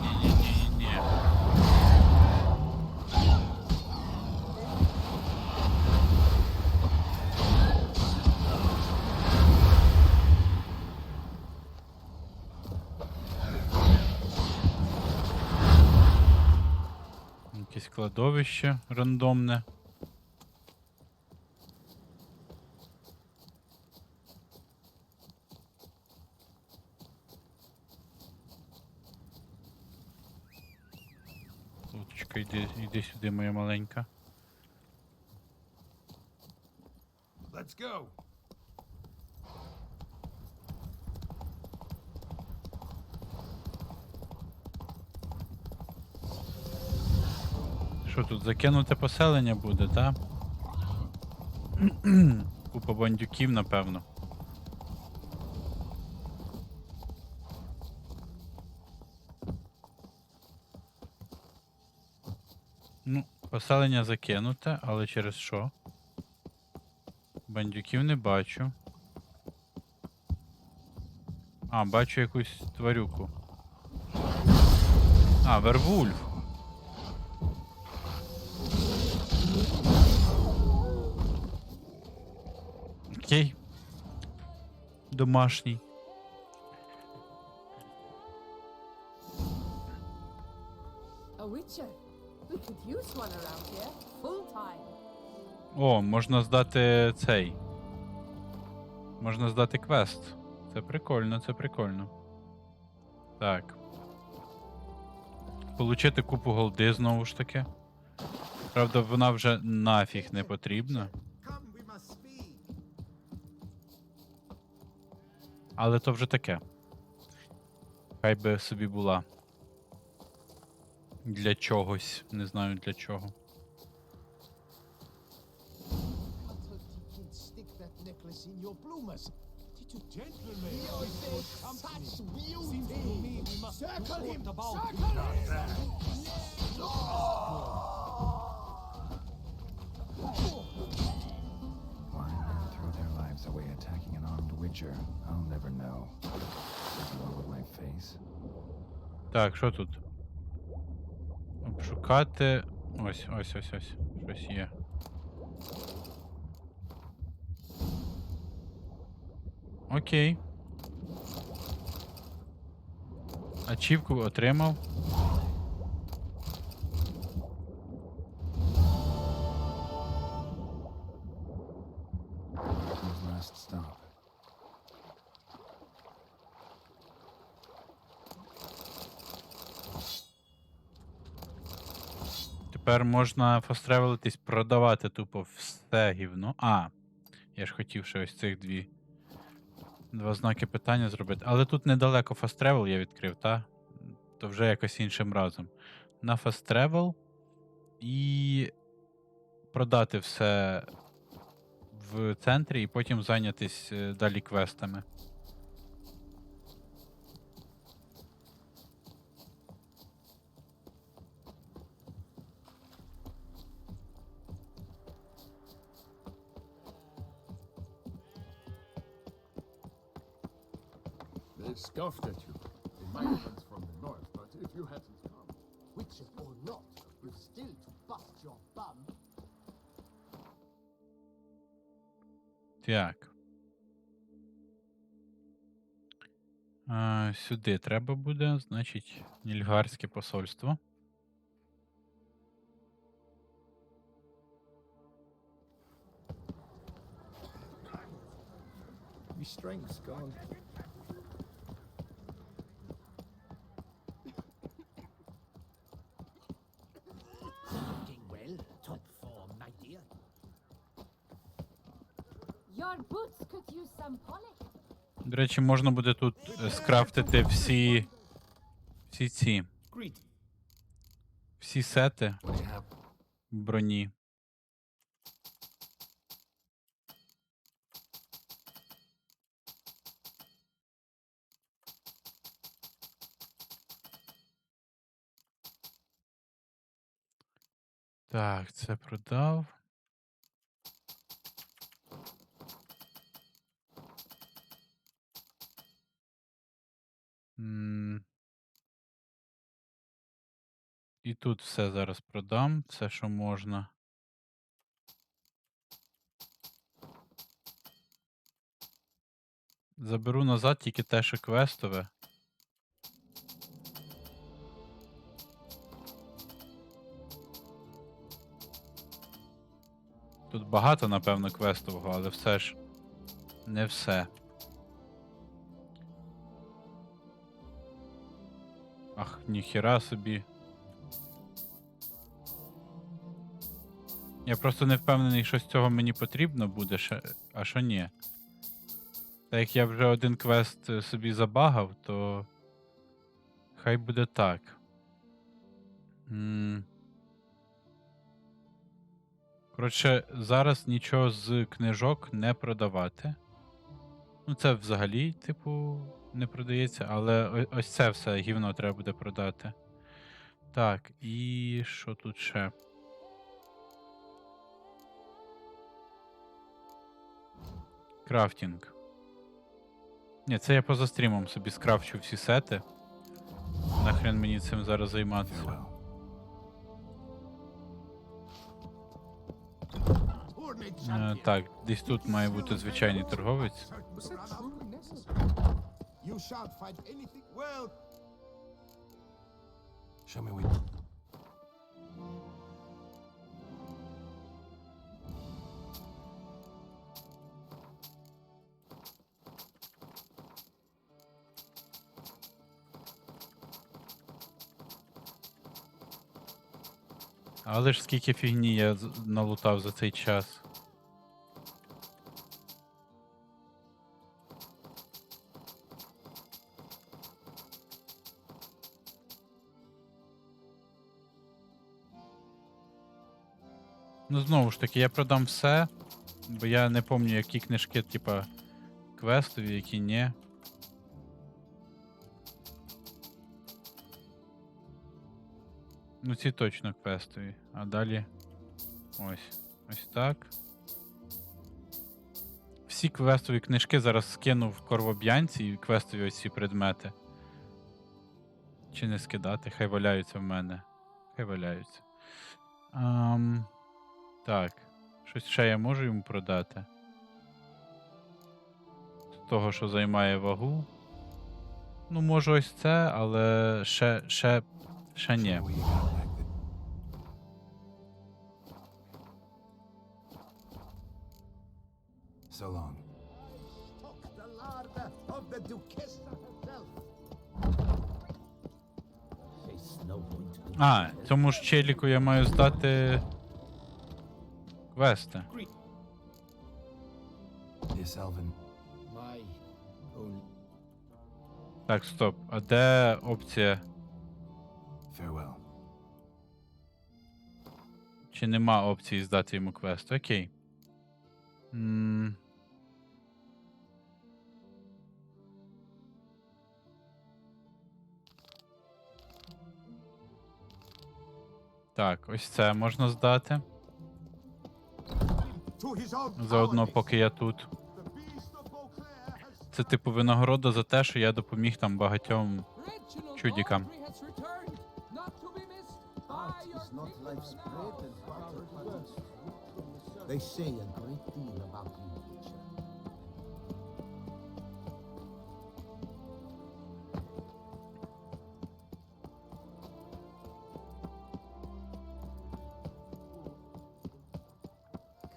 A: Якесь кладовище рандомне. Луточка, іди сюди, моя маленька.
J: Let's go.
A: Що тут, закинуте поселення буде, та? Купа бандюків, напевно. Ну, поселення закинуте, але через що? Бандюків не бачу. А, бачу якусь тварюку. А, вервульф. Окей. Домашній.
E: A witcher. We could use one around here, full time.
A: О, можна здати цей. Можна здати квест. Це прикольно, це прикольно. Так. Получити купу голди знову ж таки. Правда, вона вже нафіг не потрібна.
J: Come, we must speak.
A: Але то вже таке. Хай би собі була. Для чогось. Не знаю для чого.
F: Stick that necklace in your bloomers. Did you
J: Gentlemen,
F: such beauty?
J: Seems to me we must
C: Why men throw their lives away attacking an armed witcher, I'll never know. Along with my face.
A: Так, що тут? Обшукати. Ось. Щось є. Окей. Ачівку отримав.
C: His last stop.
A: Тепер можна фастревелитись, продавати тупо все гівно. Я ж хотів ще ось цих два знаки питання зробити. Але тут недалеко фастревел я відкрив, та? То вже якось іншим разом. На фастревел і продати все в центрі і потім зайнятись далі квестами.
J: They scoffed at you. The migrants from the north, but if you hadn't come,
F: Witcher or not, we've still to bust your bum.
A: Так. Сюди треба буде, значить, Нільгарське посольство.
J: your strength's gone.
B: Looking well, top form, my dear.
I: Your boots could use some polish.
A: До речі, можна буде тут скрафтити всі сети броні. Так, це продав. І тут все зараз продам, все, що можна. Заберу назад тільки те, що квестове. Тут багато, напевно, квестового, але все ж не все. Ах, ніхіра собі. Я просто не впевнений, що з цього мені потрібно буде, а що ні. Так як я вже один квест собі забагав, то хай буде так. Коротше, зараз нічого з книжок не продавати. Ну, це взагалі, типу, не продається, але ось це все гівно треба буде продати. Так, і що тут ще? Крафтінг. Ні, це я поза стрімом собі скрафчу всі сети. Нахрен мені цим зараз займатися. Так, десь тут має бути звичайний торговець.
H: You shan't find anything. Well,
C: Show me where.
A: Але ж скільки фігні я налутав за цей час. Ну, знову ж таки, я продам все, бо я не пам'ятаю, які книжки, типа, квестові, які ні. Ну ці точно квестові. А далі ось. Ось так. Всі квестові книжки зараз скину в Корвоб'янці і квестові ось ці предмети. Чи не скидати? Хай валяються в мене. Хай валяються. Так. Щось ще я можу йому продати? З того, що займає вагу. Ну, можу ось це, але ще ні.
C: What you got back there? So long.
B: Took the larder of the Duchessa herself. She's no point to
A: А, цьому ж челіку я маю здати квести.
C: This elven.
B: my own.
A: Так, стоп. А де опція?
C: Farewell.
A: Чи нема опції здати йому квест? Окей. Так, ось це можна здати. Заодно, поки я тут. Це типу винагорода за те, що я допоміг там багатьом чудікам.
B: Art is not life's bread and butter, but it's they say a great deal about you, Witcher.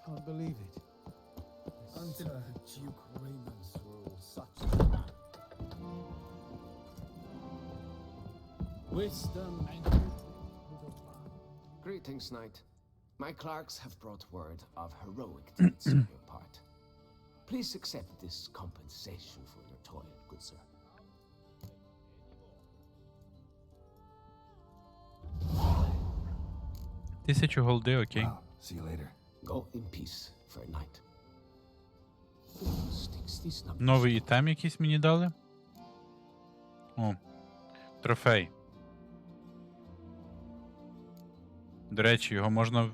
K: Can't believe it.
B: Under Duke Raymond's rule, such wisdom and
L: Greetings, Knight. My clerks have brought word of heroic deeds on your part. Please accept this compensation for your toil, good sir.
A: Тисячу голди, окей.
C: Well, see you later.
L: Go in peace for a night. Sticks these numbers.
A: Новий ітем якийсь мені дали. О, трофей. До речі, його можна...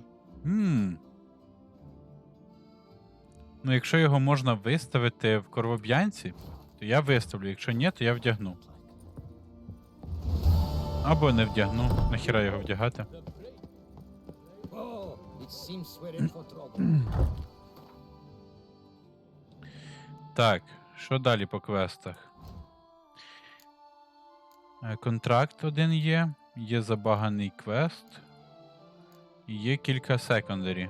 A: Ну, якщо його можна виставити в Корвоб'янці, то я виставлю. Якщо ні, то я вдягну. Або не вдягну. Нахіра його вдягати?
B: oh, it seems we're in for trouble.
A: Так, що далі по квестах? Контракт один є. Є забаганий квест. І є кілька секондарі.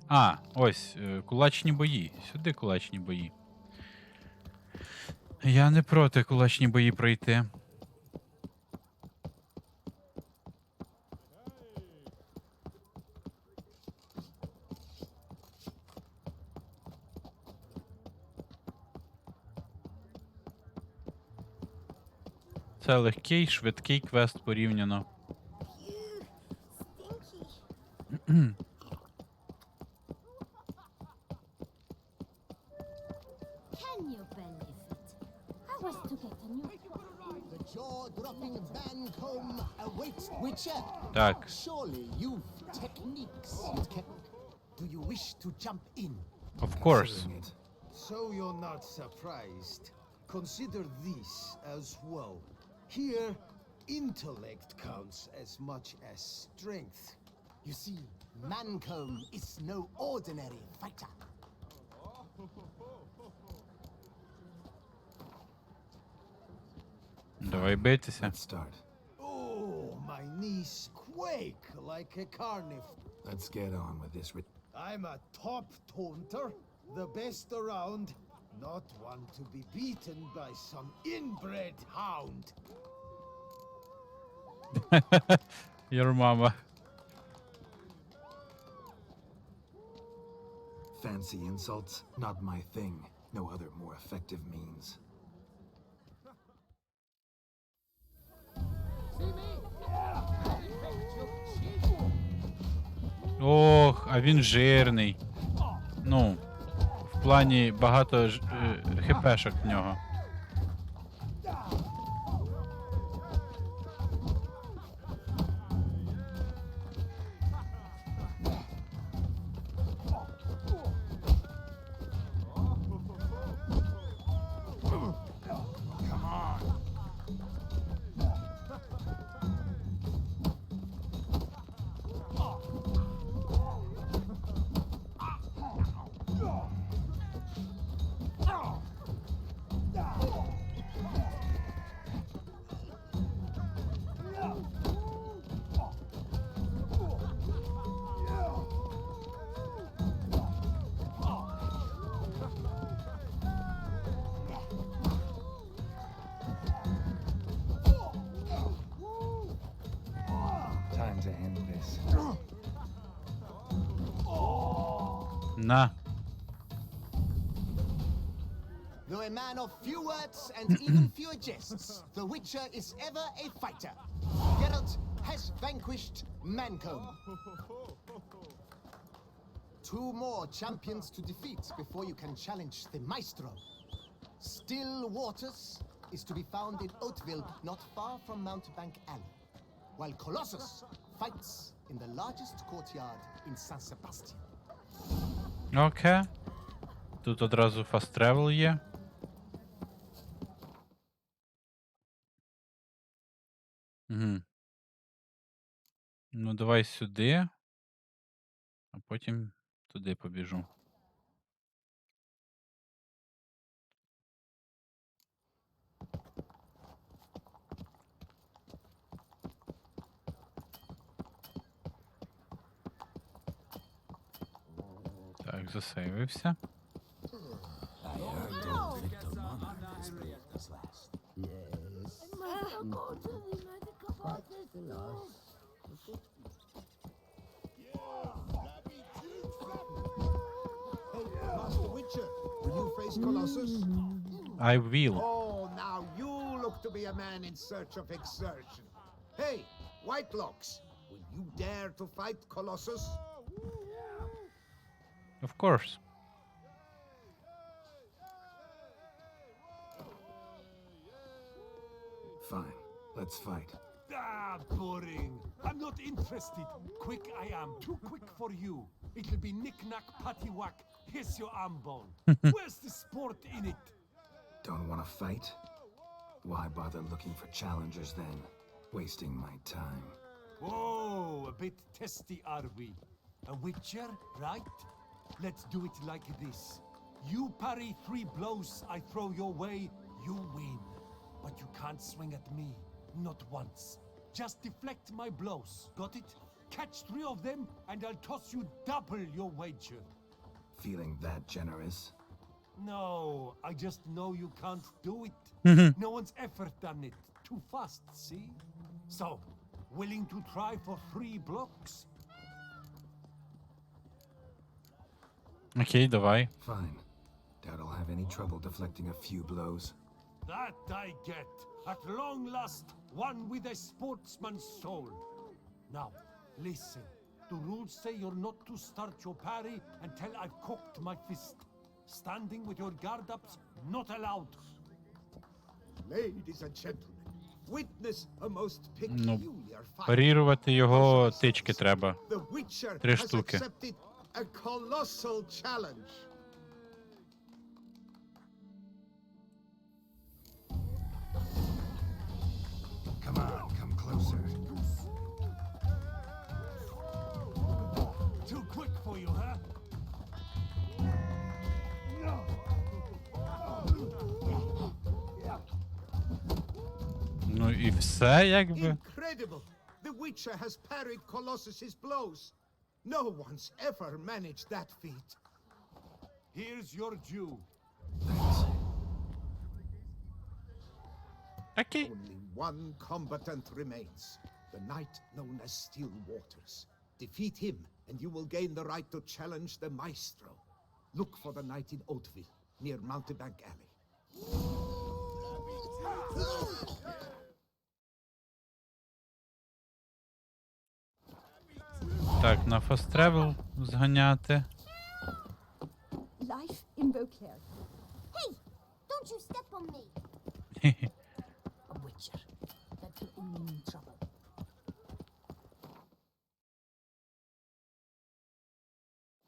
A: А, ось, кулачні бої. Сюди кулачні бої. Я не проти кулачні бої пройти. Це легкий, швидкий квест порівняно.
I: Can you believe it? I was to get a new...
F: The jaw-dropping Bancombe awaits, Witcher.
A: Так,
F: Surely you've techniques you can...
B: Do you wish to jump in?
A: of course.
C: Considering it.
J: So you're not surprised. Consider this as well. Here, intellect counts as much as strength.
F: You see, Mancombe is no ordinary fighter.
A: Давай битися.
C: Let's start.
J: Oh, my knees quake like a carnivore.
C: Let's get on with this.
J: I'm a top taunter, the best around, not one to be beaten by some inbred hound.
A: Your mama.
C: Fancy insults, not my thing. No other more effective means.
A: Ох, а він жирний. Ну, в плані багато хпшок в нього. На.
M: Though a man of few words and even fewer jests, the Witcher is ever a fighter. Geralt has vanquished Mancomb. 2 more champions to defeat before you can challenge the Maestro. Still Waters is to be found in Oatville, not far from Mountebank Alley, while Colossus fights in the largest courtyard in San Sebastian.
A: Окей. Тут одразу fast travel є. Угу. Ну, давай сюди, а потім туди побіжу. Так, засейвився.
J: Master Witcher, will you face Colossus?
A: I will.
B: Oh, now you look to be a man in search of exertion. Hey, Whitelocks, will you dare to fight Colossus?
A: Of course.
C: Fine, let's fight.
N: Ah, boring. I'm not interested. Quick I am. Too quick for you. It'll be knick-knack, paddywhack. Here's your arm bone. Where's the sport in it?
C: Don't want to fight? Why bother looking for challengers then? Wasting my time.
N: Oh, a bit testy are we? A witcher, right? Let's do it like this. You parry 3 blows I throw your way, you win. But you can't swing at me. Not once. Just deflect my blows. Got it? Catch 3 of them, and I'll toss you double your wager.
C: Feeling that generous?
N: No, I just know you can't do it. No one's ever done it. Too fast, see? So, willing to try for 3 blocks?
A: Окей, давай.
C: Fine. Doubt I'll have any trouble deflecting a few blows.
N: That I get. At long last, one with a sportsman's soul. Now, listen. The rules say you're not to start your parry until I've cocked my fist. Standing with your guard ups, not allowed.
B: Ladies and gentlemen, witness a most
A: Ну,
B: peculiar fight.
A: парірувати його тички треба.
B: The Witcher
A: 3
B: has
A: штуки.
B: accepted a colossal challenge.
C: Come on, come closer.
N: Too quick for you, huh?
A: Ну і все, якби.
B: Incredible! The Witcher has parried Colossus's blows. No one's ever managed that feat.
N: Here's your due.
A: Окей.
B: Only one combatant remains, the knight known as Still Waters. Defeat him, and you will gain the right to challenge the Maestro. Look for the knight in Oatville, near Mountebank Alley.
A: Так, на fast travel зганяти.
D: Life in Beauclair.
I: Hey! Don't you step on me! A witcher. That will only mean trouble.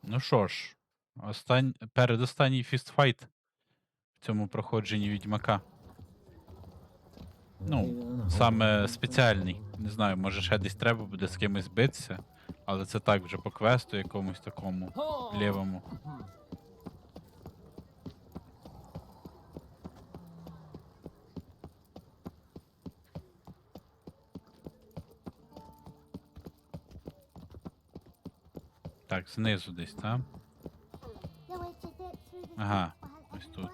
A: Ну що ж, передостанній фістфайт в цьому проходженні Відьмака. Ну, саме спеціальний. Не знаю, може ще десь треба буде з кимось битися, але це так вже по квесту якомусь такому лівому. Так, знизу десь, так? Ага, ось тут.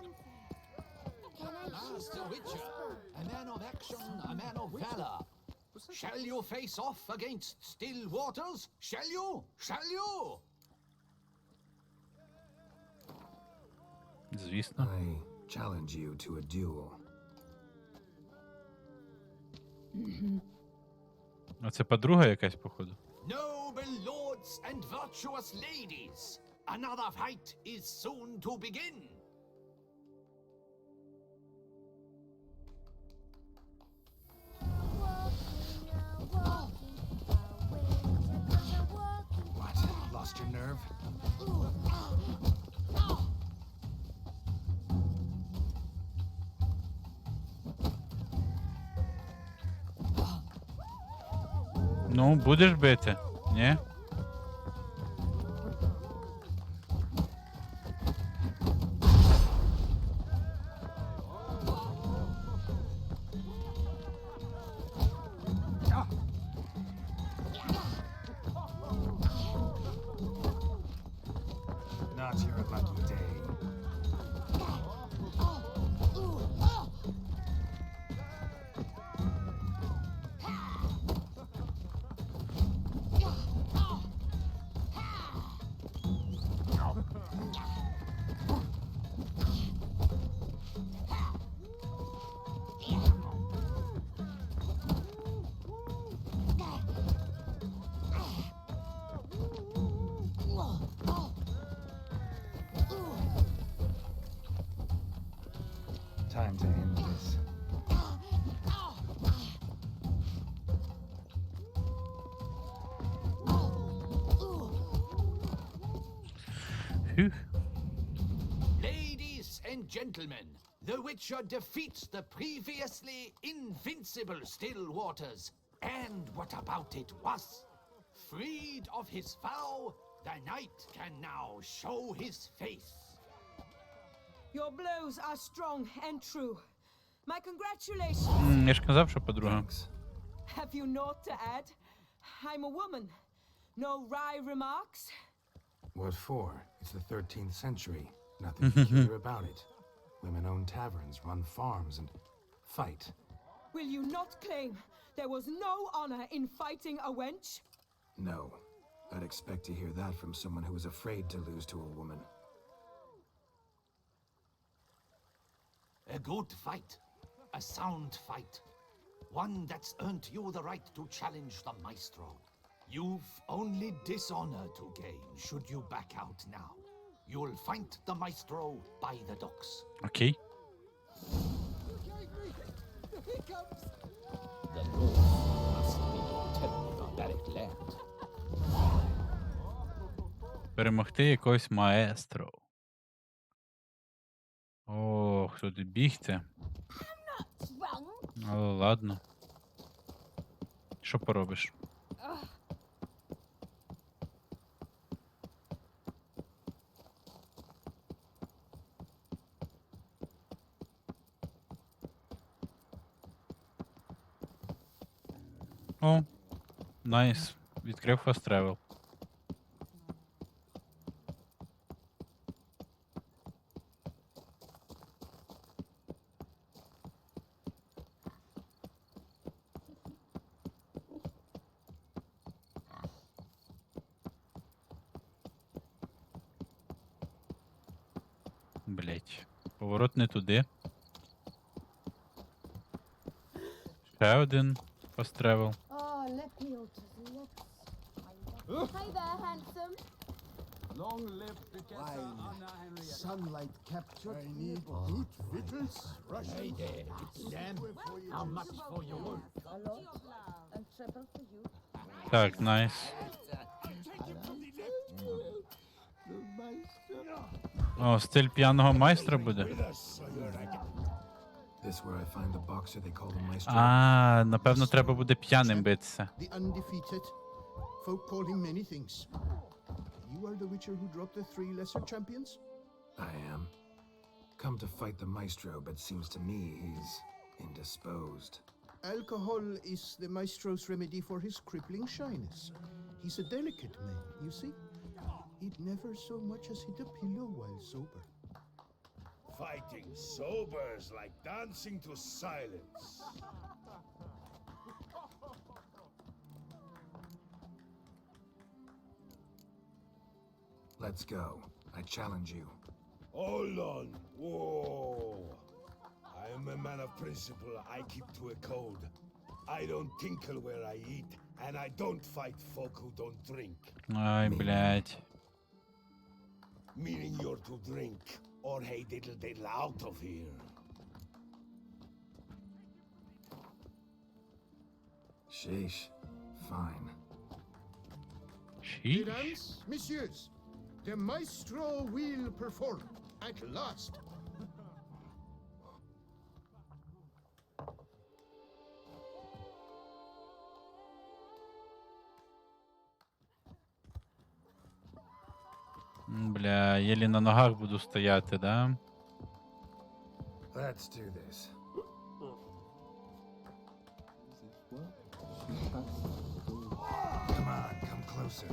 L: Master Witcher, a man of action, a man of valor. Shall you face off against Still Waters? Shall you? Shall you?
A: Звісно.
C: I challenge you to a duel.
A: А це подруга якась, походу?
B: Noble lords and virtuous ladies, another fight is soon to begin.
C: What? Lost your nerve?
A: Ну, будеш бити? Ні?
C: Not your lucky day. Time to end this.
A: Фух.
B: Ladies and gentlemen, the Witcher defeats the previously invincible still waters. And what about it was? Freed of his vow, the knight can now show his face.
E: Your blows are strong and true. My congratulations.
A: Я ж казав, що подруга.
E: Have you naught to add? I'm a woman. No wry remarks?
C: What for? It's the 13th century. Nothing peculiar about it. Women own taverns, run farms, and fight.
E: Will you not claim there was no honor in fighting a wench?
C: No. I'd expect to hear that from someone who was afraid to lose to a woman.
B: A good fight. A sound fight. One that's earned you the right to challenge the maestro. You've only dishonor to gain should you back out now. You'll find the maestro by the docks.
A: Окей.
L: The Lord must be your temple barbaric land.
A: Перемогти якогось маестро. Ох, туди бігти. Але ладно. Що поробиш? О, найс. Відкрив fast travel. Блять. Поворот не туди. Ще один fast travel.
I: Oh, let me alter the looks. Hi there, handsome.
J: Long live sunlight captured. I need good victuals. Russian.
B: Damn, how much for your work?
I: A lot. And treble for you.
A: Так, найс. О, стиль п'яного майстра буде.
C: This where I find the boxer they call the maestro.
A: А, напевно, треба буде п'яним битися.
J: The undefeated. Folk call him many things. You are the Witcher who dropped the 3 lesser champions?
C: I am. Come to fight the maestro, but seems to me he's indisposed.
J: Alcohol is the maestro's remedy for his crippling shyness. He's a delicate man, you see. He'd never so much as hit a pillow while sober.
N: Fighting sobers like dancing to silence.
C: Let's go. I challenge you.
N: Hold on. Whoa. I am a man of principle. I keep to a code. I don't tinkle where I eat, and I don't fight folk who don't drink.
A: Ай, блядь.
N: Meaning you're to drink, or hey diddle diddle out of here.
C: Sheesh. Fine.
A: Sheesh.
J: Mesdames, messieurs, the maestro will perform at last.
A: Бля, єлі на ногах буду стояти, да?
C: Let's do this. Come on, come closer.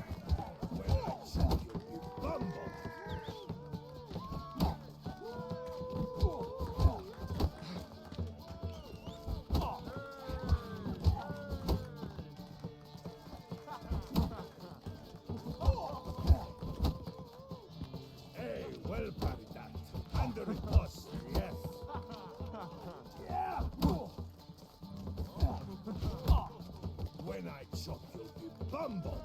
N: Hey, well parried that. Under it, boss. Yes. When I chop you, you bumble.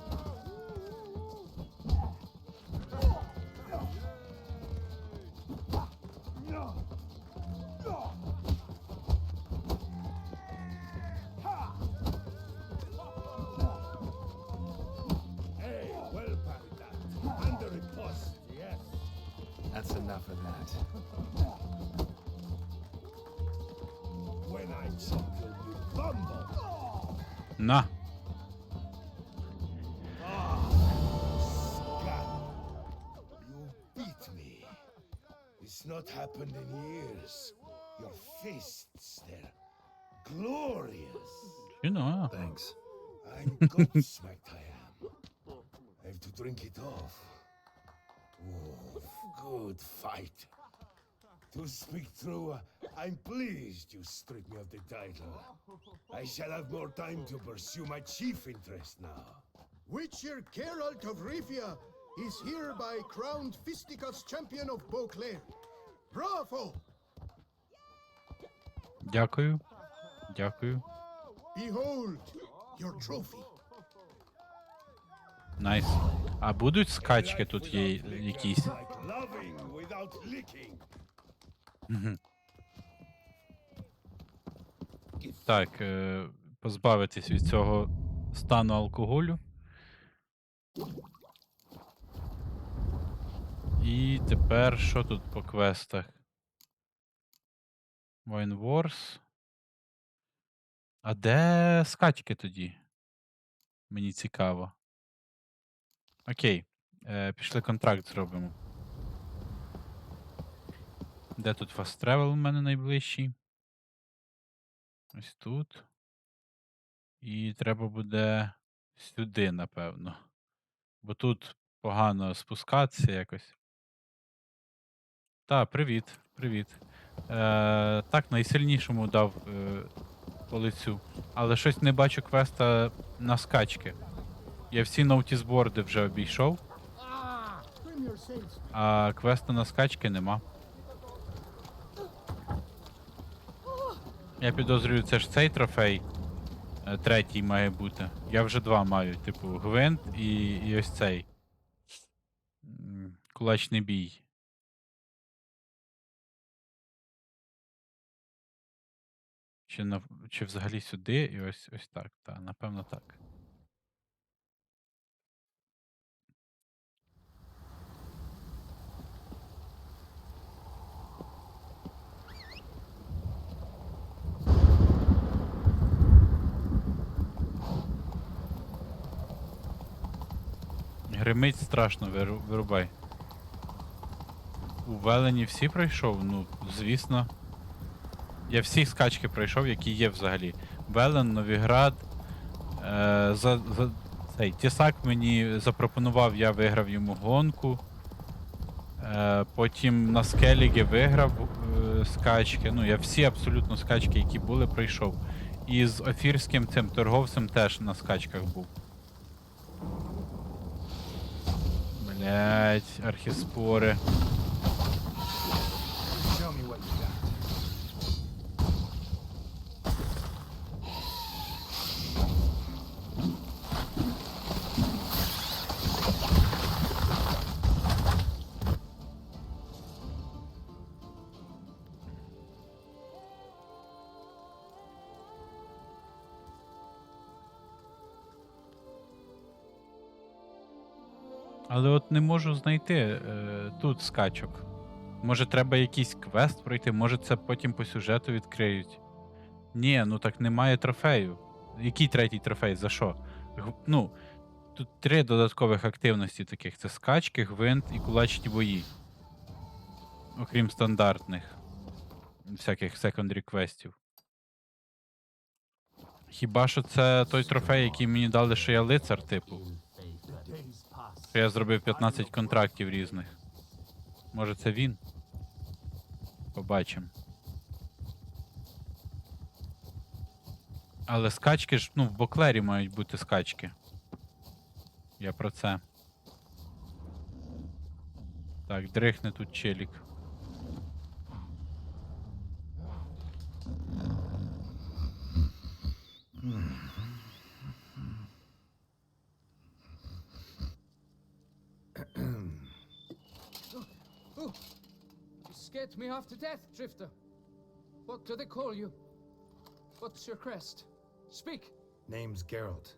N: Hey, well parried that. Under it, boss. Yes.
C: That's enough of that.
N: When I chop you, you bumble.
A: На.
N: Scum. You beat me. It's not happened in years. Your fists, they're glorious.
A: You know.
C: Thanks.
N: I'm gobsmacked, I am. I have to drink it off. Oh, good fight. To speak true, I'm pleased you stripped me of the title. I shall have more time to pursue my chief interest now.
J: Witcher Geralt of Rivia is hereby crowned Fisticuffs champion of Beauclair. Bravo!
A: Дякую. Дякую.
J: Behold your trophy.
A: Найс. А будуть скачки тут є якісь?
N: Like loving without licking.
A: Мгм. Так, позбавитись від цього стану алкоголю. І тепер що тут по квестах? Wine Wars. А де скачки тоді? Мені цікаво. Окей. Пішли контракт зробимо. Де тут Fast Travel у мене найближчий? Ось тут. І треба буде сюди, напевно. Бо тут погано спускатися якось. Та, привіт, привіт. Так, найсильнішому дав по лицю. Але щось не бачу квеста на скачки. Я всі ноутісборди вже обійшов,
J: Trim your sails.
A: а квесту на скачки нема. Я підозрюю, це ж цей трофей. Третій має бути. Я вже два маю, типу, гвинт і ось цей. Кулачний бій. Чи взагалі сюди і ось так. Та, напевно так. Гримить страшно, вирубай. У Велені всі пройшов? Ну, звісно. Я всі скачки пройшов, які є взагалі. Велен, Новіград. Цей Тісак мені запропонував, я виграв йому гонку. Потім на Скелігі виграв скачки. Ну, я всі абсолютно скачки, які були, пройшов. І з Офірським цим торговцем теж на скачках був. Блять, архіспори.
C: what you got.
A: Але от не можу знайти тут скачок. Може треба якийсь квест пройти, може це потім по сюжету відкриють. Ні, ну так немає трофею. Який третій трофей? За що? Ну, тут 3 додаткових активності таких. Це скачки, гвинт і кулачні бої. Окрім стандартних. Всяких секондрі квестів. Хіба що це той трофей, який мені дали, що я лицар, типу. Що я зробив 15 контрактів різних. Може це він? Побачимо. Але скачки ж, ну, в Боклері мають бути скачки. Я про це. Так, дрихне тут челік.
O: Oh, you scared me half to death, Drifter. What do they call you? What's your crest? Speak.
C: Name's Geralt.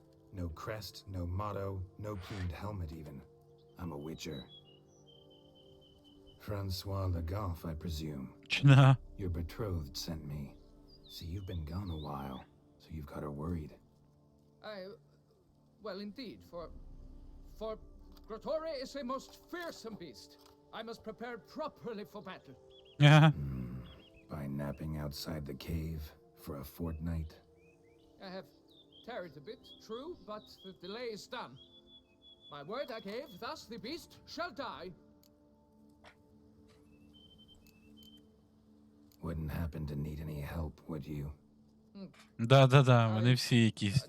C: No crest, no motto, no plumed helmet even. I'm a witcher. Francois Le Goff, I presume.
A: Чна.
C: Your betrothed sent me. See, you've been gone a while, so you've got her worried.
O: Well, indeed, for Grotore is a most fearsome beast. I must prepare properly for battle.
C: By napping outside the cave for a fortnight?
O: I have tarried a bit, true, but the delay is done. My word I gave, thus the beast shall die.
C: Wouldn't happen to need any help, would you?
A: Да-да-да, вони всі якісь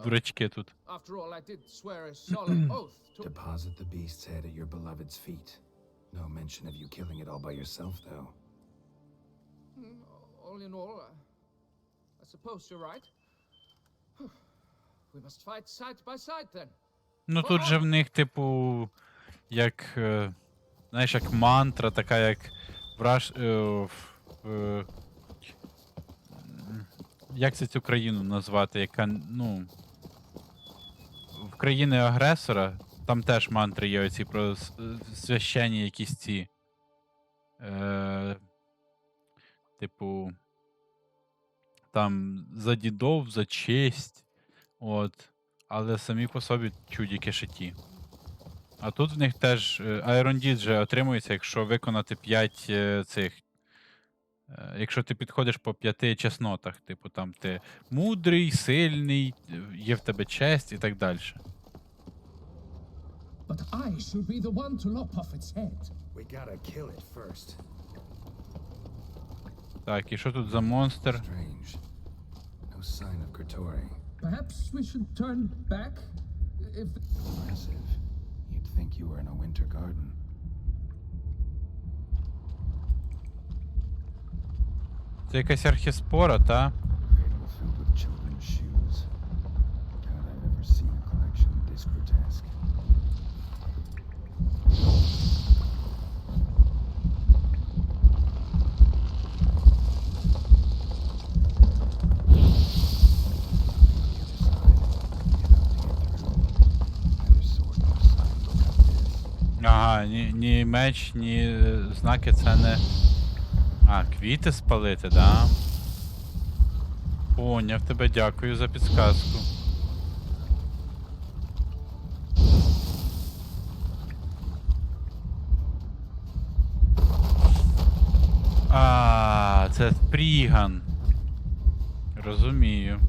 A: дурачки тут.
O: After all, I did swear a solemn oath to...
C: Deposit the beast's head at your beloved's feet. No mention of you killing it all by yourself, though.
O: All in all, I suppose you're right. We must fight side by side, then.
A: Ну тут же в них, типу, як, знаєш, як мантра, така як як це цю країну назвати, яка, ну, в країни агресора, там теж мантри є оці про священні якісь ці, типу, там за дідов, за честь, от, але самі по собі чудіки шиті. А тут в них теж Айрондід же отримується, якщо виконати 5 цих. Якщо ти підходиш по 5 чеснотах, типу там ти мудрий, сильний, є в тебе честь і так далі.
P: But I should be the one to lop off its head.
C: We gotta kill it first.
A: Так, і що тут за монстр?
C: Strange. No sign of Grotore.
P: Perhaps we should turn back if...
C: Impressive. You'd think you were in a winter garden.
A: Це якась архіспора, та?
C: Cradle filled with children's shoes. God, I've never seen a collection this grotesque.
A: Ага, ні меч, ні знаки це не... А, квіти спалити, да? Поняв тебе, дякую за підсказку. А, це спріган. Розумію.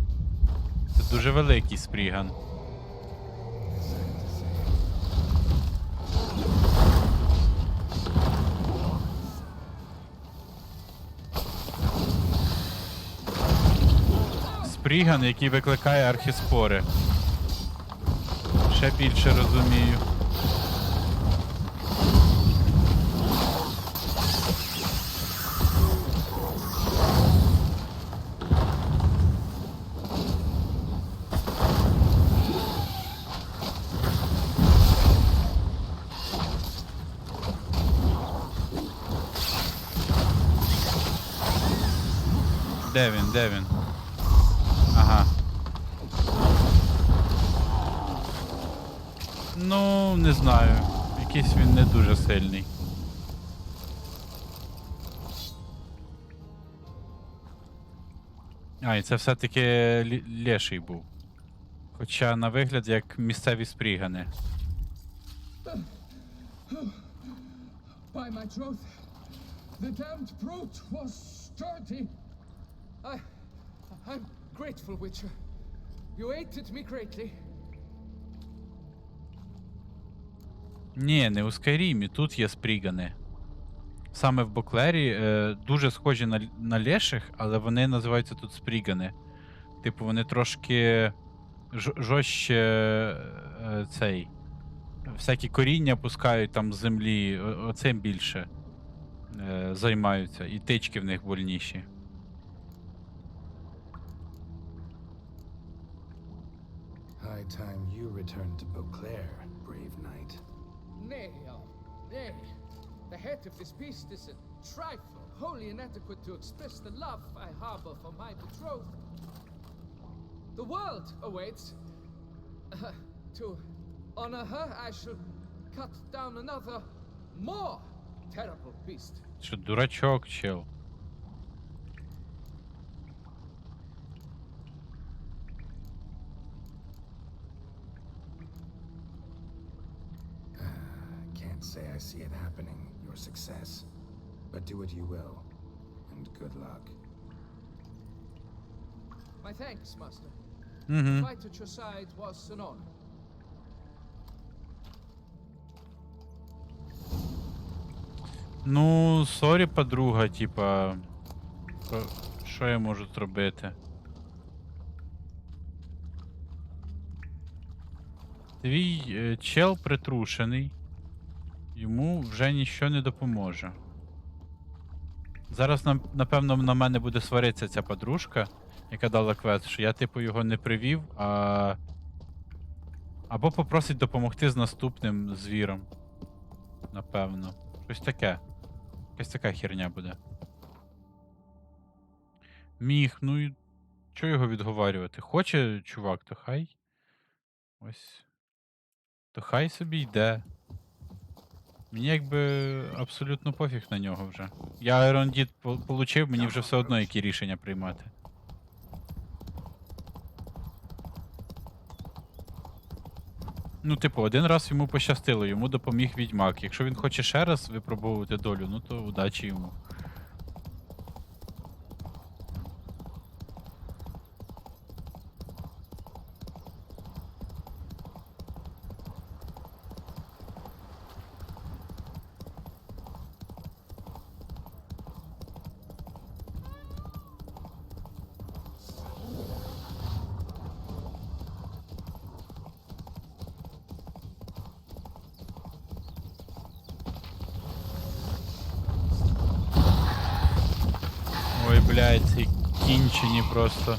A: Це дуже великий спріган. Спріган, який викликає архіспори. Ще більше розумію. Де він? Де він? Ага. Ну, не знаю. Якийсь він не дуже сильний. А, і це все-таки леший був. Хоча на вигляд як місцеві спрігани.
P: By my troth, the damned brute was sturdy.
O: I'm grateful, Witcher. You aided me greatly.
A: Ні, не у Скайрімі, тут є спрігани. Саме в Боклері дуже схожі на леших, але вони називаються тут спрігани. Типу вони трошки жорстче цей. Всякі коріння пускають там з землі, оцим більше займаються. І тички в них больніші.
C: High time you returned to Beauclair, brave knight.
O: Nay, nay. The head of this beast is a trifle, wholly inadequate to express the love I harbor for my betrothed. The world awaits. To honor her, I should cut down another, more terrible beast.
A: Що, дурачок, чел.
C: Can't say I see it happening, your success. But do what you will, and good luck.
O: My thanks, master.
A: Mm-hmm.
O: To fight at your side was an honor.
A: Ну, сорі, подруга, типа. Що я можу зробити? Твій чел притрушений. Йому вже нічого не допоможе. Зараз, напевно, на мене буде сваритися ця подружка, яка дала квест, що я, типу, його не привів, а. Або попросить допомогти з наступним звіром. Напевно. Щось таке. Якась така херня буде. Міг, ну і чого його відговарювати? Хоче чувак, то хай. Ось. То хай собі йде. Мені якби абсолютно пофіг на нього вже. Я Iron Deed получив, мені вже все одно які рішення приймати. Ну, типу, один раз йому пощастило, йому допоміг Відьмак. Якщо він хоче ще раз випробовувати долю, ну то удачі йому. Ой, блядь, ці кінчені просто.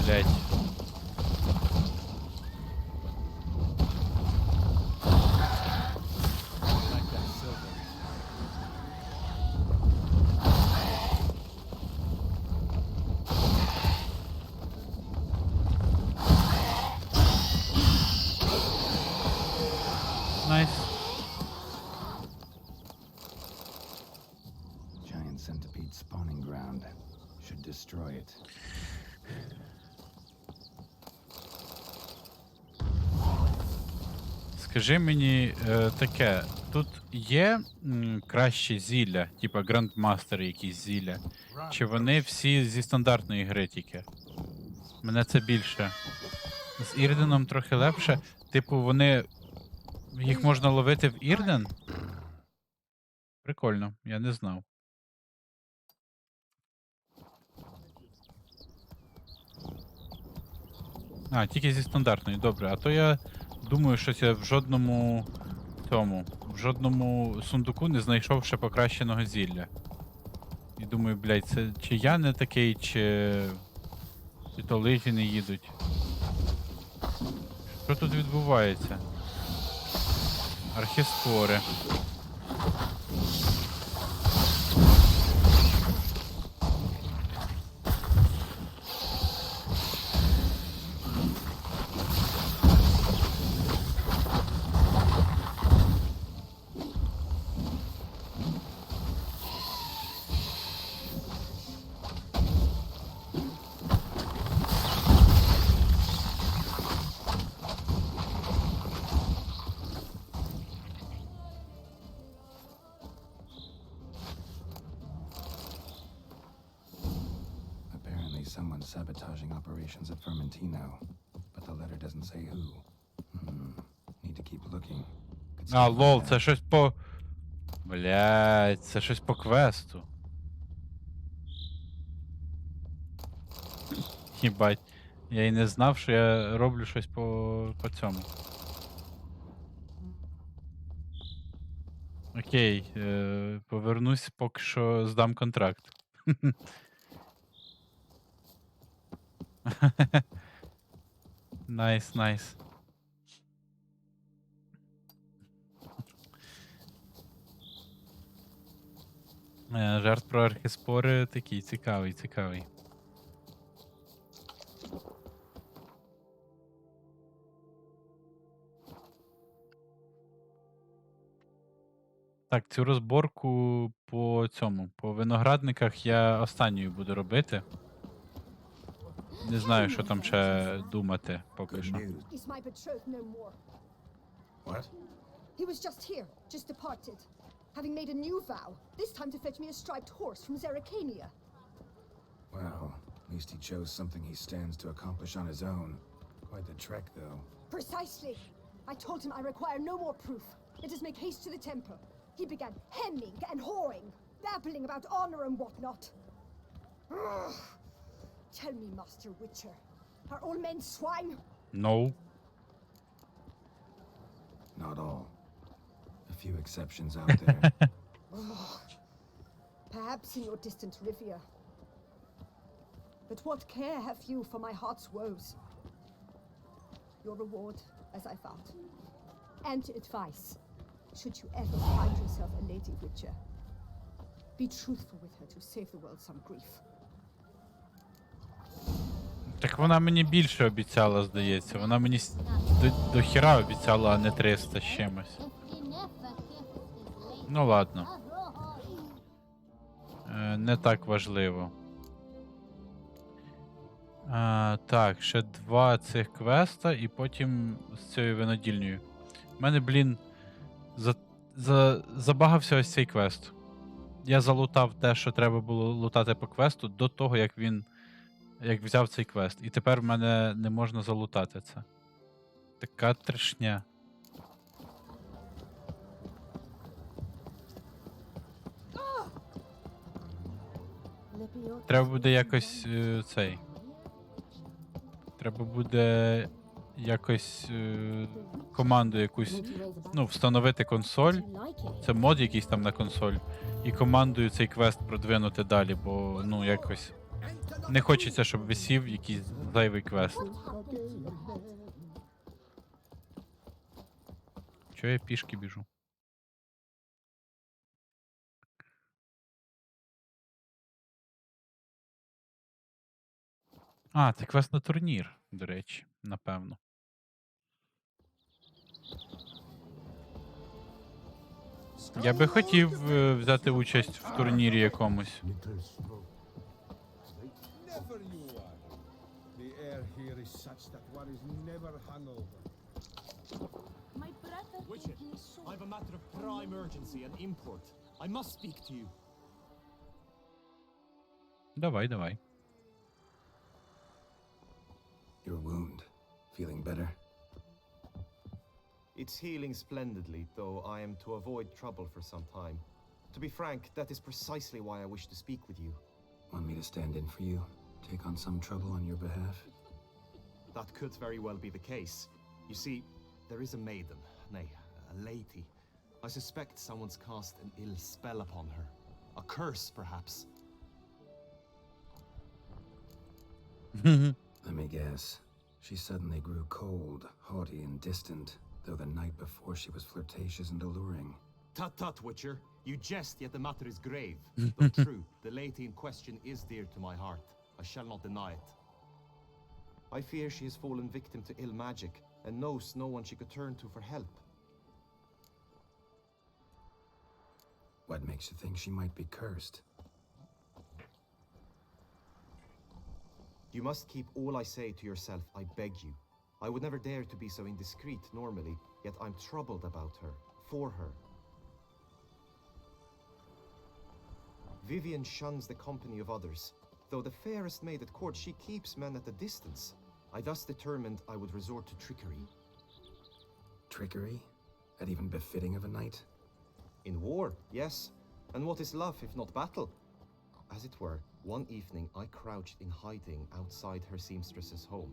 A: Блядь. Nice.
C: Giant centipede spawning ground. Should destroy it.
A: Скажи мені таке, тут є кращі зілля, типа грандмастери якісь зілля? Чи вони всі зі стандартної гри тільки? Мене це більше. З Ірденом трохи легше. Типу вони. Їх можна ловити в Ірден? Прикольно, я не знав. А, тільки зі стандартної, добре. А то я думаю, що я в жодному сундуку не знайшов ще покращеного зілля. І думаю, блядь, це чи я не такий, чи то лижі не їдуть. Що тут відбувається? Архіспори.
C: Apparently someone's sabotaging operations at Fermentino, but the letter doesn't say who. Need to keep looking. Could
A: А,
C: still
A: лол,
C: find
A: це
C: out.
A: щось по... Блядь, це щось по квесту. Їбать. Я й не знав, що я роблю щось по цьому. Окей, повернусь, поки що здам контракт. Найс, найс. Жарт про архіспори такий цікавий, цікавий. Так, цю розборку по цьому, по виноградниках я останньою буду робити. Не знаю, що там ще думати поки що.
D: Is my betrothed no more?
C: What?
D: He was just here, just departed, having made a new vow, this time to fetch me a striped horse from Zeracania.
C: Well, at least he chose something he stands to accomplish on his own. Quite the trek, though.
D: Precisely. I told him I require no more proof. Let us make haste to the temple. He began hemming and hawing, babbling about honor and whatnot. Ugh. Tell me, Master Witcher, are all men swine?
A: No.
C: Not all. A few exceptions out there.
D: Perhaps in your distant Rivia. But what care have you for my heart's woes? Your reward, as I found. And advice, should you ever find yourself a lady witcher. Be truthful with her to save the world some grief.
A: Так вона мені більше обіцяла, здається. Вона мені до хіра обіцяла, а не 300 з чимось. Ну ладно. Не так важливо. Так, ще 2 цих квеста і потім з цією винодільнею. У мене, блін, забагався ось цей квест. Я залутав те, що треба було лутати по квесту до того, як взяв цей квест. І тепер в мене не можна залутати це. Така трешня. Треба буде якось цей. Треба буде якось команду якусь, ну, встановити консоль. Це мод якийсь там на консоль. І командою цей квест продвинути далі, бо, ну, якось не хочеться, щоб висів якийсь зайвий квест. Чого я пішки біжу? А, це квест на турнір, до речі, напевно. Я би хотів взяти участь в турнірі якомусь.
J: Never you are. The air here is such that one is never hungover.
I: My brother
Q: Witcher,
I: gave me so
Q: I have a matter of prime urgency and import. I must speak to you.
A: Давай, давай.
C: Your wound. Feeling better?
H: It's healing splendidly, though I am to avoid trouble for some time. To be frank, that is precisely why I wish to speak with you.
C: Want me to stand in for you? Take on some trouble on your behalf?
H: That could very well be the case. You see, there is a maiden, nay, a lady. I suspect someone's cast an ill spell upon her. A curse, perhaps.
C: Let me guess. She suddenly grew cold, haughty, and distant, though the night before she was flirtatious and alluring.
H: Tut tut, Witcher. You jest, yet the matter is grave. Though true, the lady in question is dear to my heart. I shall not deny it. I fear she has fallen victim to ill magic, and knows no one she could turn to for help.
C: What makes you think she might be cursed?
H: You must keep all I say to yourself, I beg you. I would never dare to be so indiscreet normally, yet I'm troubled about her, for her. Vivian shuns the company of others. Though the fairest maid at court, she keeps men at a distance. I thus determined I would resort to trickery.
C: Trickery? That even befitting of a knight?
H: In war, yes. And what is love if not battle? As it were, one evening I crouched in hiding outside her seamstress's home.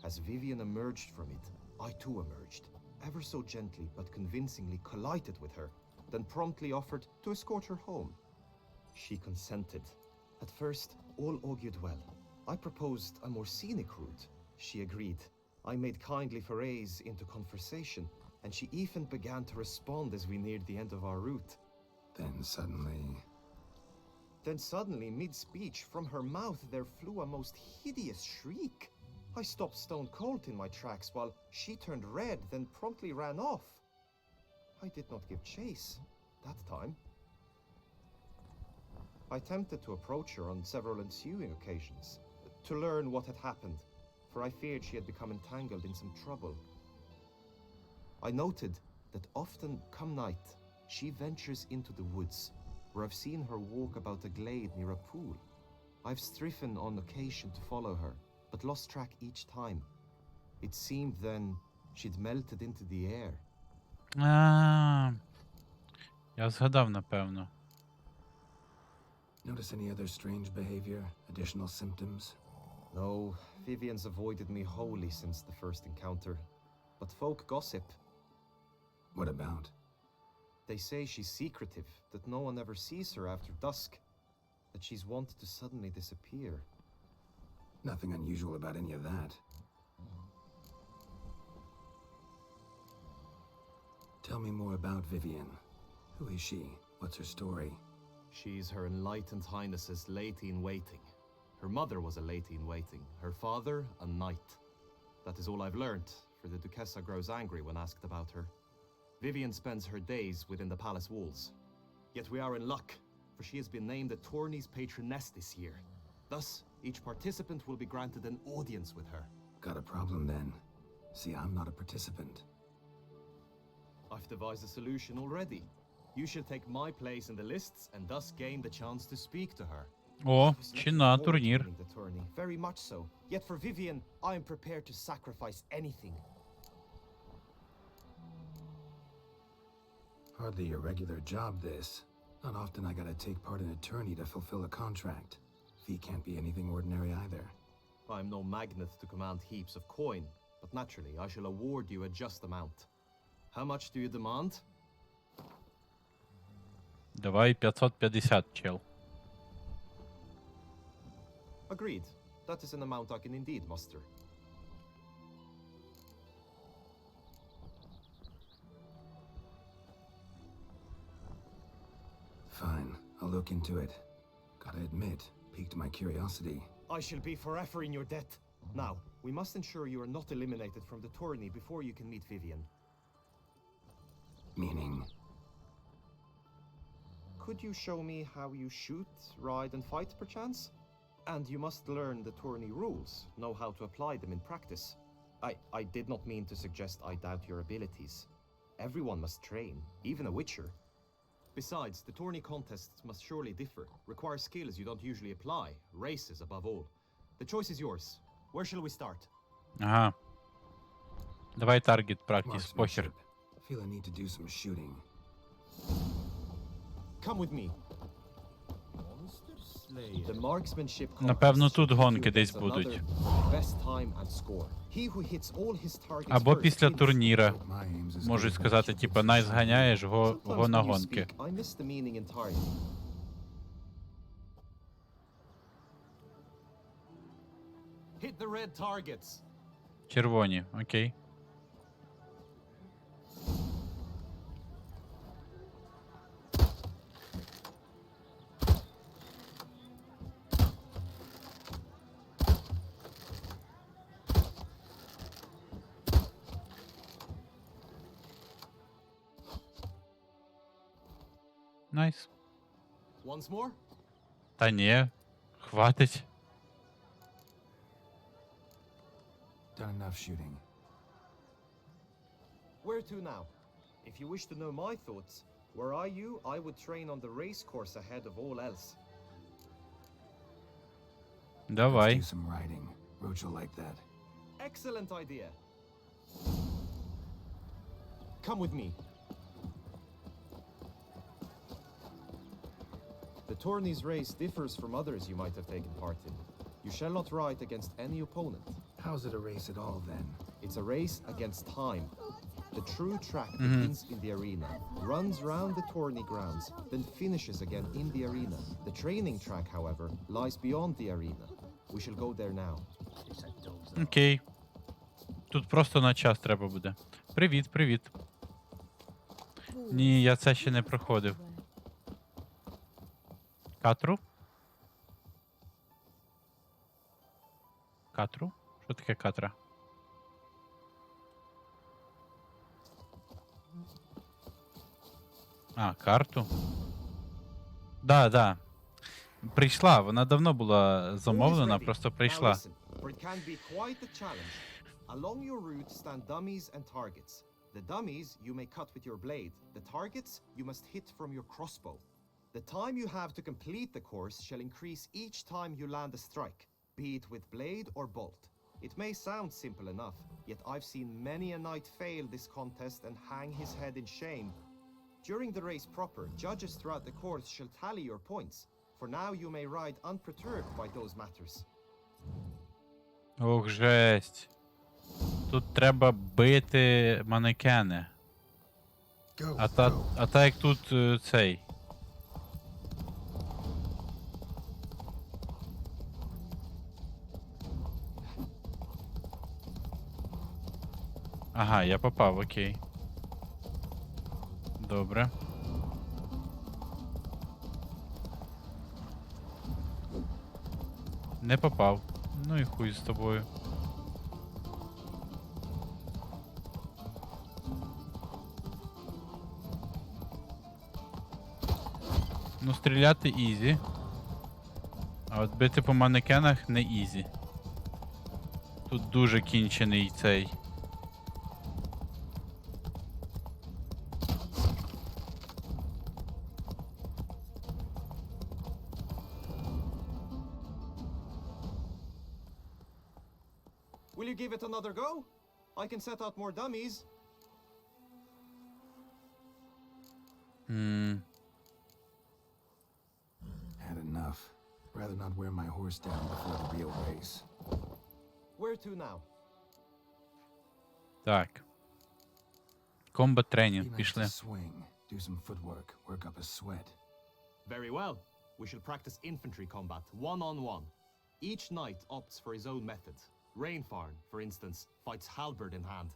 H: As Vivian emerged from it, I too emerged, ever so gently but convincingly collided with her, then promptly offered to escort her home. She consented. At first, all augured well. I proposed a more scenic route. She agreed. I made kindly forays into conversation, and she even began to respond as we neared the end of our route.
C: Then suddenly, mid-speech, from her mouth there flew a most hideous shriek. I stopped stone cold in my tracks while she turned red, then promptly ran off. I did not give chase that time. I attempted to approach her on several ensuing occasions, to learn what had happened, for I feared she had become entangled in some trouble. I noted that often, come night, she ventures into the woods, where I've seen her walk about a glade near a pool. I've striven on occasion to follow her, but lost track each time. It seemed then she'd melted into the air.
A: Я згадав, напевно.
C: Notice any other strange behavior, additional symptoms?
H: No, Vivian's avoided me wholly since the first encounter. But folk gossip.
C: What about?
H: They say she's secretive, that no one ever sees her after dusk, that she's wont to suddenly disappear.
C: Nothing unusual about any of that. Tell me more about Vivian. Who is she? What's her story?
H: She's Her Enlightened Highness's lady-in-waiting. Her mother was a lady-in-waiting, her father a knight. That is all I've learnt, for the Duchessa grows angry when asked about her. Vivian spends her days within the palace walls. Yet we are in luck, for she has been named the tourney's patroness this year. Thus, each participant will be granted an audience with her.
C: Got a problem then. See, I'm not a participant.
H: I've devised a solution already. You shall take my place in the lists and thus gain the chance to speak to her.
A: О, чи на турнір.
H: Very much so. Yet for Vivian, I am prepared to sacrifice anything.
C: Hardly a regular job, this. Not often I gotta take part in a tourney to fulfill a contract. Fee can't be anything ordinary either.
H: I'm no magnet to command heaps of coin, but naturally I shall award you a just amount. How much do you demand?
A: Давай 550, чел.
H: Agreed. That is an amount I can indeed muster.
C: Fine, I'll look into it. Gotta admit, piqued my curiosity.
H: I shall be forever in your debt. Now, we must ensure you are not eliminated from the tourney before you can meet Vivian.
C: Meaning?
H: Could you show me how you shoot, ride, and fight, perchance? And you must learn the tourney rules, know how to apply them in practice. I did not mean to suggest I doubt your abilities. Everyone must train, even a witcher. Besides, the tourney contests must surely differ, require skills you don't usually apply, races above all. The choice is yours. Where shall we start?
A: Ага. Давай таргет практис, похер.
C: Feel I need to do some shooting.
H: Come with me. The marksmanship
A: Напевно, тут гонки десь будуть.
H: Best time and score. He who hits all his targets
A: Або
H: first
A: після
H: wins.
A: турніра. Можуть сказати, типа, най зганяєш, го
H: Sometimes
A: на
H: when you
A: гонки.
H: speak, I miss the meaning entirely. Hit the red targets.
A: Червоні, окей. Найс.
H: Once more?
A: Та ні, хватить.
C: Done enough shooting.
H: Where to now? If you wish to know my thoughts, were I you, I would train on the race course ahead of all else.
A: Давай.
C: Let's do some riding. Roach will like that.
H: Excellent idea. Come with me. The tourney's race differs from others you might have taken part in. You shall not ride against any opponent.
C: How's it a race at all, then?
H: It's a race against time. The true track begins in the arena, runs round the tourney grounds, then finishes again in the arena. The training track, however, lies beyond the arena. We shall go there now.
A: Окей. Тут просто на час треба буде. Привіт, привіт. Ні, я це ще не проходив. Катру? Катру? Що таке катра? А, карту? Да, да. Прийшла, вона давно була замовлена, просто прийшла.
H: Now listen, for it can be quite a challenge. Along your route stand dummies and targets. The dummies you may cut with your blade. The targets you must hit from your crossbow. The time you have to complete the course shall increase each time you land a strike, be it with blade or bolt. It may sound simple enough, yet I've seen many a knight fail this contest and hang his head in shame. During the race proper, judges throughout the course shall tally your points. For now you may ride unperturbed by those matters.
A: Ох, жесть. Тут треба бити манекени. А та як тут цей. Ага, я попав, окей. Добре. Не попав. Ну і хуй з тобою. Ну, стріляти ізі. А от бити по манекенах не ізі. Тут дуже кінчений цей.
H: Will you give it another go? I can set out more dummies.
C: Had enough. Rather not wear my horse down before the real race.
H: Where to now?
A: Так. Комбат
C: Be
A: тренінг,
C: nice
A: пішли.
C: to swing, do some footwork, work up a sweat.
H: Very well. We shall practice infantry combat, one-on-one. Each knight opts for his own method. Rainfarn, for instance, fights halberd in hand.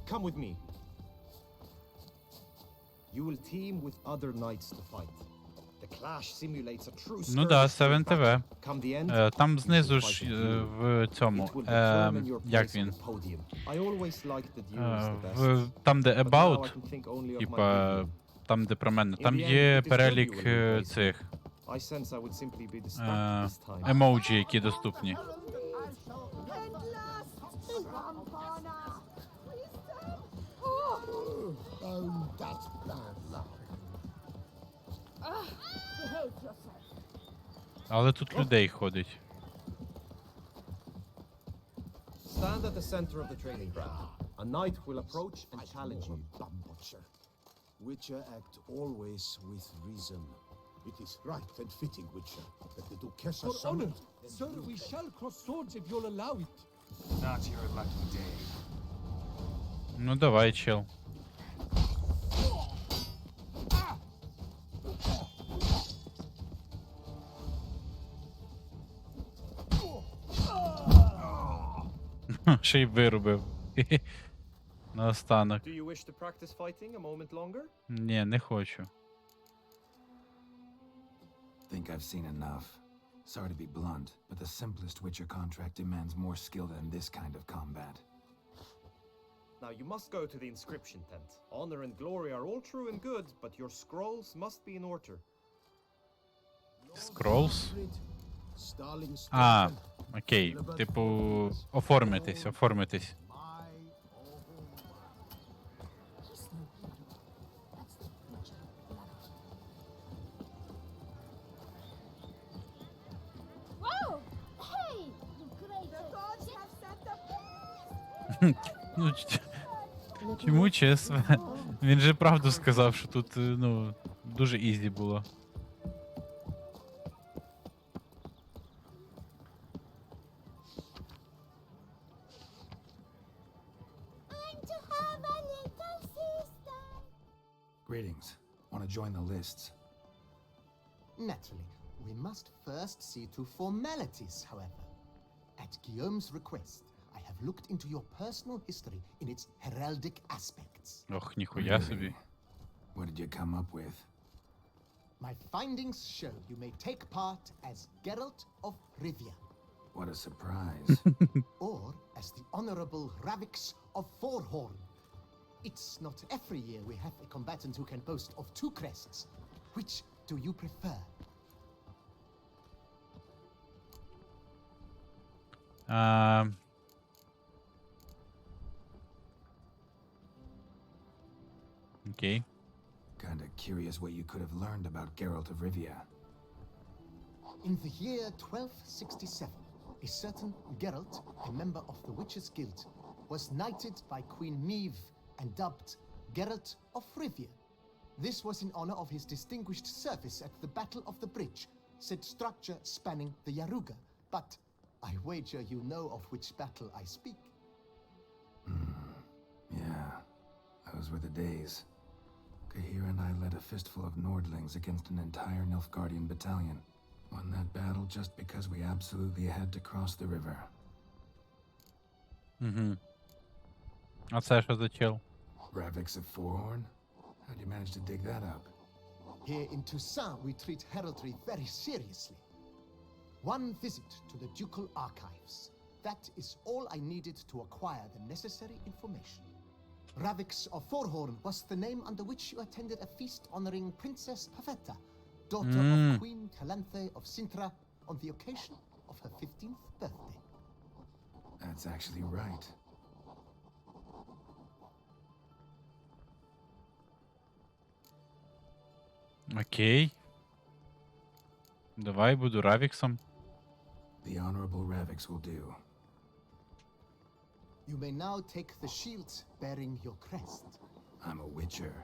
H: Come with me. You will team with other knights to fight. The clash simulates a true
A: Ну да,
H: skirmish field
A: 7
H: battle.
A: ТВ.
H: Come the end,
A: Там
H: you shall
A: знизу
H: fight
A: ж
H: a duel.
A: в цьому.
H: It will determine your
A: Як
H: place on
A: він?
H: the podium. I always liked the duels the best.
A: Там, де
H: But now I
A: About,
H: can think only of my
A: типа,
H: podium.
A: там, де про мене,
H: In
A: там
H: the end,
A: є
H: it is you
A: перелік
H: who will replace me.
A: цих
H: I sense I would simply be distracted this time.
A: емоджі, які доступні.
F: Oh, that's bad luck.
D: Behave yourself.
A: Але тут людей ходить.
H: Stand at the center of the training ground. A knight will approach and challenge you.
J: Butcher. Witcher act always with reason. It is right and fitting, Witcher, that the Duchessa
N: For honor,
J: summoned.
N: sir, we shall cross swords if you'll allow it.
C: Not your lucky day.
A: Ну давай, чел. Ще й вирубив. Наостанок.
H: Do you wish to practice fighting a moment longer?
A: Ні, не хочу.
C: Think I've seen enough. Sorry to be blunt, but the simplest Witcher contract demands more skill than this kind of combat.
H: Now you must go to the inscription tent. Honor and glory are all true and good, but your scrolls must be in order.
A: Scrolls?
J: Starling's
A: А, окей. Типу, оформитись.
I: Whoa! Hey, you great.
D: The gods have sent the
A: Ну, чому чесно? Він же правду сказав, що тут, ну, дуже ізі було.
I: I'm to have a little sister.
C: Greetings. Want to join the lists?
M: Naturally, we must first see to formalities, however. At Guillaume's request, I have looked into your personal history in its heraldic aspects.
A: Ох, ніхуя собі.
C: What did you come up with?
M: My findings show you may take part as Geralt of Rivia,
C: What a surprise.
M: or as the Honorable Ravix of Forhorn. It's not every year we have a combatant who can boast of two crests. Which do you prefer?
A: Окей.
C: Kinda curious what you could have learned about Geralt of Rivia.
M: In the year 1267, a certain Geralt, a member of the Witches' Guild, was knighted by Queen Meve and dubbed Geralt of Rivia. This was in honor of his distinguished service at the Battle of the Bridge, said structure spanning the Yaruga. But I wager you know of which battle I speak.
C: Yeah, those were the days. Kahir and I led a fistful of Nordlings against an entire Nilfgaardian battalion. Won that battle just because we absolutely had to cross the river.
A: А це що за чел?
C: Ravix of Forhorn? How'd you manage to dig that up?
M: Here in Toussaint, we treat heraldry very seriously. One visit to the ducal archives. That is all I needed to acquire the necessary information. Ravix of Forhorn was the name under which you attended a feast honoring Princess Pavetta, daughter of Queen Calanthe of Sintra, on the occasion of her 15th birthday.
C: That's actually right.
A: Окей. Давай буду Равіксом.
C: The Honorable Ravix will do.
M: You may now take the shield bearing your crest.
C: I'm a Witcher.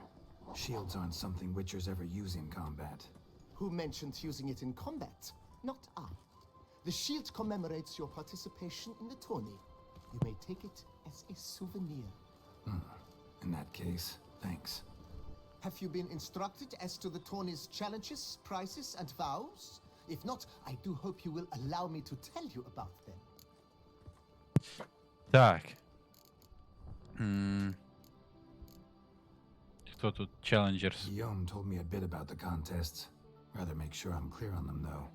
C: Shields aren't something Witchers ever use in combat.
M: Who mentioned using it in combat? Not I. The shield commemorates your participation in the tourney. You may take it as a souvenir.
C: In that case, thanks.
M: Have you been instructed as to the tourney's challenges, prizes, and vows? If not, I do hope you will allow me to tell you about them.
A: Так. Хто тут? Challengers.
C: Guillaume told me a bit about the contests. Rather make sure I'm clear on them, though.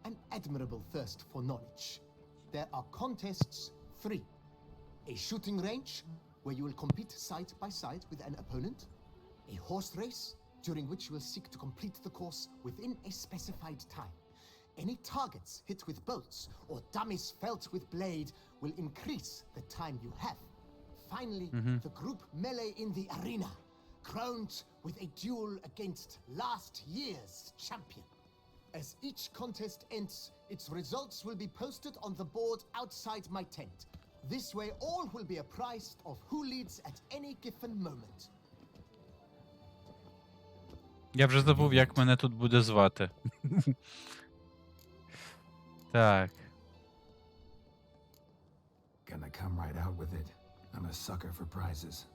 M: An admirable thirst for knowledge. There are contests 3. A shooting range, where you will compete side by side with an opponent. A horse race, during which you will seek to complete the course within a specified time. Any targets hit with bolts or dummies felt with blade will increase the time you have. Finally, the group melee in the arena, crowned with a duel against last year's champion. As each contest ends, its results will be posted on the board outside my tent. This way all will be apprised of who leads at any given moment.
A: Я вже забув, як мене тут буде звати. Так.
C: Gonna come right out with it. I'm a sucker for prizes.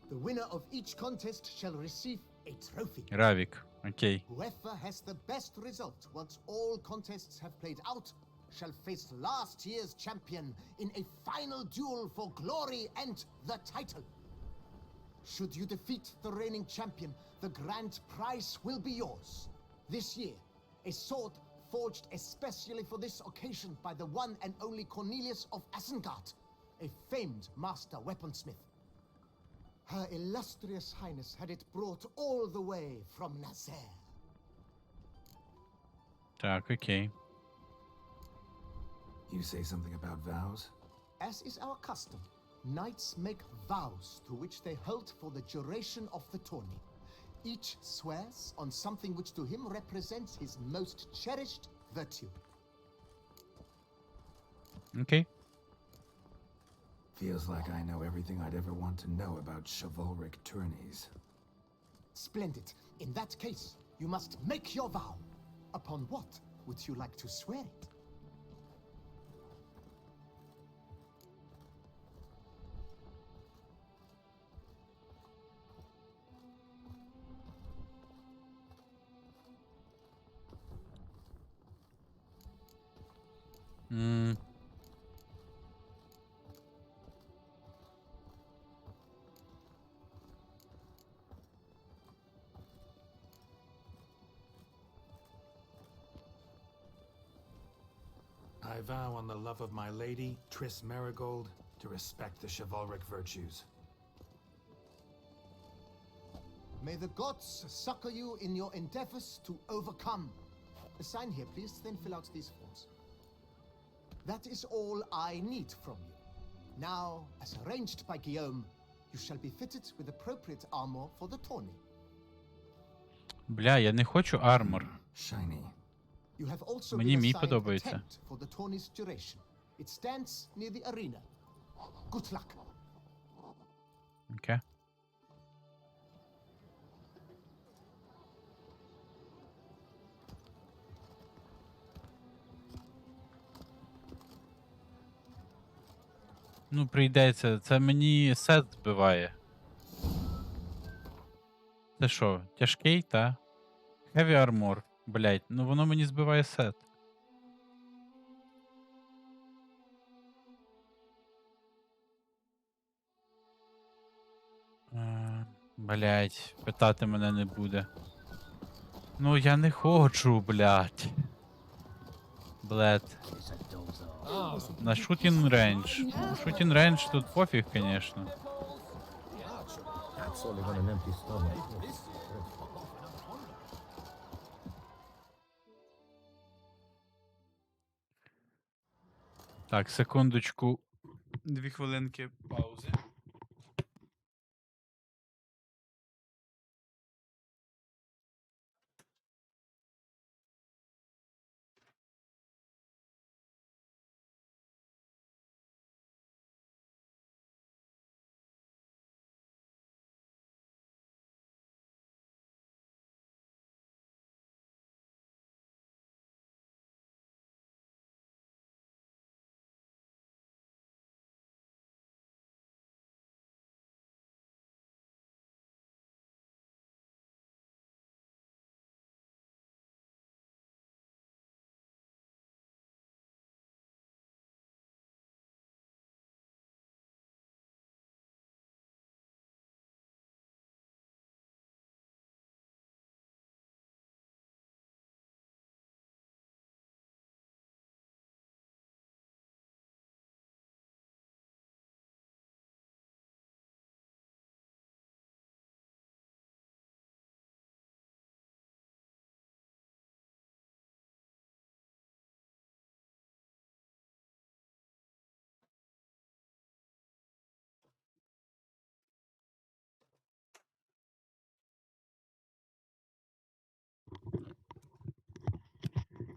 M: The winner of each contest shall receive a trophy.
A: Равік. Окей.
M: Whoever has the best result once all contests have played out shall face last year's champion in a final duel for glory and the title. Should you defeat the reigning champion, the grand prize will be yours. This year, a sword forged especially for this occasion by the one and only Cornelius of Isengard, a famed master weaponsmith. Her illustrious highness had it brought all the way from Nazaire.
A: Так, окей.
C: You say something about vows?
M: As is our custom, knights make vows to which they hold for the duration of the tourney. Each swears on something which to him represents his most cherished virtue.
A: Окей.
C: Feels like I know everything I'd ever want to know about chivalric tourneys.
M: Splendid. In that case, you must make your vow. Upon what would you like to swear it?
C: I vow on the love of my lady, Triss Marigold, to respect the chivalric virtues.
M: May the gods succor you in your endeavors to overcome. Sign here, please, then fill out these forms. That is all I need from you. Now, as arranged by Guillaume, you shall be fitted with appropriate armor for the tourney.
A: Бля, я не хочу армор.
C: Shiny.
M: You have also
A: Мені
M: been
A: мій
M: assigned a
A: подобається.
M: tent for the tourney's duration. It stands near the arena. Good luck.
A: Окей. Ну, прийдеться. Це мені сет збиває. Це що, тяжкий, та? Heavy armor. Блять, ну воно мені збиває сет. Блять, питати мене не буде. Ну я не хочу, блять. Блет. На шутінг рейндж. Шутінг рейндж тут пофіг, конечно.
F: That's only on an empty stomach.
A: Так, секундочку. 2 хвилинки паузи.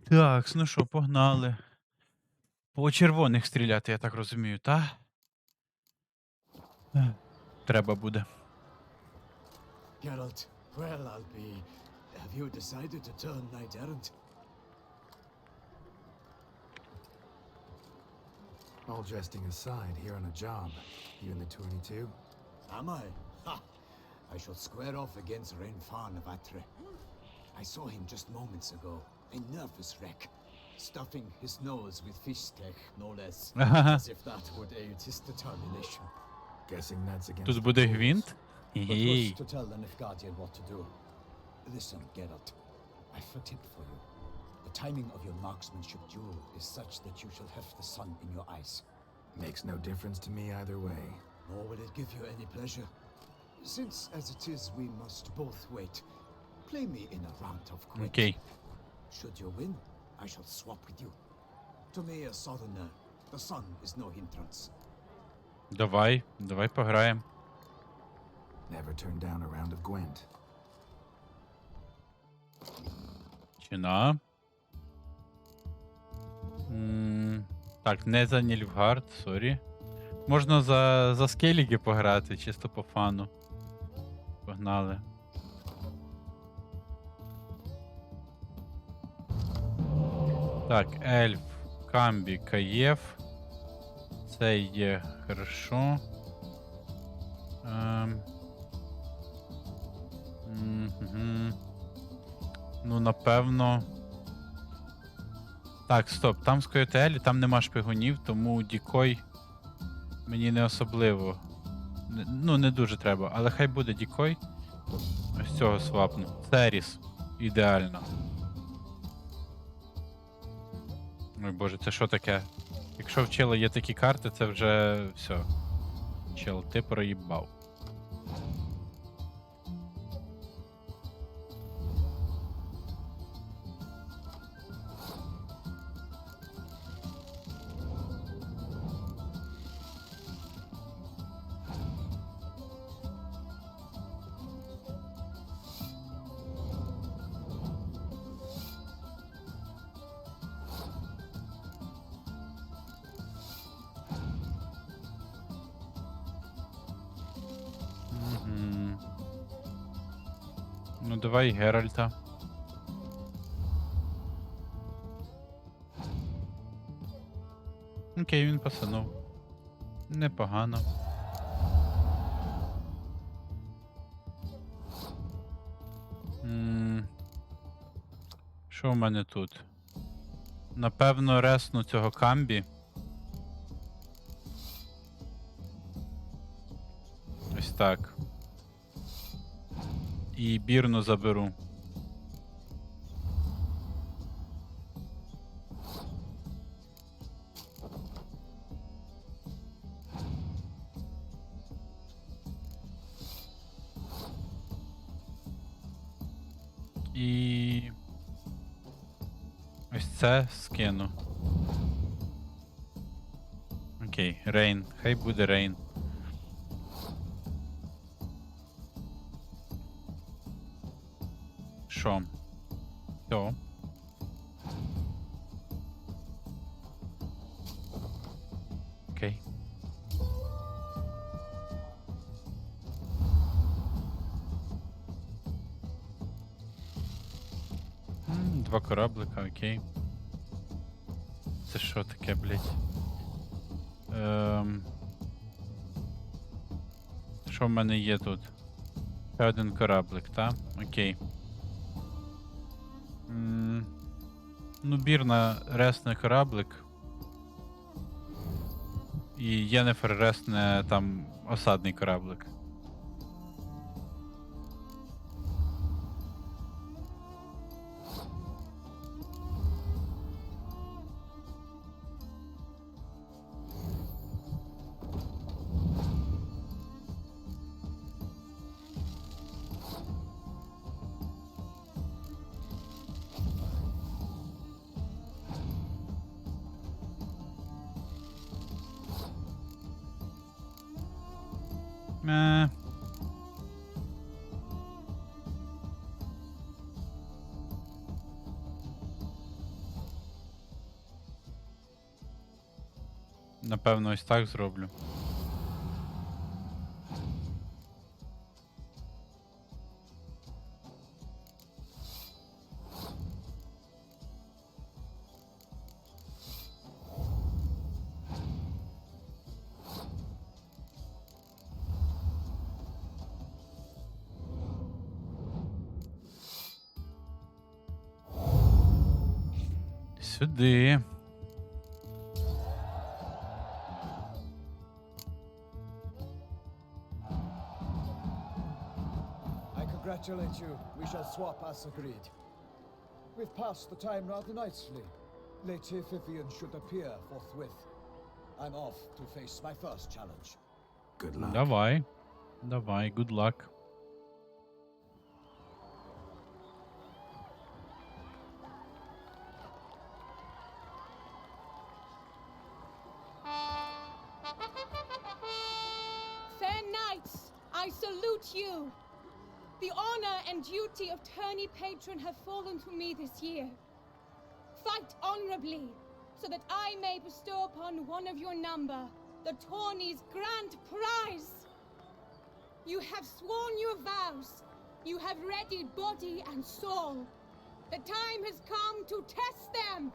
A: Так, ну що, погнали. По червоних стріляти, я так розумію, та? Треба буде.
R: Geralt, well, I'll be. Have you decided to turn knight errant?
C: All jesting aside, here on a job. You in the tourney too?
R: Am I? Ha! I shall square off against Renfan of Atre. I saw him just moments ago. A nervous wreck. stuffing his nose with fish steak, no less. As if that would aid his determination.
C: Guessing that's against
A: Тут
C: the
A: буде
C: rules.
A: гвинт?
R: But
A: Гей.
R: what's to tell the Nilfgaardian what to do? Listen, Geralt, I've a tip for you. The timing of your marksmanship duel is such that you shall have the sun in your eyes.
C: Makes no difference to me either way.
R: Nor will it give you any pleasure. Since, as it is, we must both wait, play me in a round of quick.
A: Окей.
R: Should you win, I shall swap with you. To me, a southerner, the sun is no hindrance.
A: Давай пограємо.
C: Never turn down a round of Gwent.
A: Чина. Так, не за Нільфгард, сорі. Можна за скеліги пограти, чисто по фану. Погнали. Так, ельф, камбі, каєв. Це є хорошо. Ну, напевно. Так, стоп, там з Койотелі, там нема шпигунів, тому Дікой мені не особливо. Ну, не дуже треба, але хай буде Дікой. Ось цього свапну. Церіс. Ідеально. Ой боже, це що таке? Якщо в чела є такі карти, це вже все. Чел, ти проїбав. Ну давай Геральта. Окей, він пасанув. Непогано. Що в мене тут? Напевно, ресну цього камбі. Ось так. І бірну заберу. І ось це скину. Окей, Рейн. Хай буде Рейн. Що? Все. Окей. Два кораблика, окей. Це що таке, блять? Що в мене є тут? Ще один кораблик, та? Окей. Ну, бірна ресне кораблик. І Єнефер ресне там осадний кораблик. Напевно, ось так зроблю. Сюди.
R: I congratulate you. We shall swap as agreed. We've passed the time rather nicely. Lady Vivian should appear forthwith. I'm off to face my first challenge.
C: Good luck.
A: Давай. Давай, good luck.
S: Fair knights, I salute you. The honor and duty of tourney patron have fallen to me this year. Fight honorably, so that I may bestow upon one of your number the tourney's grand prize. You have sworn your vows. You have readied body and soul. The time has come to test them.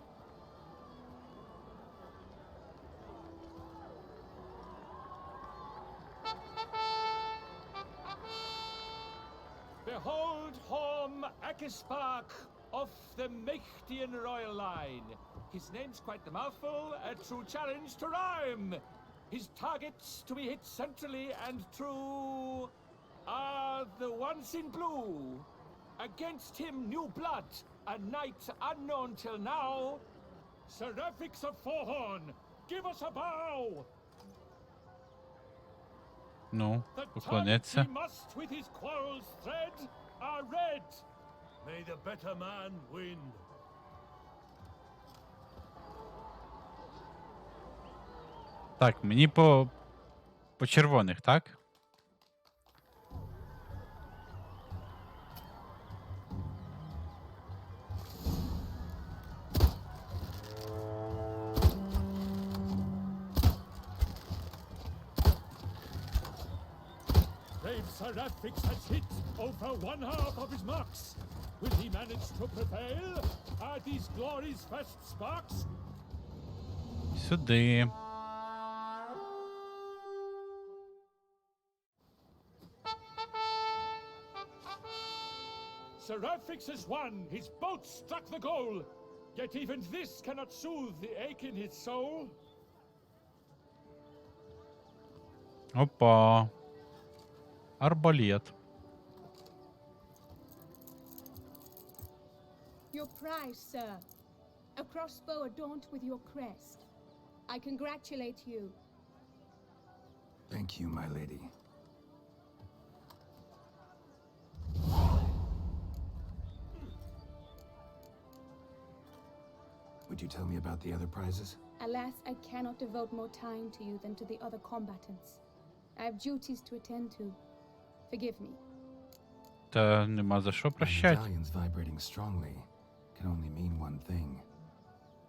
N: Behold Horm Akispark of the Mechtian royal line. His name's quite the mouthful, a true challenge to rhyme. His targets to be hit centrally and true are the ones in blue. Against him new blood, a knight unknown till now. Seraphics of Forehorn, give us a bow!
A: Ну,
N: The
A: поклоняться.
N: he must with his quarrels thread are red. May the better man win.
A: Так, мені по червоних, так?
N: Brave Seraphics has hit over one half of his marks. Will he manage to prevail? Are these glories first sparks?
A: Сюди.
N: Seraphics has won. His bolt struck the goal. Yet even this cannot soothe the ache in his soul.
A: Опа. Арбалет.
S: Your prize, sir. A crossbow adorned with your crest. I congratulate you.
C: Thank you, my lady. Would you tell me about the other prizes?
S: Alas, I cannot devote more time to you than to the other combatants. I have duties to attend to. Forgive me.
A: Та нема за що
C: My
A: прощать.
C: medallion's vibrating strongly. Can only mean one thing.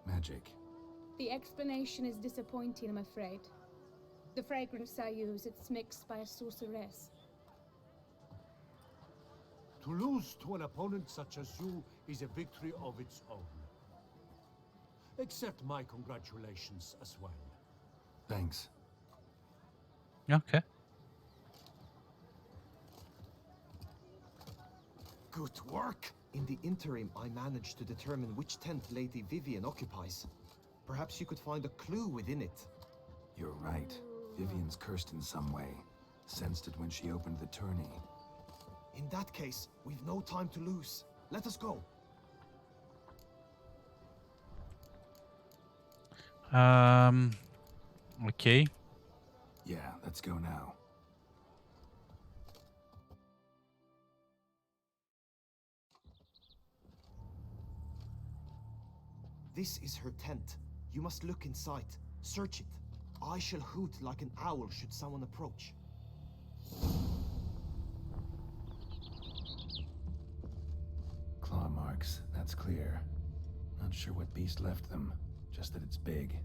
C: Magic.
S: The explanation is disappointing, I'm afraid. The fragrance I use, it's mixed by a sorceress.
N: To lose to an opponent such as you is a victory of its own. Accept my congratulations as well.
C: Thanks.
A: Окей.
H: Good work! In the interim, I managed to determine which tent Lady Vivian occupies. Perhaps you could find a clue within it.
C: You're right. Vivian's cursed in some way. Sensed it when she opened the tourney.
H: In that case, we've no time to lose. Let us go.
A: Окей.
C: Yeah, let's go now.
H: This is her tent. You must look inside. Search it. I shall hoot like an owl should someone approach.
C: Claw marks, that's clear. Not sure what beast left them, just that it's big.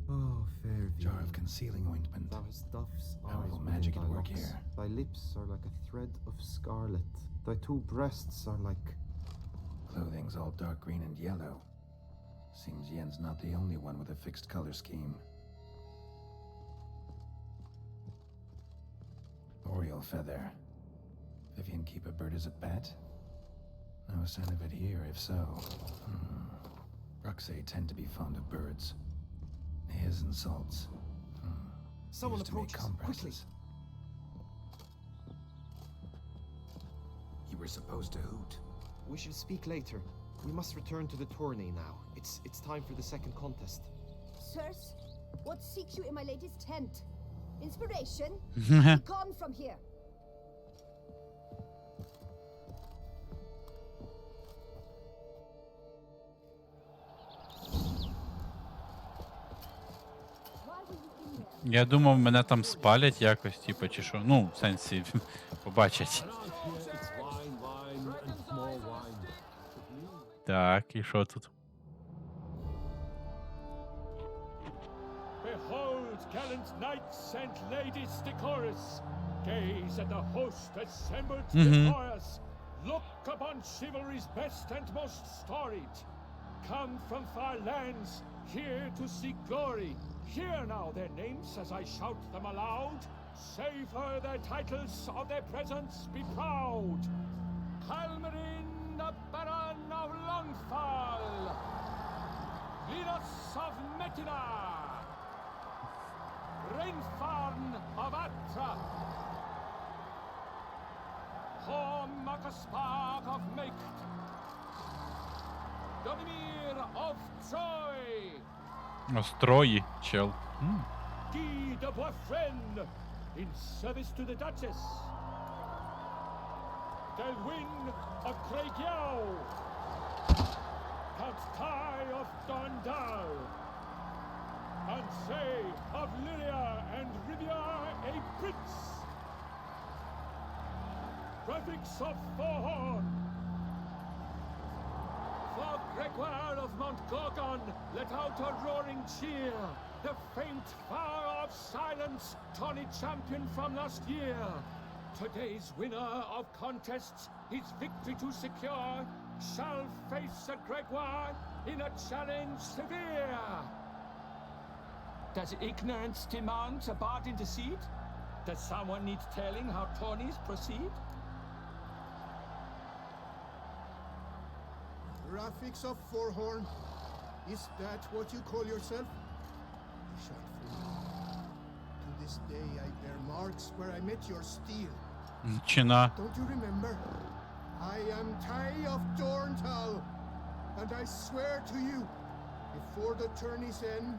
H: Oh, fair view.
C: Jar of concealing ointment.
H: Thou hast dove's
C: Powerful
H: eyes
C: magic
H: within
C: at
H: thy
C: work
H: locks.
C: here.
H: Thy lips are like a thread of scarlet. Thy two breasts are like...
C: Clothing's all dark green and yellow. Seems Yen's not the only one with a fixed color scheme. Oriole feather. Vivian keep a bird as a pet? No sign of it here, if so. Ruxay tend to be fond of birds. His and salts.
H: Someone
C: Used to make
H: approaches, quickly.
C: compresses. You were supposed to hoot.
H: We should speak later. We must return to the tourney now. It's time for the second contest.
D: Sirs, what seek you in my lady's tent? Inspiration? Be gone from here.
A: Я думав, мене там спалять якось, типу, чи що. Ну, в сенсі, побачать. Так, і що тут?
T: Behold, gallant knights and ladies decorous, gaze at the host assembled before us. Look upon chivalry's best and most storied. Come from far lands, here to seek glory. Hear now their names as I shout them aloud. Savor their titles, of their presence be proud. Halmarin, the Baron of Longfall, Linus of Metina, Rainfarn of Atra, Hormakaspark of Make, Donimir of Troy,
A: Острої, чел.
T: Guy de Boisfriend, in service to the Duchess, Delwyn of Craigiau, Count Tai of Dondal, Ansay of Lilia and Rivia a Prince, Prefix of Forhorn, for Gregoire of Montgorgon, let out a roaring cheer, the faint fire of silence, tawny champion from last year. Today's winner of contests, his victory to secure, shall face Sir Gregoire in a challenge severe. Does ignorance demand a bard intercede? Does someone need telling how tourneys proceed?
J: Graphics of Forhorn, is that what you call yourself? You shall forget. To this day I bear marks where I met your steel.
A: Чина.
J: Don't you remember? I am Tai of Dorntal, and I swear to you, before the tourney's end,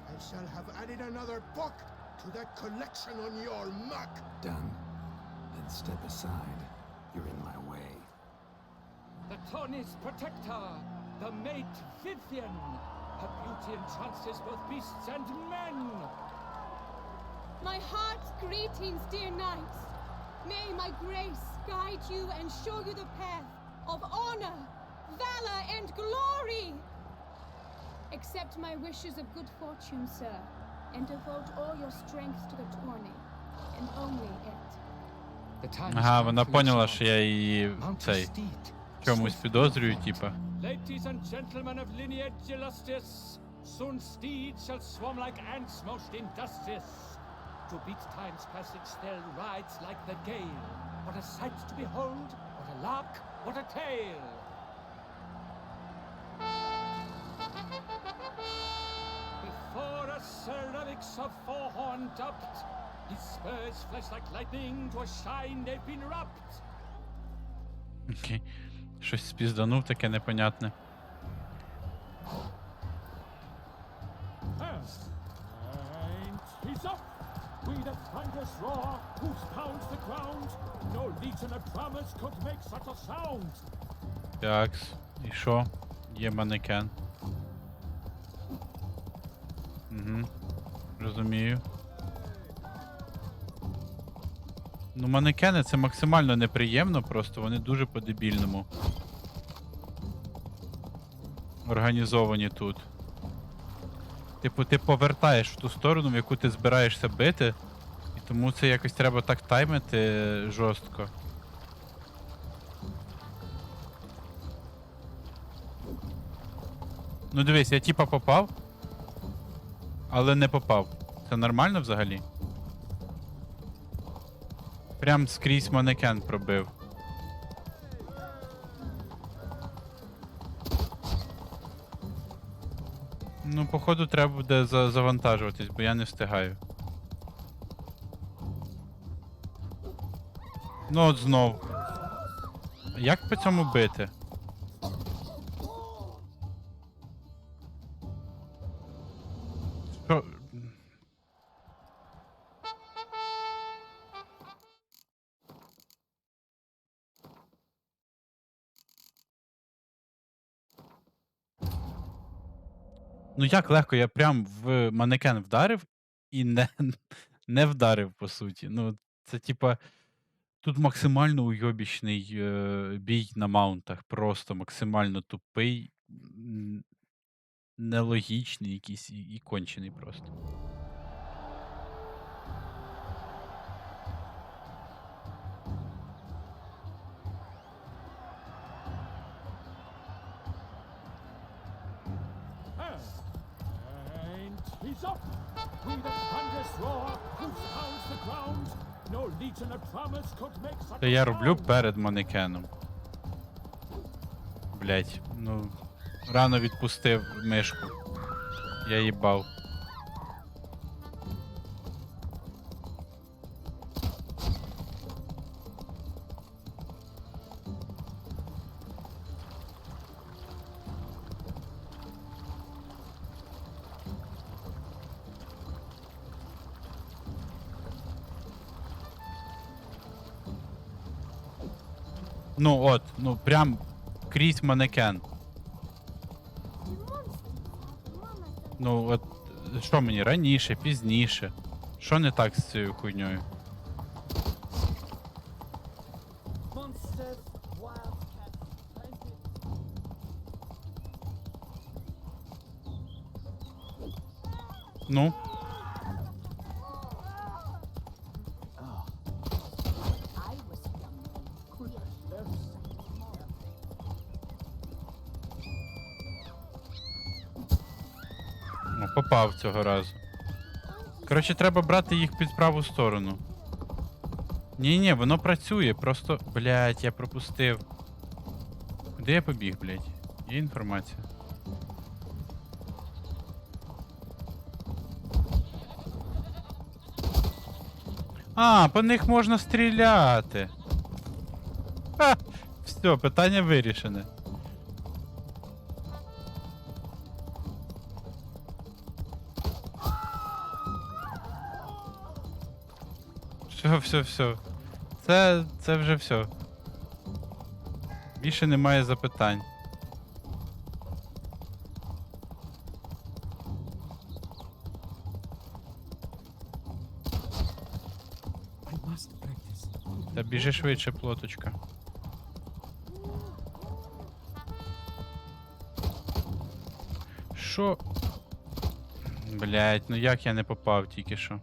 J: I shall have added another book to that collection on your muck.
C: Done. Then step aside. You're in my way.
T: The tourney's protector, the mate Vivian, her beauty entrances both beasts and men.
I: My heart's greetings, dear knights. May my grace guide you and show you the path of honor, valor, and glory. Accept my wishes of good fortune, sir, and devote all your strength to the tourney, and only it.
A: Ага, вона поняла, що я її цей чомусь підозрюю, типа.
T: Ladies and gentlemen of lineage illustrious, soon steeds shall swarm like ants most industrious. To beat time's passage there rides like the gale. What a sight to behold, what a lark, what a tale! Before a ceramics of Forhorn dubbed, his spurs flash like lightning, to a shine they've been wrapped.
A: Окей. Щось спізданув таке непонятне.
T: And he's up! We the thunderous roar, whose pounds the ground. No legion of drummers could make such a sound.
A: Такс. І що? Є манекен. Угу. Розумію. Ну, манекени це максимально неприємно, просто вони дуже по-дебільному організовані тут. Типу, ти повертаєш в ту сторону, в яку ти збираєшся бити, і тому це якось треба так таймити жорстко. Ну дивись, я типа попав, але не попав. Це нормально взагалі? Прям скрізь манекен пробив. Ну, походу, треба буде завантажуватись, бо я не встигаю. Ну от знов. Як по цьому бити? Що? Ну як легко, я прям в манекен вдарив і не вдарив, по суті. Ну, це типа. Тут максимально уйобічний бій на маунтах. Просто максимально тупий, нелогічний якийсь і кончений просто.
T: And he's up with a thunderous roar, whose pounds the ground. No legion of promise could make such
A: Це
T: a
A: я роблю
T: sound.
A: перед манекеном. Блять, ну. Рано відпустив мишку. Я їбав. Ну от, ну прям крізь манекен. Ну от, що мені раніше, пізніше? Що не так з цією хуйньою? Ну? Ну, попав цього разу. Коротше, треба брати їх під праву сторону. Ні-ні, воно працює, просто. Блять, я пропустив. Куди я побіг, блять? Є інформація. А, по них можна стріляти. Ха! Все, питання вирішене. Все. Це вже все. Більше немає запитань. Та біжи швидше, плоточка. Що? Блять, ну як я не попав тільки що?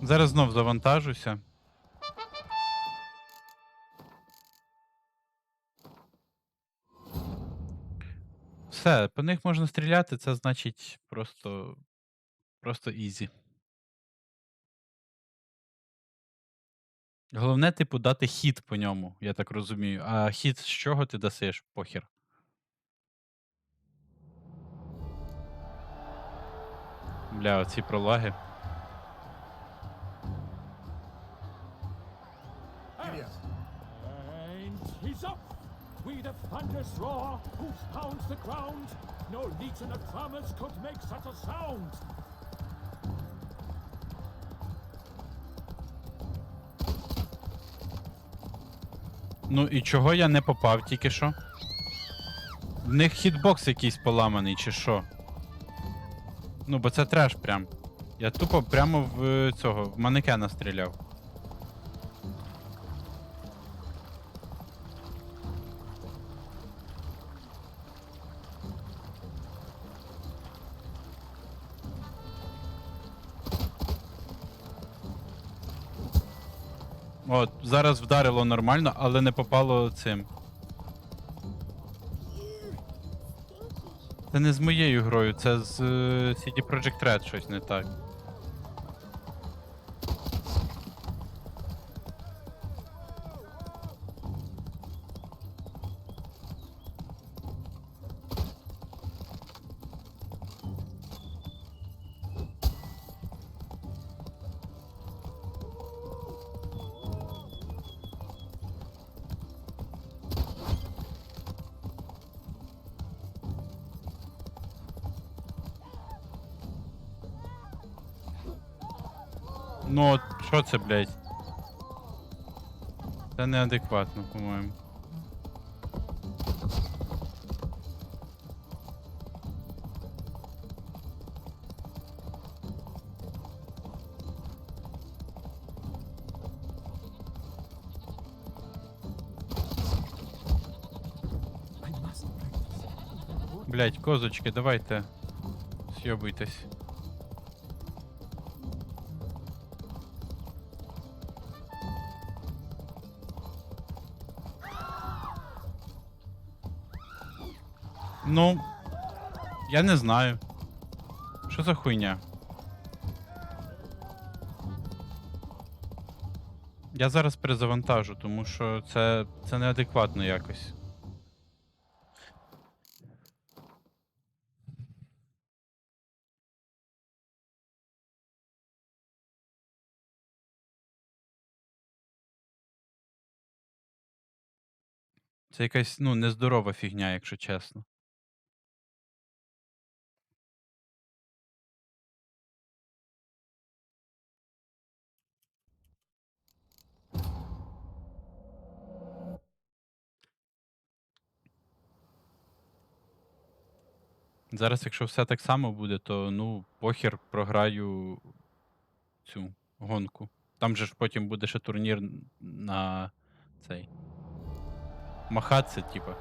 A: Зараз знов завантажуся. Все, по них можна стріляти, це значить просто ізі. Головне, типу, дати хід по ньому, я так розумію. А хід з чого ти дасиш? Похер. Бля, оці пролаги.
T: And he's up with a thunderous roar, whose pounds the ground. No legion of promise could make such a sound.
A: Ну і чого я не попав тільки що? В них хітбокс якийсь поламаний, чи що? Ну, бо це треш прям. Я тупо прямо в цього, в манекена стріляв. От, зараз вдарило нормально, але не попало цим. Це не з моєю грою, це з CD Projekt Red щось не так. Ну, от, що це, блядь? Це неадекватно, по-моєму. Блядь, козочки, давайте. С'єбуйтесь. Ну, я не знаю. Що за хуйня? Я зараз перезавантажу, тому що це неадекватно якось. Це якась, ну, нездорова фігня, якщо чесно. Зараз, якщо все так само буде, то ну, похер програю цю гонку. Там же ж потім буде ще турнір на цей. Махатися, типа.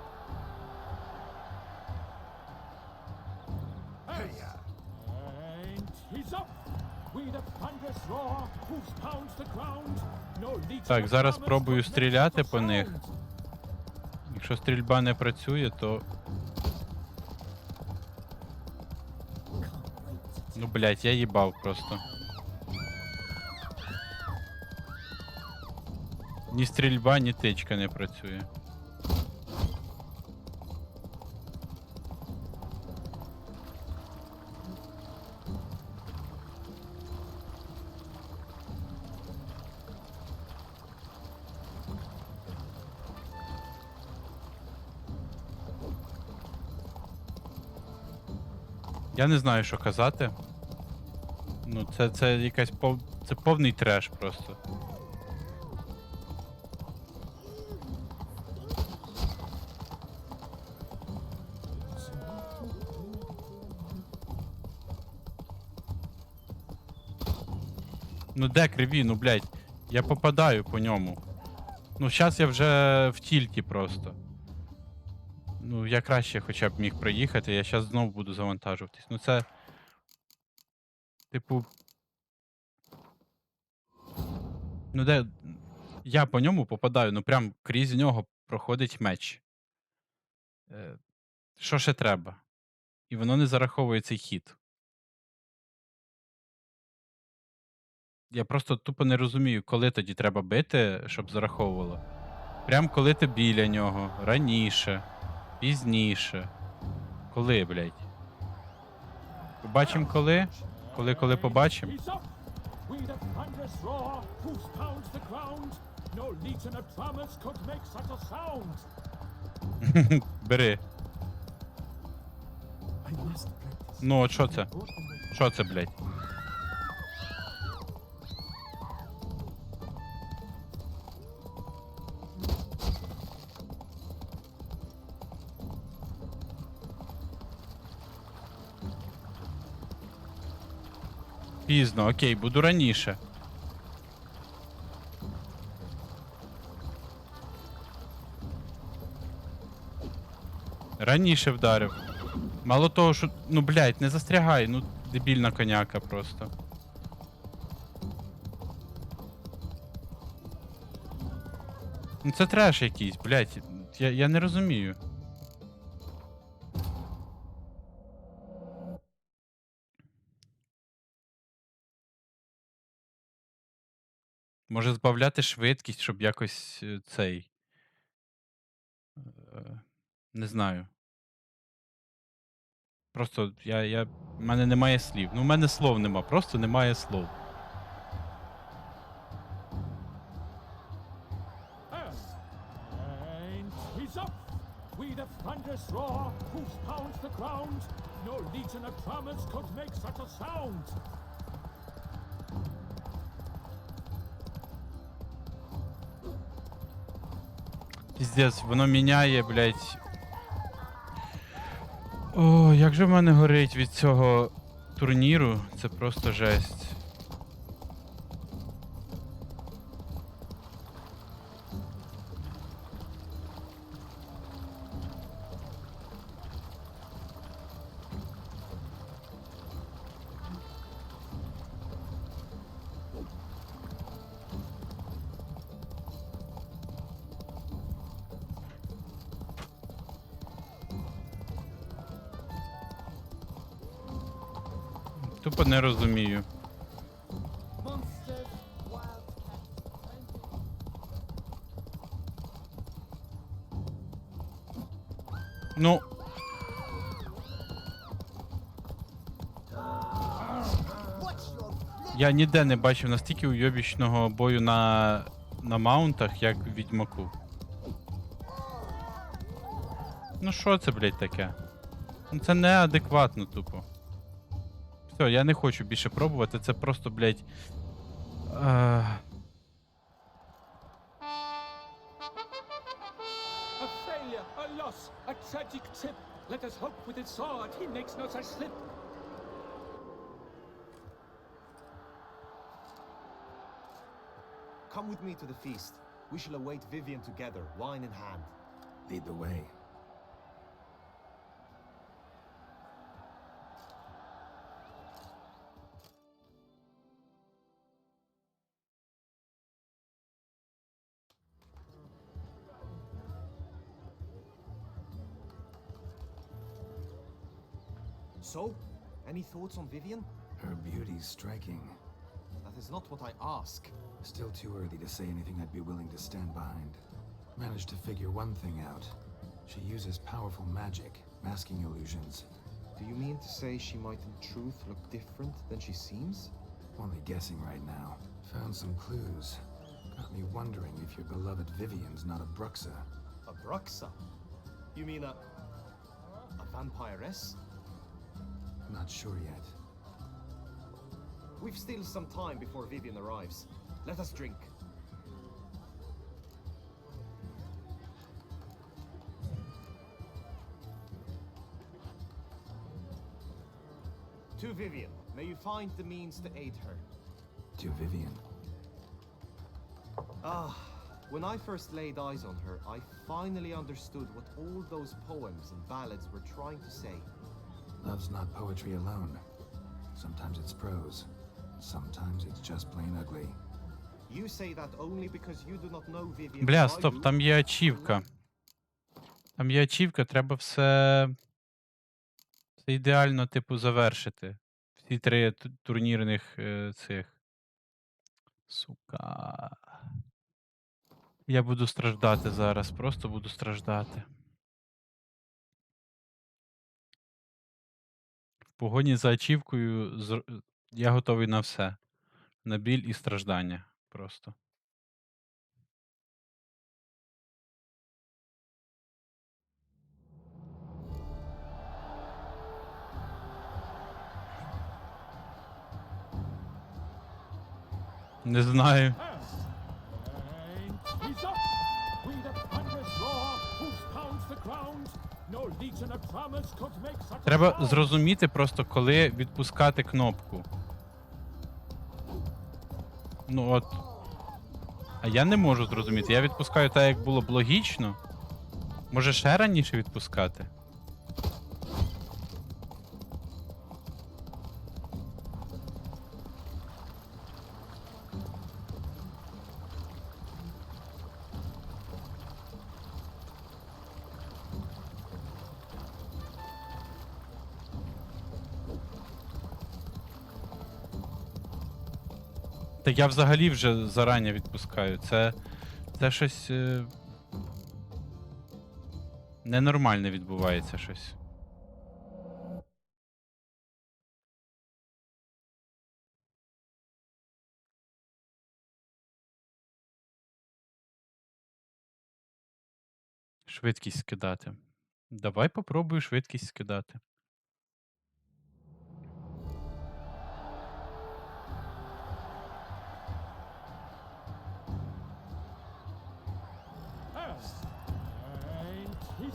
A: Так, зараз спробую стріляти по них. Якщо стрільба не працює, то... Ну, блядь, я їбав просто. Ні стрільба, ні тичка не працює. Я не знаю, що казати. Ну, це якась це повний треш просто. Ну де криві, ну блядь, я попадаю по ньому. Ну зараз я вже в тільті просто. Ну, я краще хоча б міг проїхати, я зараз знову буду завантажуватись. Ну це. Типу. Ну де. Я по ньому попадаю, ну прям крізь нього проходить меч. Що ще треба? І воно не зараховує цей хід. Я просто тупо не розумію, коли тоді треба бити, щоб зараховувало. Прям коли ти біля нього, раніше, пізніше. Коли, блядь? Побачимо коли? Коли побачимо? Бери. Ну, от що це? Що це, блядь? Пізно, окей, буду раніше. Раніше вдарив. Мало того, що... Ну, блядь, не застрягай, ну, дебільна коняка просто. Ну це треш якийсь, блядь, я не розумію. Може збавляти швидкість, щоб якось цей. Не знаю. Просто в мене немає слів. Ну, в мене слов нема, просто немає слов.
T: With a thunderous roar, hoofs pounds the ground. No legion of drummers could make such a sound.
A: Піздець, воно міняє, блядь. О, як же в мене горить від цього турніру, це просто жесть. Тупо не розумію. Ну. Я ніде не бачив настільки уйобічного бою на маунтах, як в Відьмаку. Ну що це, блядь, таке? Ну це неадекватно тупо. Все, я не хочу більше пробувати, це просто, блядь.
T: A failure, a loss, a tragic tip. Let us hope with its sword he makes no such slip.
H: Come with me to the feast. We shall await Vivian together, wine in hand.
C: Lead the way.
H: So, any thoughts on Vivian?
C: Her beauty's striking.
H: That is not what I ask.
C: Still too early to say anything I'd be willing to stand behind. Managed to figure one thing out. She uses powerful magic, masking illusions.
H: Do you mean to say she might in truth look different than she seems?
C: Only guessing right now. Found some clues. Got me wondering if your beloved Vivian's not a Bruxa.
H: A Bruxa? You mean a vampiress?
C: Not sure yet.
H: We've still some time before Vivian arrives. Let us drink. To Vivian, may you find the means to aid her.
C: To Vivian.
H: Ah, when I first laid eyes on her, I finally understood what all those poems and ballads were trying to say.
C: Love's not poetry alone. Sometimes it's prose. Sometimes it's just plain ugly.
H: You say that only because you do not know Vivian.
A: Бля, стоп, там є ачівка. Там є ачівка, треба все ідеально, типу, завершити. Всі три турнірних цих. Сука. Я буду страждати зараз, просто буду страждати. В погоні за ачівкою я готовий на все. На біль і страждання. Просто. Не знаю.
T: He's up! We the thunderous roar, whose pounds the ground. No legion of promise could make such a
A: Треба
T: sound.
A: зрозуміти просто, коли відпускати кнопку. Ну от. А я не можу зрозуміти. Я відпускаю так, як було б логічно. Може ще раніше відпускати? Та я взагалі вже зарані відпускаю. Це щось ненормальне відбувається щось. Швидкість скидати. Давай попробую швидкість скидати.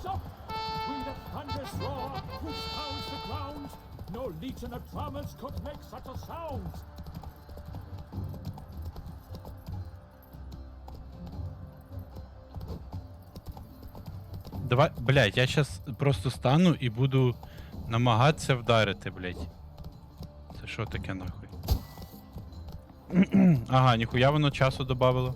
T: Rise up! We the thunder's roar, which pounds the ground. No legion of drummers could make such a sound.
A: Давай, блядь, я щас просто стану і буду намагатися вдарити, блядь. Це що таке нахуй? Ага, ніхуя воно часу добавило.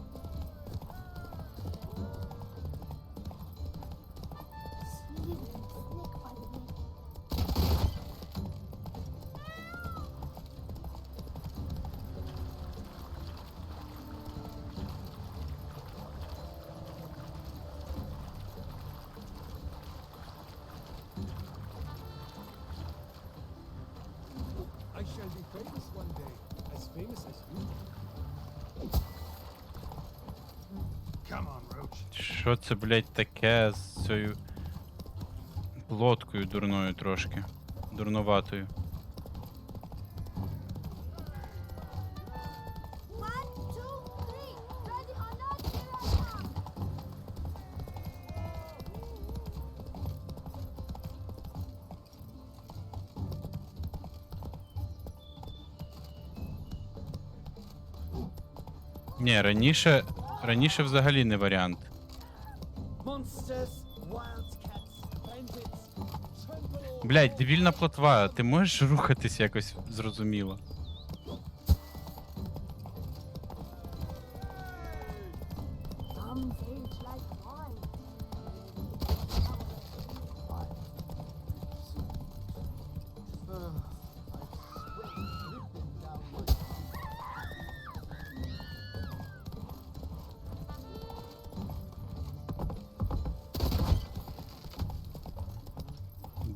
N: I shall be famous one day, as famous as you. Come on, Roach.
A: Що це, блядь, таке з цією лодкою дурною трошки? Дурноватою. Ні, раніше взагалі не варіант. Блядь, дебільна плотва, ти можеш рухатись якось зрозуміло?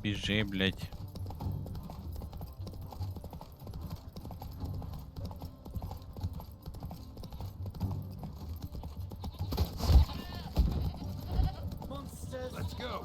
A: Біжи, блядь.
N: Let's go.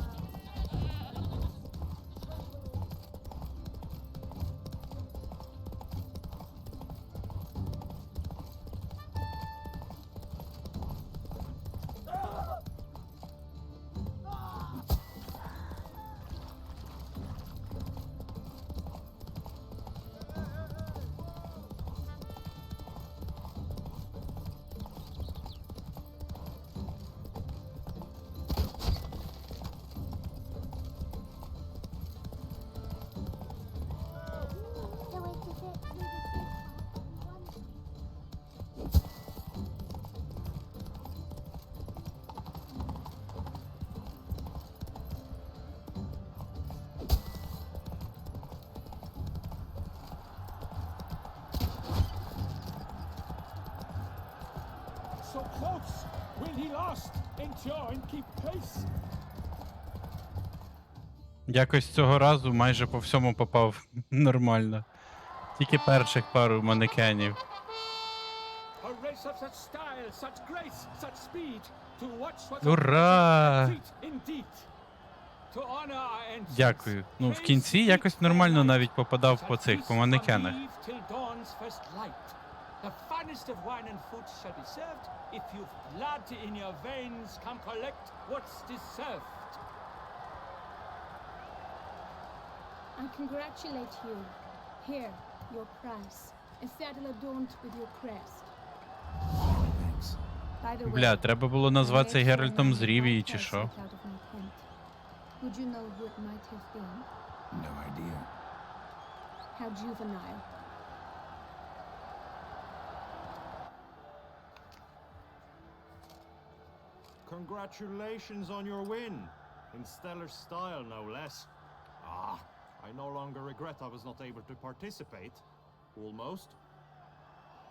T: So close! Will he last? Endure and keep pace?
A: Якось цього разу майже по всьому попав нормально. Тільки перших пару манекенів.
T: A race of such style, such grace, such speed. To watch what
A: Ура!
T: indeed. To honor our ancestors.
A: Дякую. Ну, в кінці якось нормально навіть попадав по цих, по манекенах.
T: Till dawn's first light. The finest of wine and food shall be served. If you've blood in your veins, come collect what's deserved.
I: I congratulate you. Here, your prize. A saddle adorned with your crest.
C: Thanks.
I: By the way,
A: Бля, треба було назватися
I: I made
A: Геральтом з
I: sure
A: Рівії,
I: my
A: чи
I: price
A: що?
I: out of my tent. Would you know who it might have been?
C: No idea.
I: How juvenile.
H: Congratulations on your win. In stellar style, no less. Ah, I no longer regret I was not able to participate. Almost.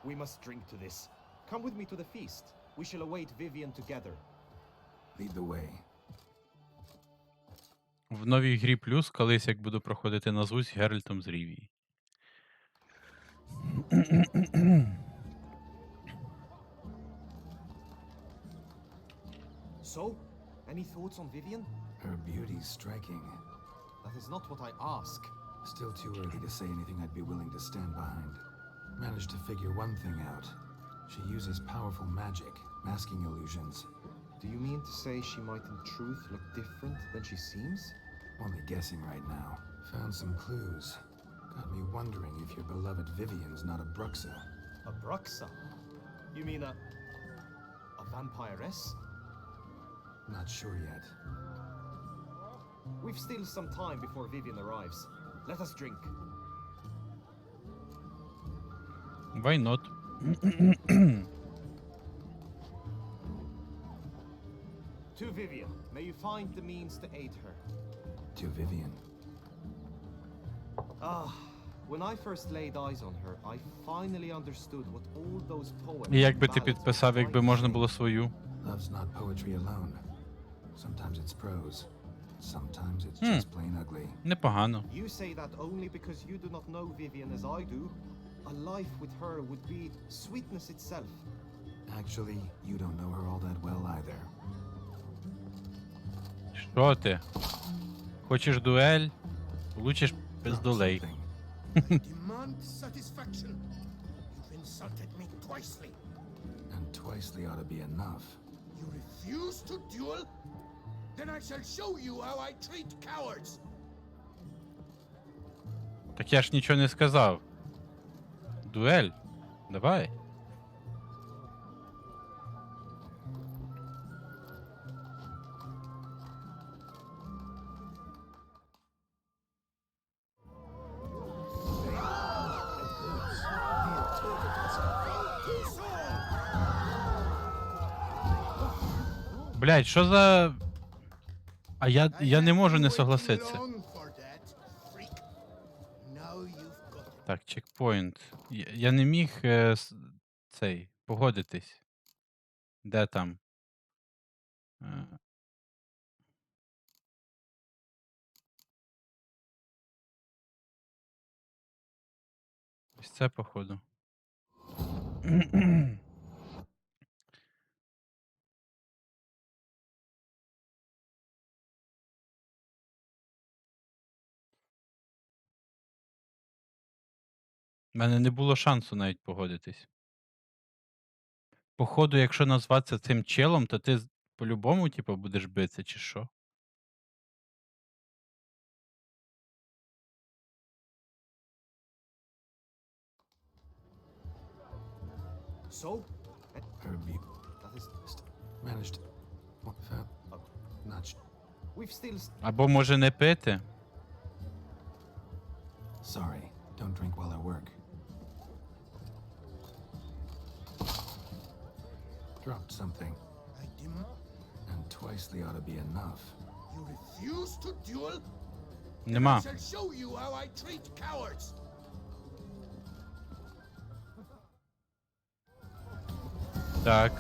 H: We must drink to this. Come with me to the feast. We shall await Vivian together.
C: Lead the way.
A: В новій грі плюс, колись як буду проходити, назвусь Геральтом з Рівії.
H: So, any thoughts on Vivian?
C: Her beauty's striking.
H: That is not what I ask.
C: Still too early to say anything I'd be willing to stand behind. Managed to figure one thing out. She uses powerful magic, masking illusions.
H: Do you mean to say she might in truth look different than she seems?
C: Only guessing right now. Found some clues. Got me wondering if your beloved Vivian's not a Bruxa.
H: A Bruxa? You mean a vampiress?
C: Not sure yet.
H: We've still some time before Vivian arrives. Let us drink.
A: Why not?
H: To Vivian, may you find the means to aid her.
C: To Vivian.
H: Ah, when I first laid eyes on her, I finally understood what all those poems
A: І як би
H: and
A: ти
H: ballads
A: підписав,
H: were
A: якби
H: trying to
A: можна
H: say.
A: було свою?
C: Love's not poetry alone. Sometimes it's prose. Sometimes it's
A: Hmm.
C: just plain ugly.
A: Непогано.
H: You say that only because you do not know Vivian as I do. A life with her would be sweetness itself.
C: Actually, you don't know her all that well either.
A: Що ти? Хочеш дуель? Получиш пиздолей.
J: Demand satisfaction. You've insulted me twicely.
C: And twicely ought to be enough.
J: You refuse to duel? Then I shall show you how I treat cowards.
A: Так я ж нічого не сказав. Дуель? Давай. Блять, що за... А я не можу не согласитися. Так, чекпоінт. Я не міг цей погодитись. Де там? Ось це, походу. У мене не було шансу навіть погодитись. Походу, якщо назватися цим челом, то ти по-любому, типу, будеш битися, чи що?
H: So?
C: Herbie.
H: That is...
C: Managed. What found? Not
H: We've still...
A: Або може не пити?
C: Sorry. Don't drink while I work. Dropped something. And twicely ought to be enough.
J: You refuse to duel?
A: Нема.
J: I shall show you how I treat cowards.
A: Так.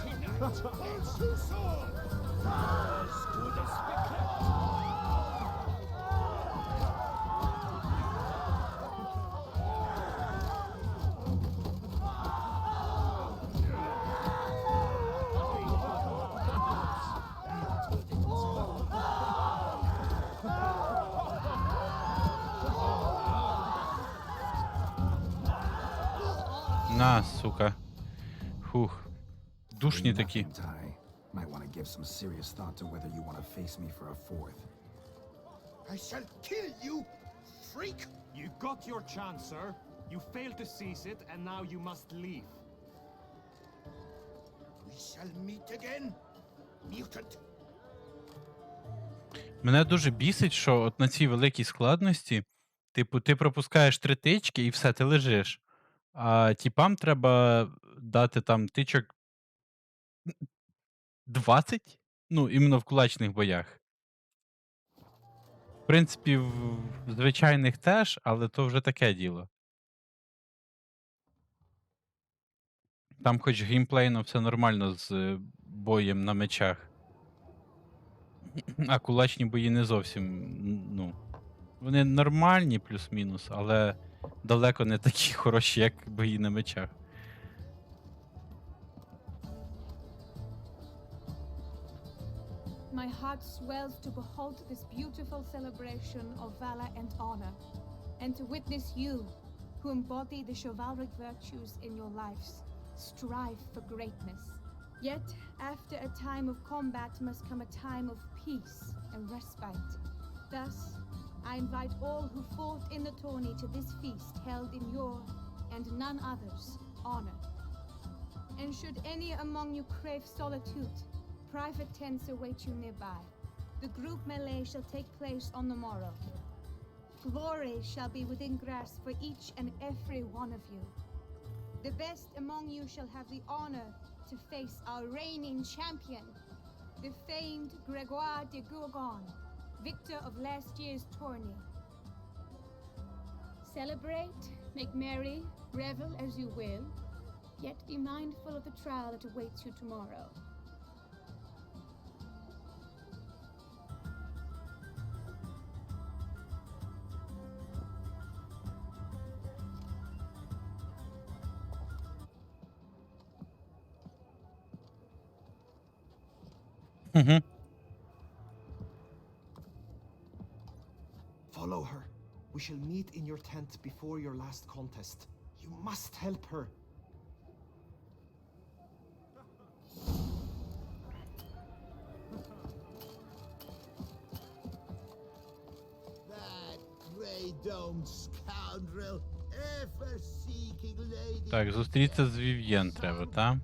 A: На, сука. Фух. Душні такі.
C: Might want to give some serious thought to whether you want to face me for a fourth.
J: I shall kill you, freak!
Q: You got your chance, sir. You failed to seize it, and now you must leave.
J: We shall meet again, mutant.
A: Мене дуже бісить, що от на цій великій складності, типу, ти пропускаєш 3 тички і все, ти лежиш. А тіпам треба дати там тичок 20? Ну, іменно в кулачних боях. В принципі, в звичайних теж, але то вже таке діло. Там хоч геймплейно все нормально з боєм на мечах. А кулачні бої не зовсім, ну... Вони нормальні плюс-мінус, але далеко не такі хороші, як бої на мечах.
I: My heart swells to behold this beautiful celebration of valor and honor, and to witness you, who embody the chivalric virtues in your lives, strive for greatness. Yet, after a time of combat must come a time of peace and respite. Thus, I invite all who fought in the tourney to this feast held in your, and none other's, honor. And should any among you crave solitude, private tents await you nearby. The group melee shall take place on the morrow. Glory shall be within grasp for each and every one of you. The best among you shall have the honor to face our reigning champion, the famed Gregoire de Gourgon, victor of last year's tourney. Celebrate, make merry, revel as you will, yet be mindful of the trial that awaits you tomorrow.
H: Follow her. We shall meet in your tent before your last contest. You must help her.
F: That grey-domed scoundrel, ever seeking lady.
A: Так, зустрітися з Вів'єн треба, так?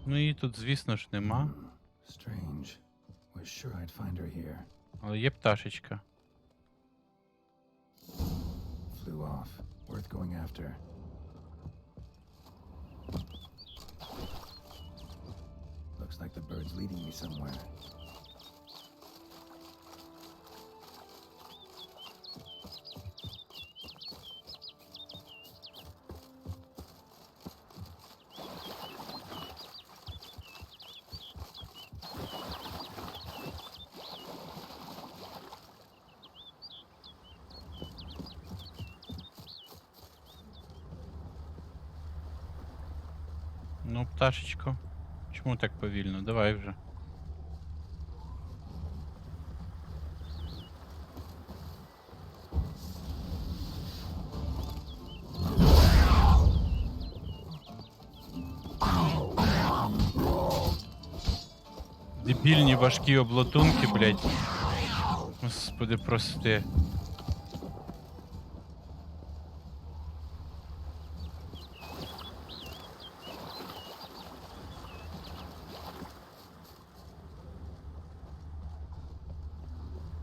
A: Ну її тут, звісно ж, нема.
C: Strange. Was sure I'd find her here.
A: Але є пташечка.
C: Flew off. Worth going after. Looks like the bird's leading me somewhere.
A: Ну, пташечко. Чому так повільно? Давай вже. Дебільні важкі облатунки, блядь. Господи, прости.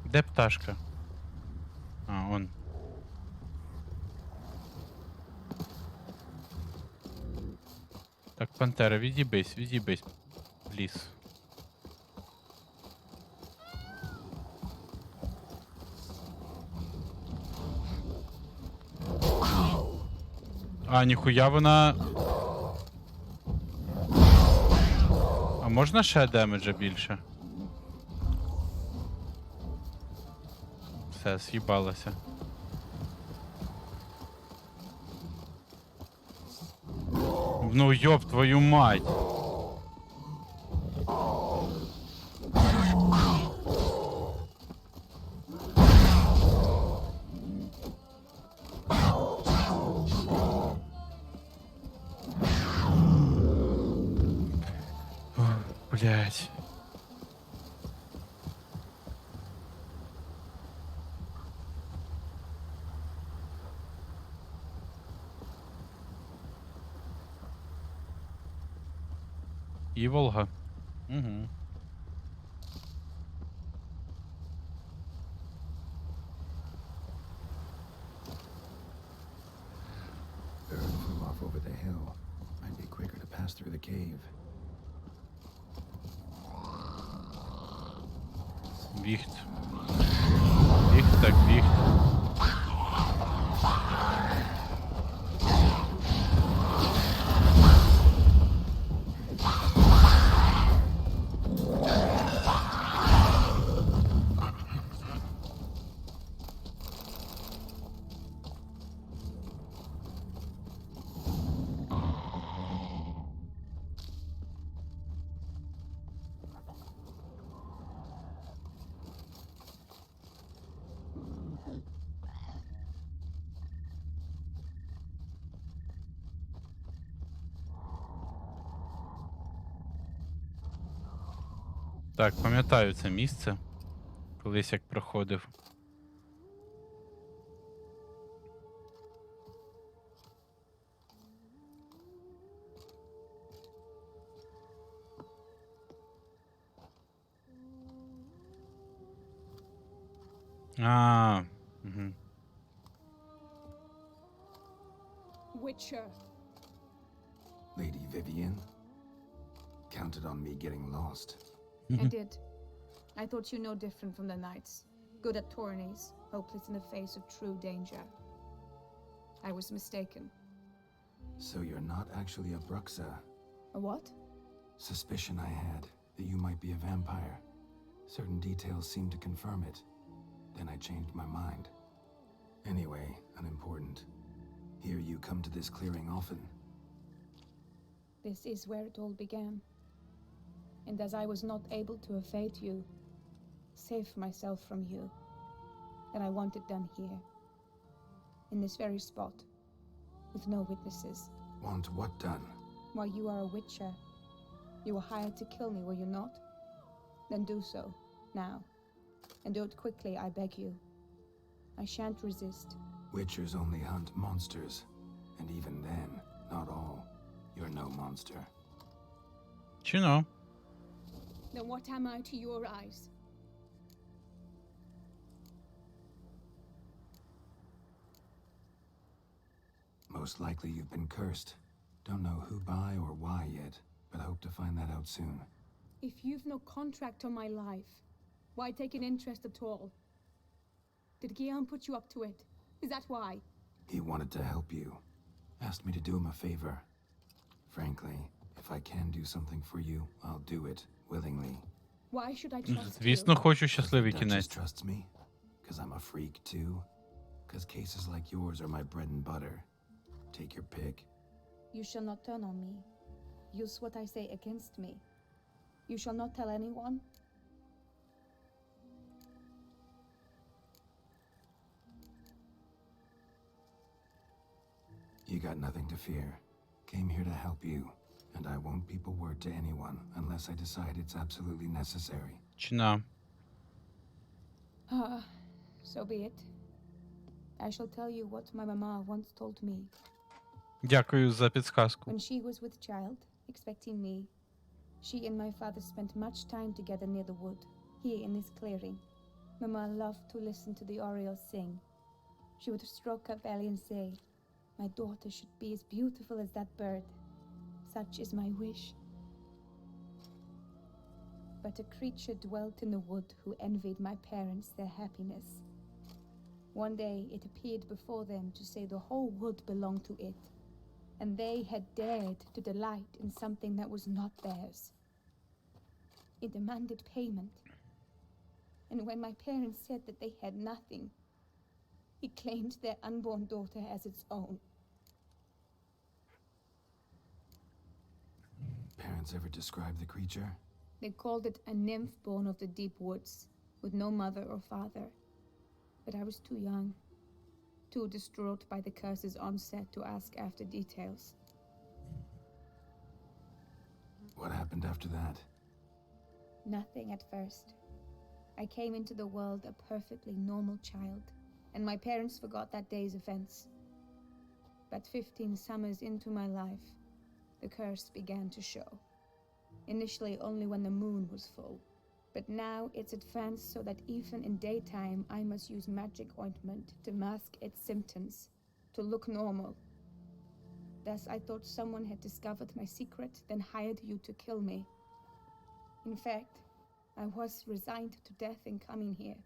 A: Де пташка? А, он. Так, пантера, відібись, відібись. Ліс. А, ніхуя вона... А можна ще демеджа більше? Все, з'їбалося. Ну йоб твою мать! Блять. І Волга. Угу.
C: Bird flew off over the hill. Might be quicker to pass through the cave.
A: Віхт. Віхт так, віхт. Так, пам'ятаю це місце. Колись як проходив. Угу.
D: Witcher.
C: Lady Vivian counted on me getting lost.
D: I did. I thought you no different from the knights. Good at tourneys, hopeless in the face of true danger. I was mistaken.
C: So you're not actually a Bruxa.
D: A what?
C: Suspicion I had that you might be a vampire. Certain details seemed to confirm it. Then I changed my mind. Anyway, unimportant. Here you come to this clearing often.
D: This is where it all began. And as I was not able to evade you, save myself from you, then I want it done here. In this very spot. With no witnesses.
C: Want what done?
D: Why, you are a witcher. You were hired to kill me, were you not? Then do so, now. And do it quickly, I beg you. I shan't resist.
C: Witchers only hunt monsters. And even then, not all. You're no monster.
A: Чи но?
D: Then what am I to your eyes?
C: Most likely you've been cursed. Don't know who by or why yet, but hope to find that out soon.
D: If you've no contract on my life, why take an interest at all? Did Guillaume put you up to it? Is that why?
C: He wanted to help you. Asked me to do him a favor. Frankly, if I can do something for you, I'll do it, willingly.
D: Why should I trust
A: Звісно,
D: you?
A: хочу щасливий
C: Duchess
A: кінець.
C: trusts me? Because I'm a freak too? Because cases like yours are my bread and butter? Take your pick.
D: You shall not turn on me. Use what I say against me. You shall not tell anyone.
C: You got nothing to fear. Came here to help you, and I won't peep a word to anyone unless I decide it's absolutely necessary.
A: Чи на?
D: So be it. I shall tell you what my mama once told me.
A: Дякую за підсказку.
D: When she was with child, expecting me, she and my father spent much time together near the wood, here in this clearing. Mama loved to listen to the orioles sing. She would stroke her belly and say, "My daughter should be as beautiful as that bird. Such is my wish." But a creature dwelt in the wood who envied my parents their happiness. One day it appeared before them to say the whole wood belonged to it, and they had dared to delight in something that was not theirs. It demanded payment, and when my parents said that they had nothing, it claimed their unborn daughter as its own.
C: Parents ever describe the creature?
D: They called it a nymph born of the deep woods, with no mother or father. But I was too young, too distraught by the curse's onset to ask after details.
C: What happened after that?
D: Nothing at first. I came into the world a perfectly normal child, and my parents forgot that day's events. But 15 summers into my life, the curse began to show. Initially only when the moon was full, but now it's advanced so that even in daytime I must use magic ointment to mask its symptoms, to look normal. Thus I thought someone had discovered my secret, then hired you to kill me. In fact, I was resigned to death in coming here.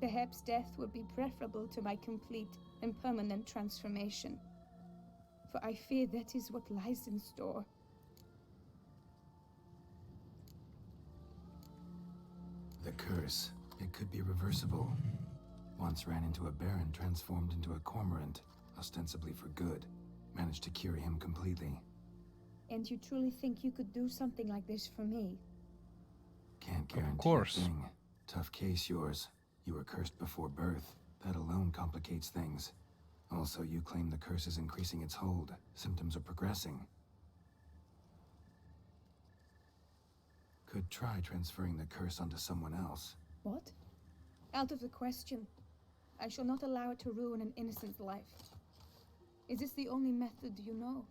D: Perhaps death would be preferable to my complete and permanent transformation, for I fear that is what lies in store.
C: The curse. It could be reversible. Once ran into a baron transformed into a cormorant, ostensibly for good. Managed to cure him completely.
D: And you truly think you could do something like this for me?
C: Can't guarantee a thing. Tough case, yours. You were cursed before birth. That alone complicates things. Also, you claim the curse is increasing its hold. Symptoms are progressing. Could try transferring the curse onto someone else.
D: What? Out of the question. I shall not allow it to ruin an innocent life. Is this the only method you know?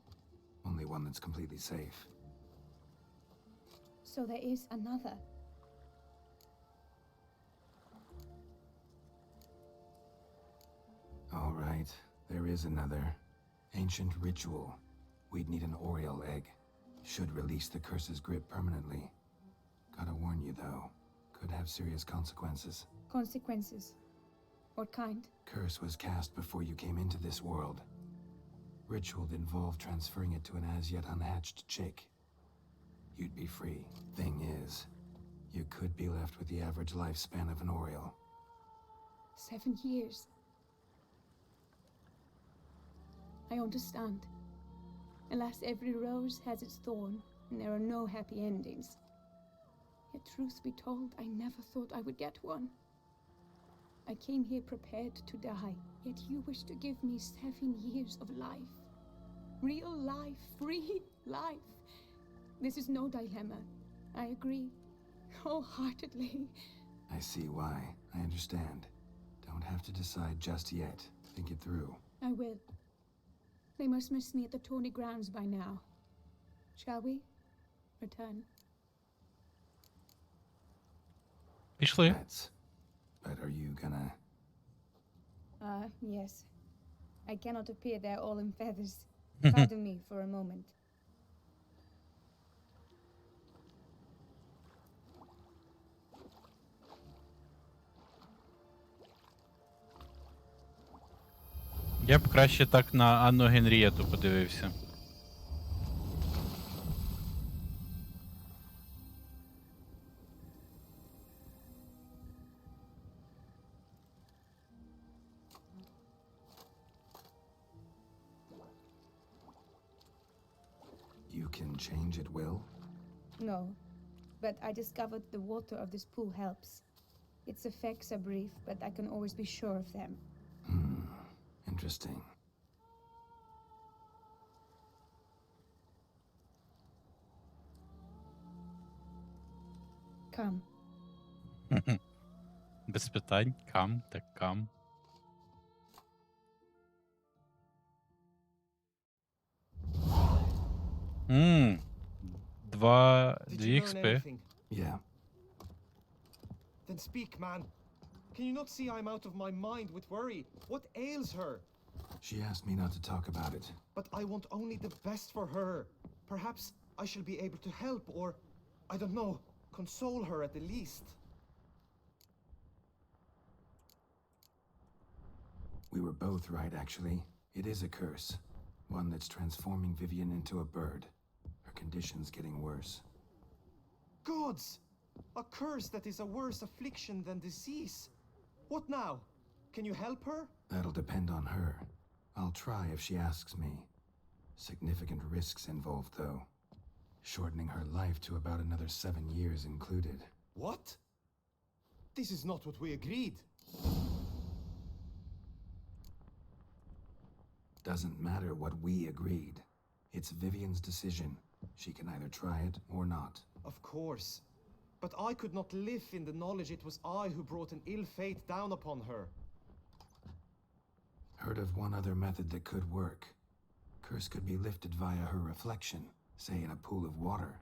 C: Only one that's completely safe.
D: So there is another.
C: All right, there is another. Ancient ritual. We'd need an Oriole egg. Should release the curse's grip permanently. Gotta warn you though, could have serious consequences.
D: Consequences? What kind?
C: Curse was cast before you came into this world. Ritual involved transferring it to an as-yet unhatched chick. You'd be free. Thing is, you could be left with the average lifespan of an Oriole.
D: 7 years. I understand. Alas, every rose has its thorn, and there are no happy endings. Yet truth be told, I never thought I would get one. I came here prepared to die, yet you wish to give me 7 years of life. Real life, free life. This is no dilemma. I agree, wholeheartedly.
C: I see why. I understand. Don't have to decide just yet. Think it through.
D: I will. They must miss me at the tourney grounds by now. Shall we? Return.
A: Пішли.
C: But are you gonna...
D: Yes. I cannot appear there all in feathers. Pardon me for a moment.
A: Я б краще так на Анну Генрієту подивився.
C: You can change at will?
D: No, but I discovered the water of this pool helps. Its effects are brief, but I can always be sure of them.
C: Interesting.
D: Come.
A: Без питань. Кам, так кам. Дві експи.
C: Yeah.
H: Then speak, man. Can you not see I'm out of my mind with worry? What ails her?
C: She asked me not to talk about it.
H: But I want only the best for her. Perhaps I shall be able to help or, I don't know, console her at the least.
C: We were both right, actually. It is a curse. One that's transforming Vivian into a bird. Her condition's getting worse.
H: Gods! A curse that is a worse affliction than disease. What now? Can you help her?
C: That'll depend on her. I'll try if she asks me. Significant risks involved, though. Shortening her life to about another 7 years included.
H: What? This is not what we agreed.
C: Doesn't matter what we agreed. It's Vivian's decision. She can either try it or not.
H: Of course. But I could not live in the knowledge it was I who brought an ill fate down upon her.
C: Heard of one other method that could work. Curse could be lifted via her reflection, say in a pool of water.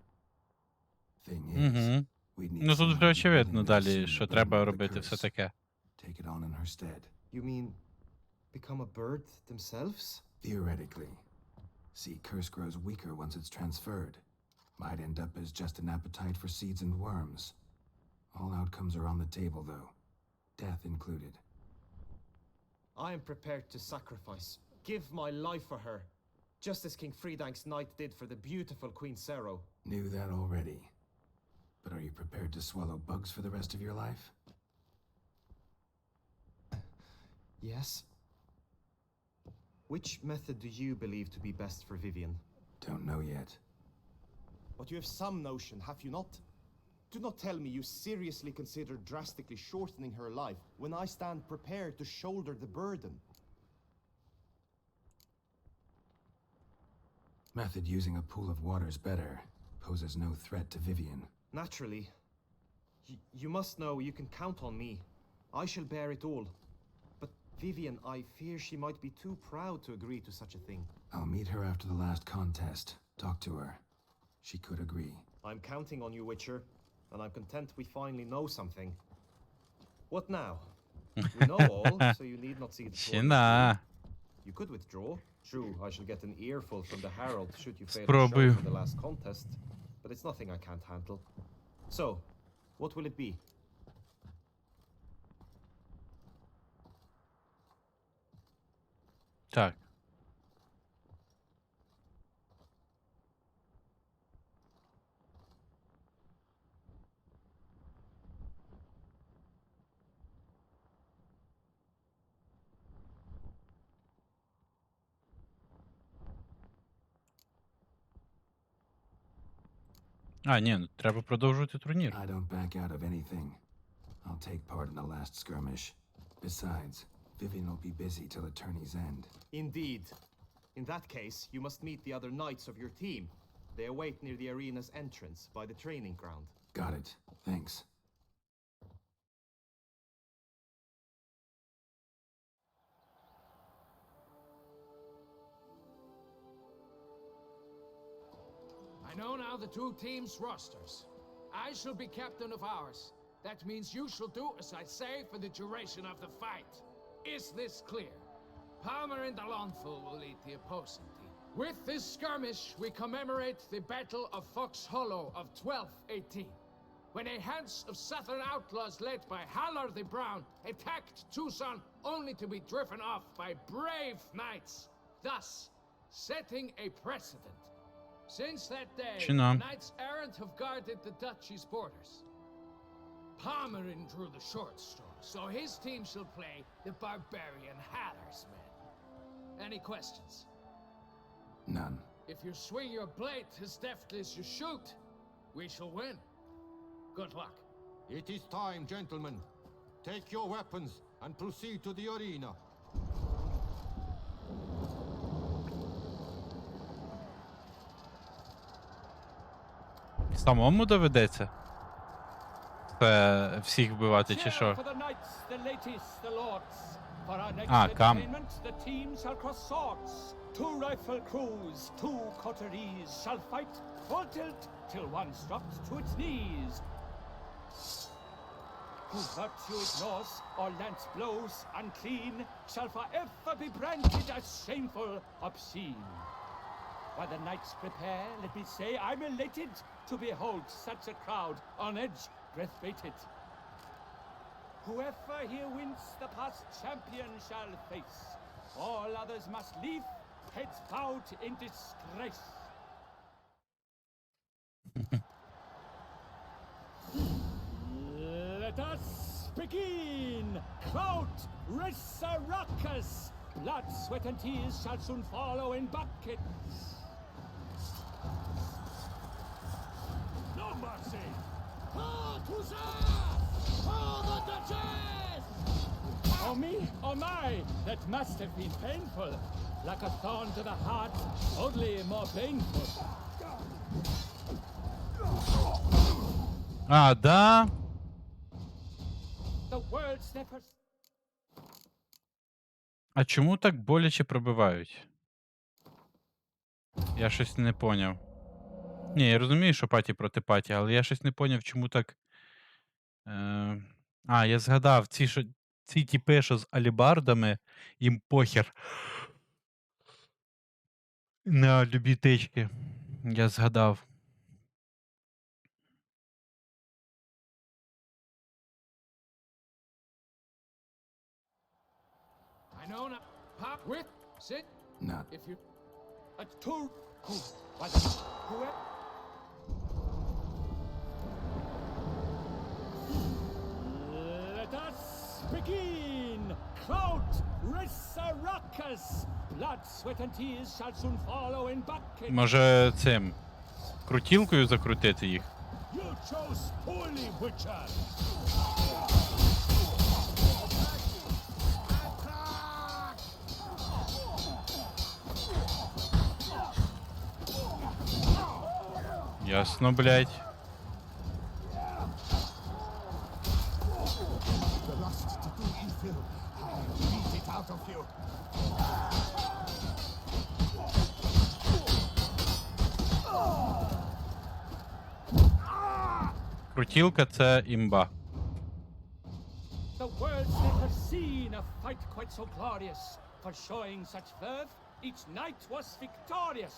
C: Thing is, we'd need
A: Ну тут вже
C: someone
A: очевидно
C: willing to
A: далі,
C: assume
A: що
C: the burden
A: треба
C: of the
A: робити все
C: curse.
A: таке.
C: Take it on in her stead.
H: You mean become a bird themselves?
C: Theoretically. See, curse grows weaker once it's transferred. Might end up as just an appetite for seeds and worms. All outcomes are on the table, though. Death included.
H: I am prepared to sacrifice, give my life for her, just as King Fridank's knight did for the beautiful Queen Sero.
C: Knew that already. But are you prepared to swallow bugs for the rest of your life?
H: Yes. Which method do you believe to be best for Vivian?
C: Don't know yet.
H: But you have some notion, have you not? Do not tell me you seriously consider drastically shortening her life when I stand prepared to shoulder the burden.
C: Method using a pool of water's better. Poses no threat to Vivian.
H: Naturally. You must know you can count on me. I shall bear it all. But Vivian, I fear she might be too proud to agree to such a thing.
C: I'll meet her after the last contest. Talk to her. She could agree.
H: I'm counting on you, Witcher, and I'm content we finally know something. What now? We know all, so you need not see the
A: Щена.
H: You could withdraw. True, I shall get an earful from the Herald should you fail to
A: Спробую.
H: show for the last contest, but it's nothing I can't handle. So, what will it be?
A: Так. А, ні, ну, треба продовжувати турнір.
C: I don't back out of anything. I'll take part in the last skirmish. Besides, Vivian will be busy till attorney's end.
H: Indeed. In that case, you must meet the other knights of your team. They await near the arena's entrance by the training ground.
C: Got it. Thanks.
O: I know now the two teams' rosters. I shall be captain of ours. That means you shall do as I say for the duration of the fight. Is this clear? Palmer and Alonful will lead the opposing team. With this skirmish, we commemorate the Battle of Fox Hollow of 1218, when a hands of southern outlaws led by Halar the Brown attacked Tucson only to be driven off by brave knights, thus setting a precedent. Since that day,
A: Щена.
O: knights errant have guarded the duchy's borders. Palmerin drew the short straw, so his team shall play the barbarian Haller's men. Any questions?
C: None.
O: If you swing your blade as deftly as you shoot, we shall win. Good luck.
Q: It is time, gentlemen. Take your weapons and proceed to the arena.
A: Самому доведеться? Це всіх вбивати чи що?
T: For the knights, the ladies, the lords. For our next
A: Кам.
T: entertainment, the teams shall cross swords. Two rifle crews, two coteries shall fight full tilt till one drops to its knees. Who virtue ignores or lance blows unclean shall forever be branded as shameful, obscene. While the knights prepare, let me say I'm elated to behold such a crowd on edge, breath-baited. Whoever here wins the past champion shall face. All others must leave, heads bowed in disgrace. Let us begin! Crowd, Resurrectus! Blood, sweat, and tears shall soon follow in buckets. No mercy!
O: the Duchess!
T: Oh me, oh my, that must have been painful. Like a thorn to the heart, only more painful.
A: А, да?
T: The world's never...
A: А чому так боляче пробивають? Я щось не поняв. Ні, я розумію, що паті проти паті, але я щось не поняв, чому так. А, я згадав, ці тіпи, що з алібардами, їм похер. На любі тички. Я згадав.
O: I know not. Pop with, sit.
C: Not.
O: If you.
T: A two. Who? What? Whoever. Let us begin. Crowd, Resurrectus. Blood, sweat, and tears shall soon follow in buckets.
A: Може цим крутілкою закрутити їх?
T: You chose poorly, Witcher.
A: Ясно, блядь.
M: will beat it out of you.
A: Крутілка — це імба.
T: The world's never seen a fight quite so glorious. For showing such verve, each knight was victorious.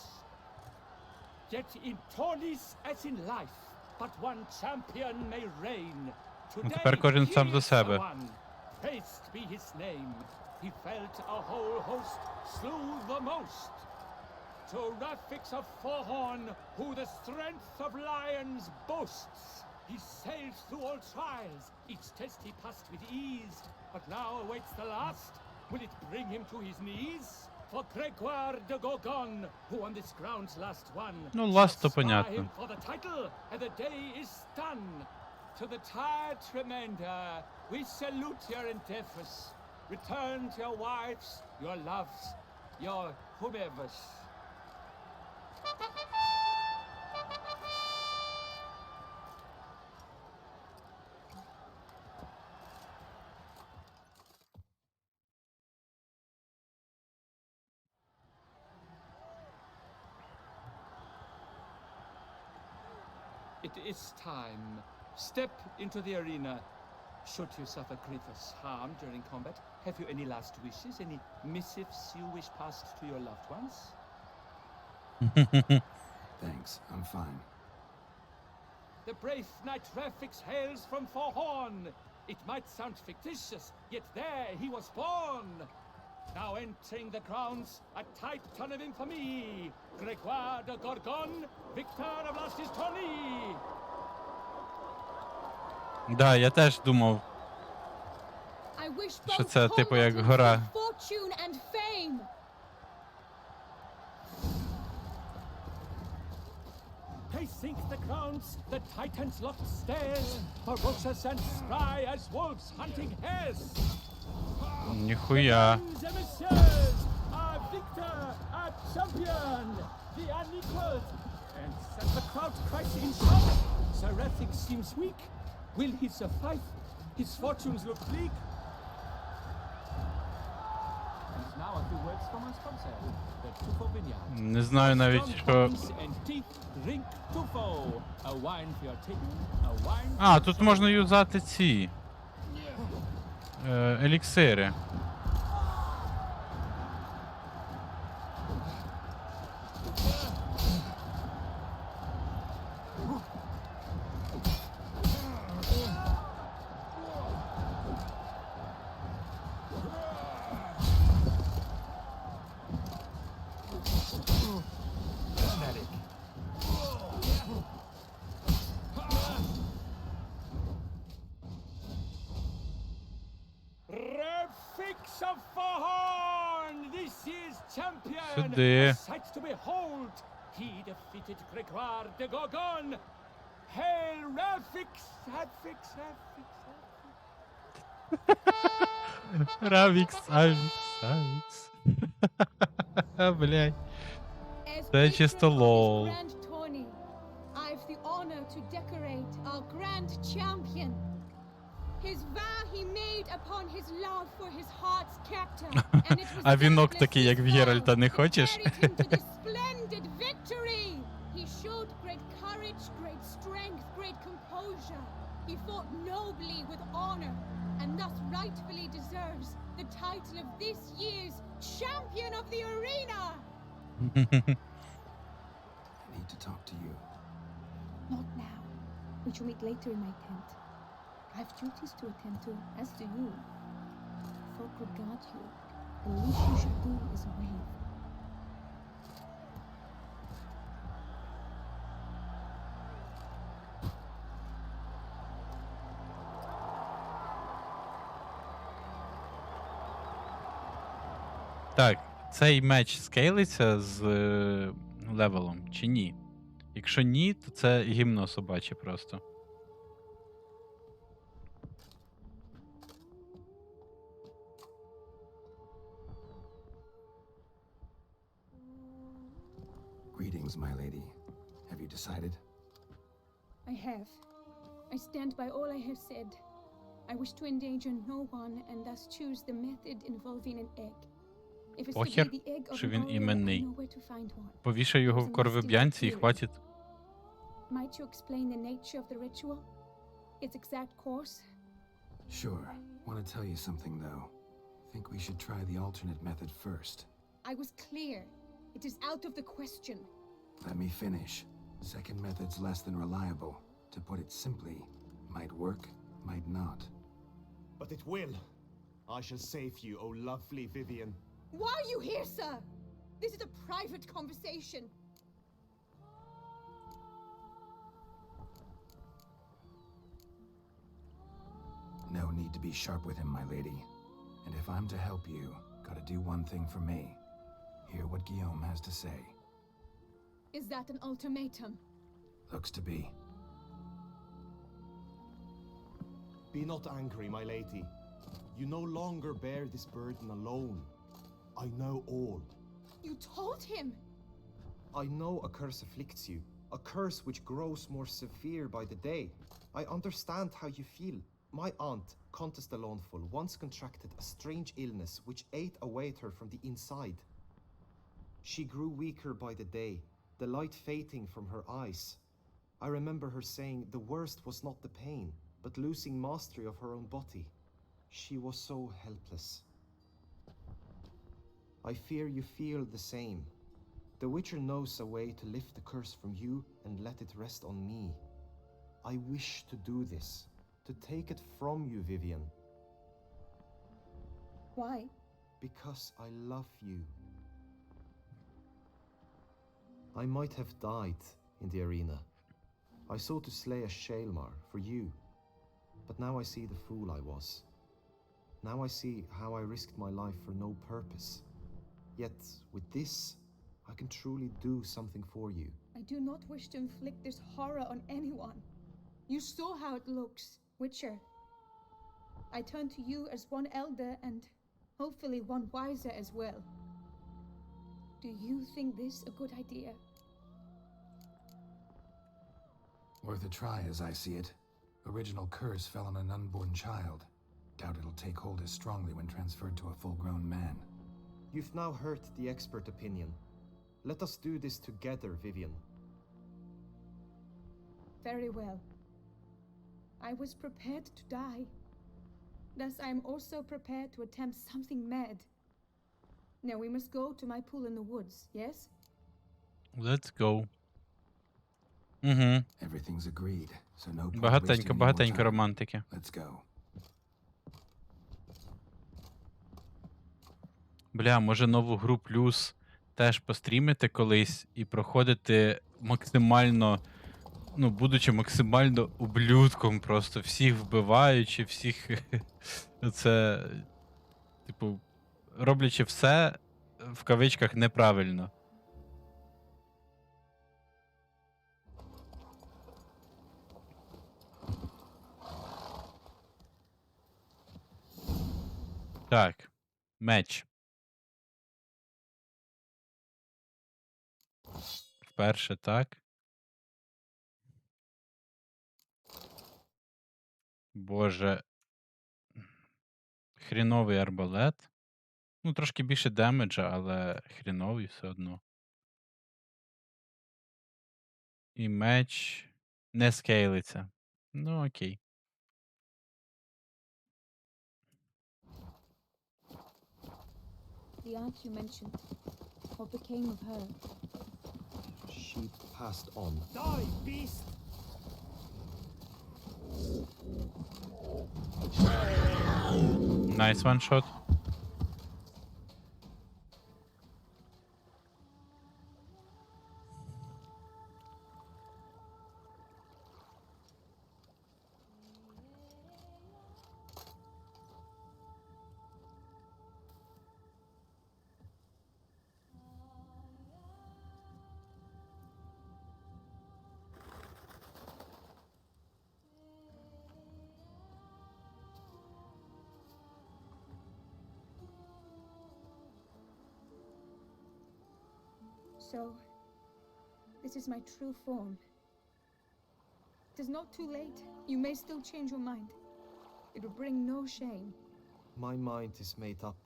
T: Yet in tourneys as in life, but one champion may reign.
A: Тепер кожен сам за себе.
T: Praised be his name. He felt a whole host, slew the most. To Rafiks of Forhorn, who the strength of lions boasts. He sailed through all trials, each test he passed with ease. But now awaits the last. Will it bring him to his knees? For Gregoire de Gorgon, who on this ground's last won.
A: Ну, last то
T: spy
A: понятно.
T: him for the title, and the day is done. To the tired Tremender, we salute your endeavors. Return to your wives, your loves, your whomevers. It is time. Step into the arena. Should you suffer grievous harm during combat, have you any last wishes? Any missives you wish passed to your loved ones?
C: Thanks, I'm fine.
T: The brave knight Rafix hails from Forhorn. It might sound fictitious, yet there he was born. Now entering the grounds, a titan of infamy, Gregoire de Gorgon, victor of last his tourney.
A: Да, я теж думав,
I: I wish
A: що
I: both
A: це типу як
I: combat
A: гора.
I: and fortune and fame.
T: They sink the grounds, the titans locked stares, ferocious and spry as wolves hunting hares.
A: Ніхуя.
T: Emissaries, our victor, our champion, the unequaled. And as the crowd cries in shock, Seraphic seems weak. Will he survive? His fortunes look bleak. And now a few words from our sponsor, the Tufo Vineyard.
A: Не знаю навіть, що...
T: And teeth, drink Tufo. A wine for your taking, a wine for
A: А,
T: your
A: тут
T: soul.
A: можна юзати ці... еліксири.
T: Rafix of Forhorn, this year's champion,
A: Сюди.
T: a sight to behold. He defeated Gregoire de Gorgon. Hail Rafix, Rafix, Rafix,
A: Равікс, авікс, авікс. Блядь.
I: As
A: Це
I: patron
A: чисто
I: of this
A: лол.
I: grand tourney, I've the honor to decorate our grand champion. His vow he made upon his love for his heart's captor, and it was
A: А вінок
I: doubtless
A: такий, як в
I: his
A: Геральта,
I: vow
A: не
I: that
A: хочеш?
I: carried him to this splendid victory. He showed great courage, great strength, great composure. He fought nobly with honor, and thus rightfully deserves the title of this year's champion of the arena.
C: I need to talk to you.
D: Not now. We shall meet later in my tent. I have duties to attend to, as do you. Folk regard you. The least you should do is wave.
A: Так, цей меч скейлиться з левелом чи ні? Якщо ні, то це гімно собаче просто.
C: Greetings, my lady. Have you decided?
I: I have. I stand by all I have said. I wish to endanger no one and thus choose the method involving an egg. If it's to be
A: Похер,
I: the egg of
A: що
I: an
A: він
I: owl, I
A: іменний.
I: know where to find one.
A: Повішай його в коров'янці і хватить.
I: Might you explain the nature of the ritual? Its exact course?
C: Sure. Want to tell you something, though. Think we should try the alternate method first.
I: I was clear. It is out of the question.
C: Let me finish. Second method's less than reliable. To put it simply, might work, might not.
H: But it will. I shall save you, oh lovely Vivian.
I: Why are you here, sir? This is a private conversation.
C: No need to be sharp with him, my lady. And if I'm to help you, gotta do one thing for me. Hear what Guillaume has to say.
I: Is that an ultimatum?
C: Looks to be.
H: Be not angry, my lady. You no longer bear this burden alone. I know all.
I: You told him!
H: I know a curse afflicts you, a curse which grows more severe by the day. I understand how you feel. My aunt, Countess de Launful, once contracted a strange illness which ate away at her from the inside. She grew weaker by the day, the light fading from her eyes. I remember her saying the worst was not the pain, but losing mastery of her own body. She was so helpless. I fear you feel the same. The Witcher knows a way to lift the curse from you and let it rest on me. I wish to do this, to take it from you, Vivian.
I: Why?
H: Because I love you. I might have died in the arena. I sought to slay a Shaelmar for you, but now I see the fool I was. Now I see how I risked my life for no purpose. Yet, with this, I can truly do something for you.
I: I do not wish to inflict this horror on anyone. You saw how it looks, Witcher. I turn to you as one elder and hopefully one wiser as well. Do you think this a good idea?
C: Worth a try, as I see it. Original curse fell on an unborn child. Doubt it'll take hold as strongly when transferred to a full-grown man.
H: You've now heard the expert opinion. Let us do this together, Vivian.
I: Very well. I was prepared to die. Thus I am also prepared to attempt something mad. Now we must go to my pool in the woods, yes?
A: Let's go. Угу.
C: Everything's agreed, so no point wasting
A: Багатенько,
C: any more
A: багатенько
C: time.
A: романтики.
C: Let's go.
A: Бля, може нову гру плюс теж пострімити колись і проходити максимально, ну, будучи максимально ублюдком, просто всіх вбиваючи, всіх це, типу, роблячи все в кавичках неправильно. Так, меч. Вперше так. Боже. Хріновий арбалет. Ну, трошки більше демеджа, але хріновий все одно. І меч не скейлиться. Ну, окей.
I: The aunt you mentioned. What became of her?
H: She passed on.
N: Die, beast!
A: Nice one shot.
I: So, this is my true form. It is not too late. You may still change your mind.
D: It would bring no shame.
H: My mind is made up.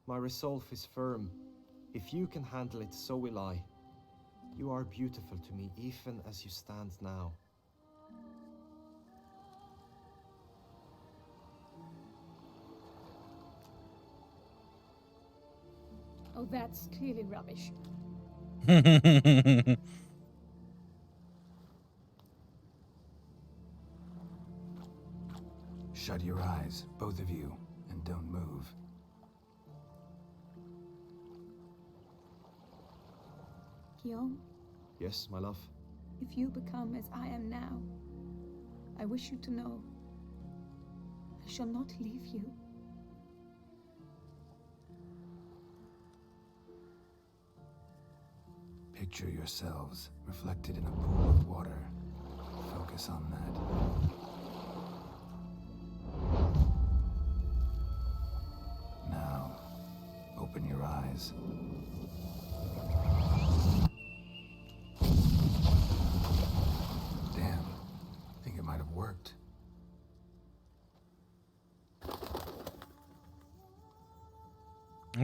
H: My resolve is firm. If you can handle it, so will I. You are beautiful to me, even as you stand now.
I: Oh, that's clearly rubbish.
C: Shut your eyes, both of you, and don't move.
D: Guillaume,
H: Yes, my love.
D: if you become as I am now, I wish you to know I shall not leave you.
C: Picture yourselves reflected in a pool of water. Focus on that. Now, open your eyes. Damn, think it might have worked.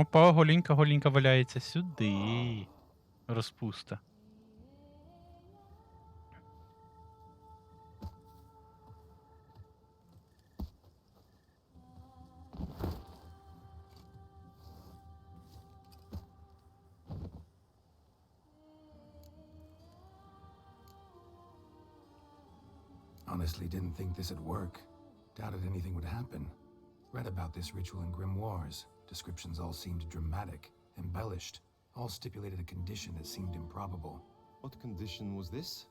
A: Опа, голінька валяється сюди. Розпуста.
C: Honestly, didn't think this'd work. Doubted anything would happen. Read about this ritual in grimoires. Descriptions all seemed dramatic, embellished. All stipulated a condition that seemed improbable.
H: What condition was this?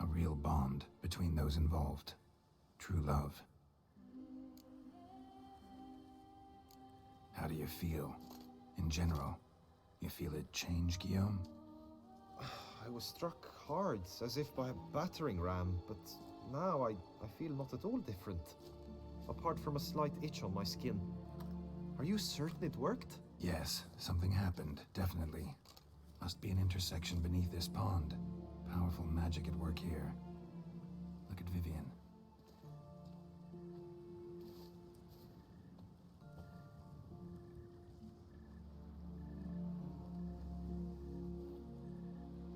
C: A real bond between those involved. True love. How do you feel? In general, you feel it change, Guillaume?
H: I was struck hard, as if by a battering ram, but now I feel not at all different. Apart from a slight itch on my skin. Are you certain it worked?
C: Yes, something happened, definitely. Must be an intersection beneath this pond. Powerful magic at work here. Look at Vivian.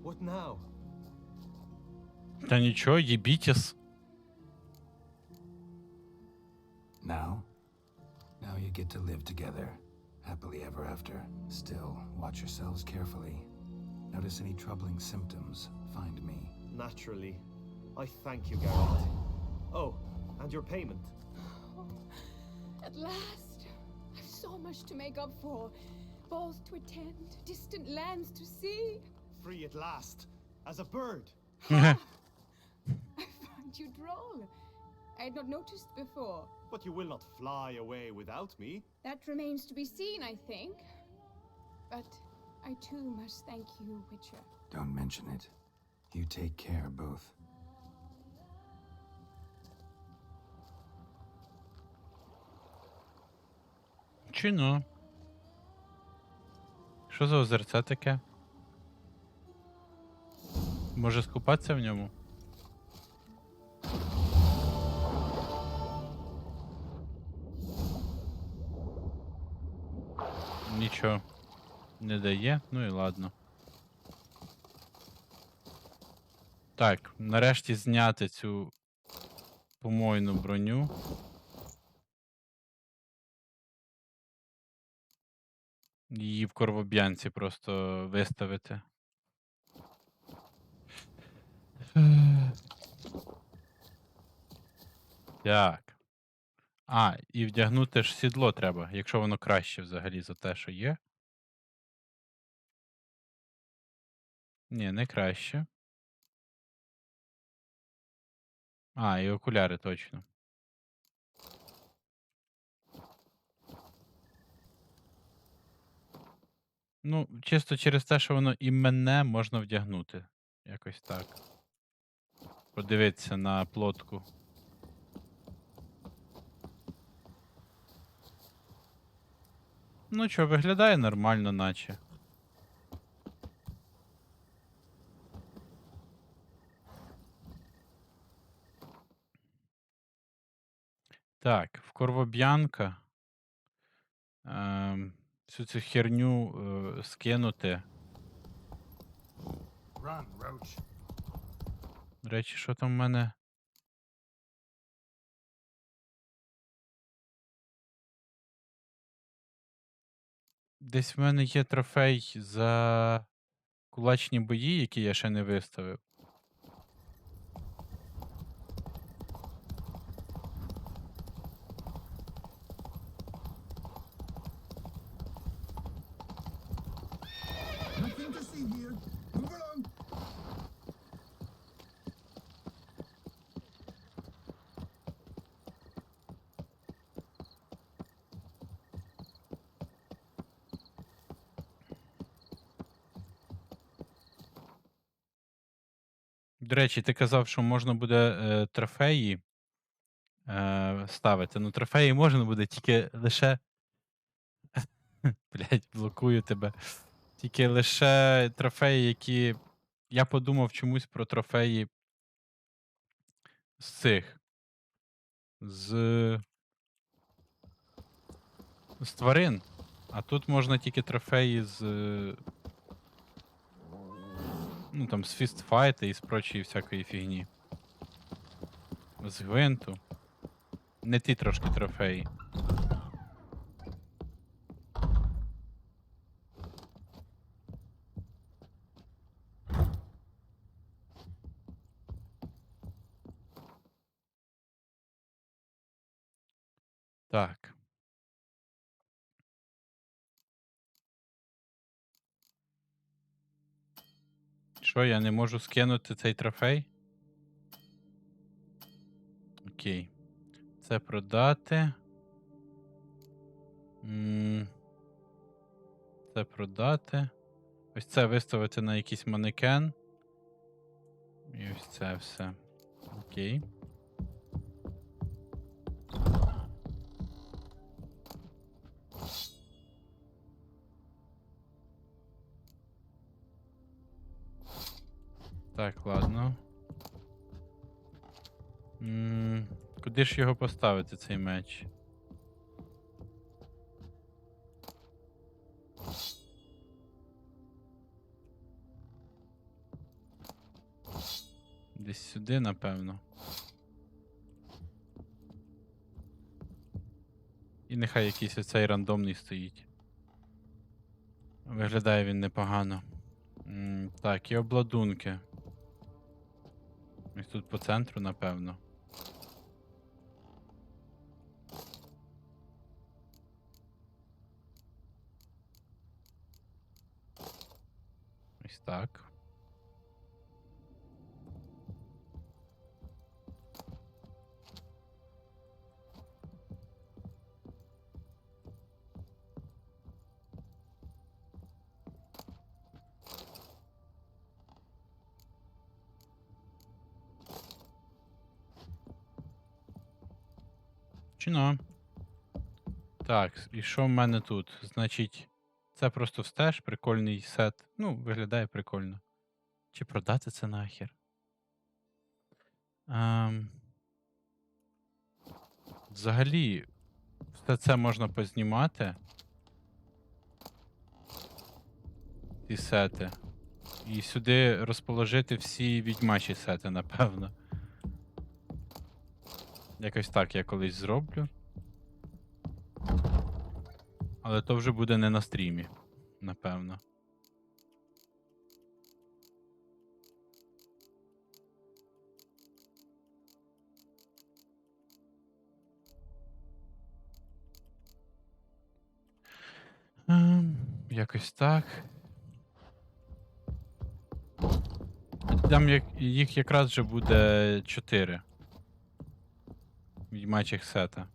H: What now?
A: Та нічого, їбітіс.
C: Now? Now you get to live together. Happily ever after. Still, watch yourselves carefully. Notice any troubling symptoms, find me.
H: Naturally. I thank you, Geralt. Oh, and your payment.
I: At last! I've so much to make up for. Balls to attend, distant lands to see.
H: Free at last. As a bird.
I: I find you droll. I had not noticed before.
H: But you will not fly away without me.
I: That remains to be seen, I think. But I too must thank you, Witcher.
C: Don't mention it. You take care, both.
A: Чи ну? Що за озерце таке? Може скупатися в ньому? Нічого не дає, ну і ладно. Так, нарешті зняти цю помойну броню. Її в коровоб'янці просто виставити. Так. А, і вдягнути ж сідло треба, якщо воно краще взагалі за те, що є. Ні, не краще. А, і окуляри точно. Ну, чисто через те, що воно і мене можна вдягнути. Якось так. Подивитися на плотку. Ну що, виглядає нормально, наче. Так, в Корвоб'янка. Всю цю херню скинути.
Q: Run, Roach.
A: До речі, що там в мене? Десь в мене є трофей за кулачні бої, які я ще не виставив.
J: Nothing to see here. Move along.
A: До речі, ти казав, що можна буде трофеї ставити. Ну, трофеї можна буде тільки лише. Блять, блокую тебе. Тільки лише трофеї, які. Я подумав чомусь про трофеї з цих. З тварин. А тут можна тільки трофеї з. Ну там з фістфайта і з прочої всякої фігні. З гвинту. Не ті трошки трофеї. Так. Що, я не можу скинути цей трофей? Окей. Це продати. Це продати. Ось це виставити на якийсь манекен. І ось це все. Окей. Так, ладно. Куди ж його поставити, цей меч? Десь сюди, напевно. І нехай якийсь оцей рандомний стоїть. Виглядає він непогано. Так, і обладунки. Ось тут по центру, напевно. Ось так. Чино. Так, і що в мене тут? Значить, це просто встеж, прикольний сет. Ну, виглядає прикольно. Чи продати це нахер? Взагалі, все це можна познімати. Ці сети. І сюди розположити всі відьмачі сети, напевно. Якось так я колись зроблю. Але то вже буде не на стрімі, напевно. Якось так. Там їх якраз вже буде 4 відьмачих сета.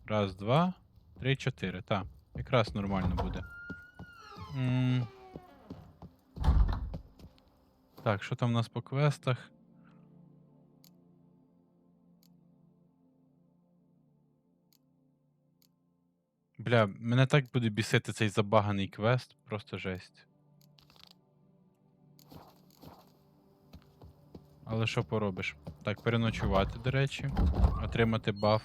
A: Раз, два, три, 4. Так, якраз нормально буде. Так, що там у нас по квестах? Бля, мене так буде бісити цей забаганий квест, просто жесть. Але що поробиш? Так, переночувати, до речі. Отримати баф.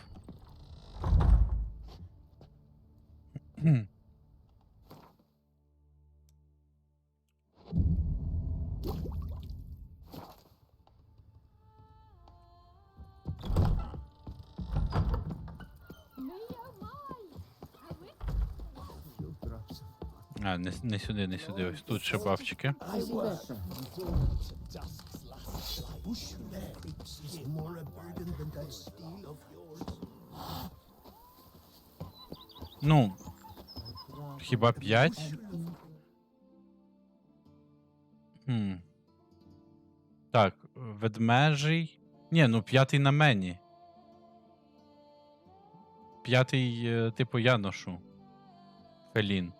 A: А, не сюди, не сюди. Ось тут шибавчики. Ну, хіба 5? Так, ведмежий. Ні, ну 5-й на мені. 5-й, типу, я ношу. Фелін.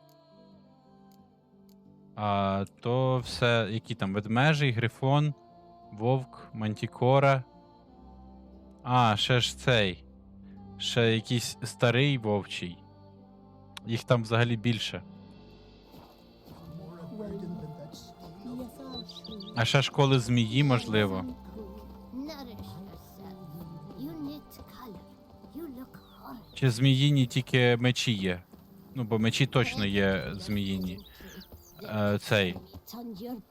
A: А то все, які там ведмежий, грифон, вовк, мантікора. А, ще ж цей. Ще якийсь старий вовчий. Їх там взагалі більше. А ще школи змії, можливо. Чи зміїні тільки мечі є? Ну, бо мечі точно є зміїні. Цей.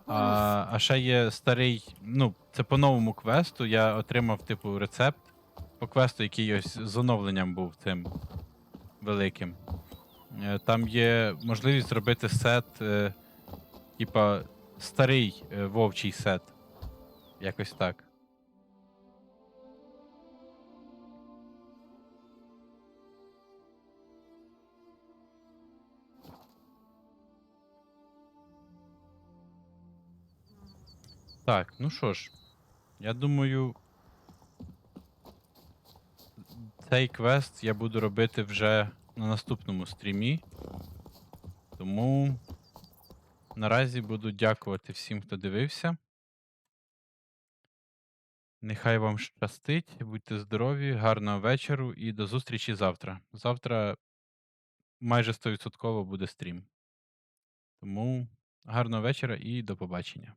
A: А ще є старий, ну, це по новому квесту. Я отримав, типу, рецепт по квесту, який ось з оновленням був цим великим. Там є можливість зробити сет, типа, старий вовчий сет. Якось так. Так, ну що ж, я думаю, цей квест я буду робити вже на наступному стрімі. Тому наразі буду дякувати всім, хто дивився. Нехай вам щастить, будьте здорові, гарного вечору і до зустрічі завтра. Завтра майже 100% буде стрім. Тому гарного вечора і до побачення.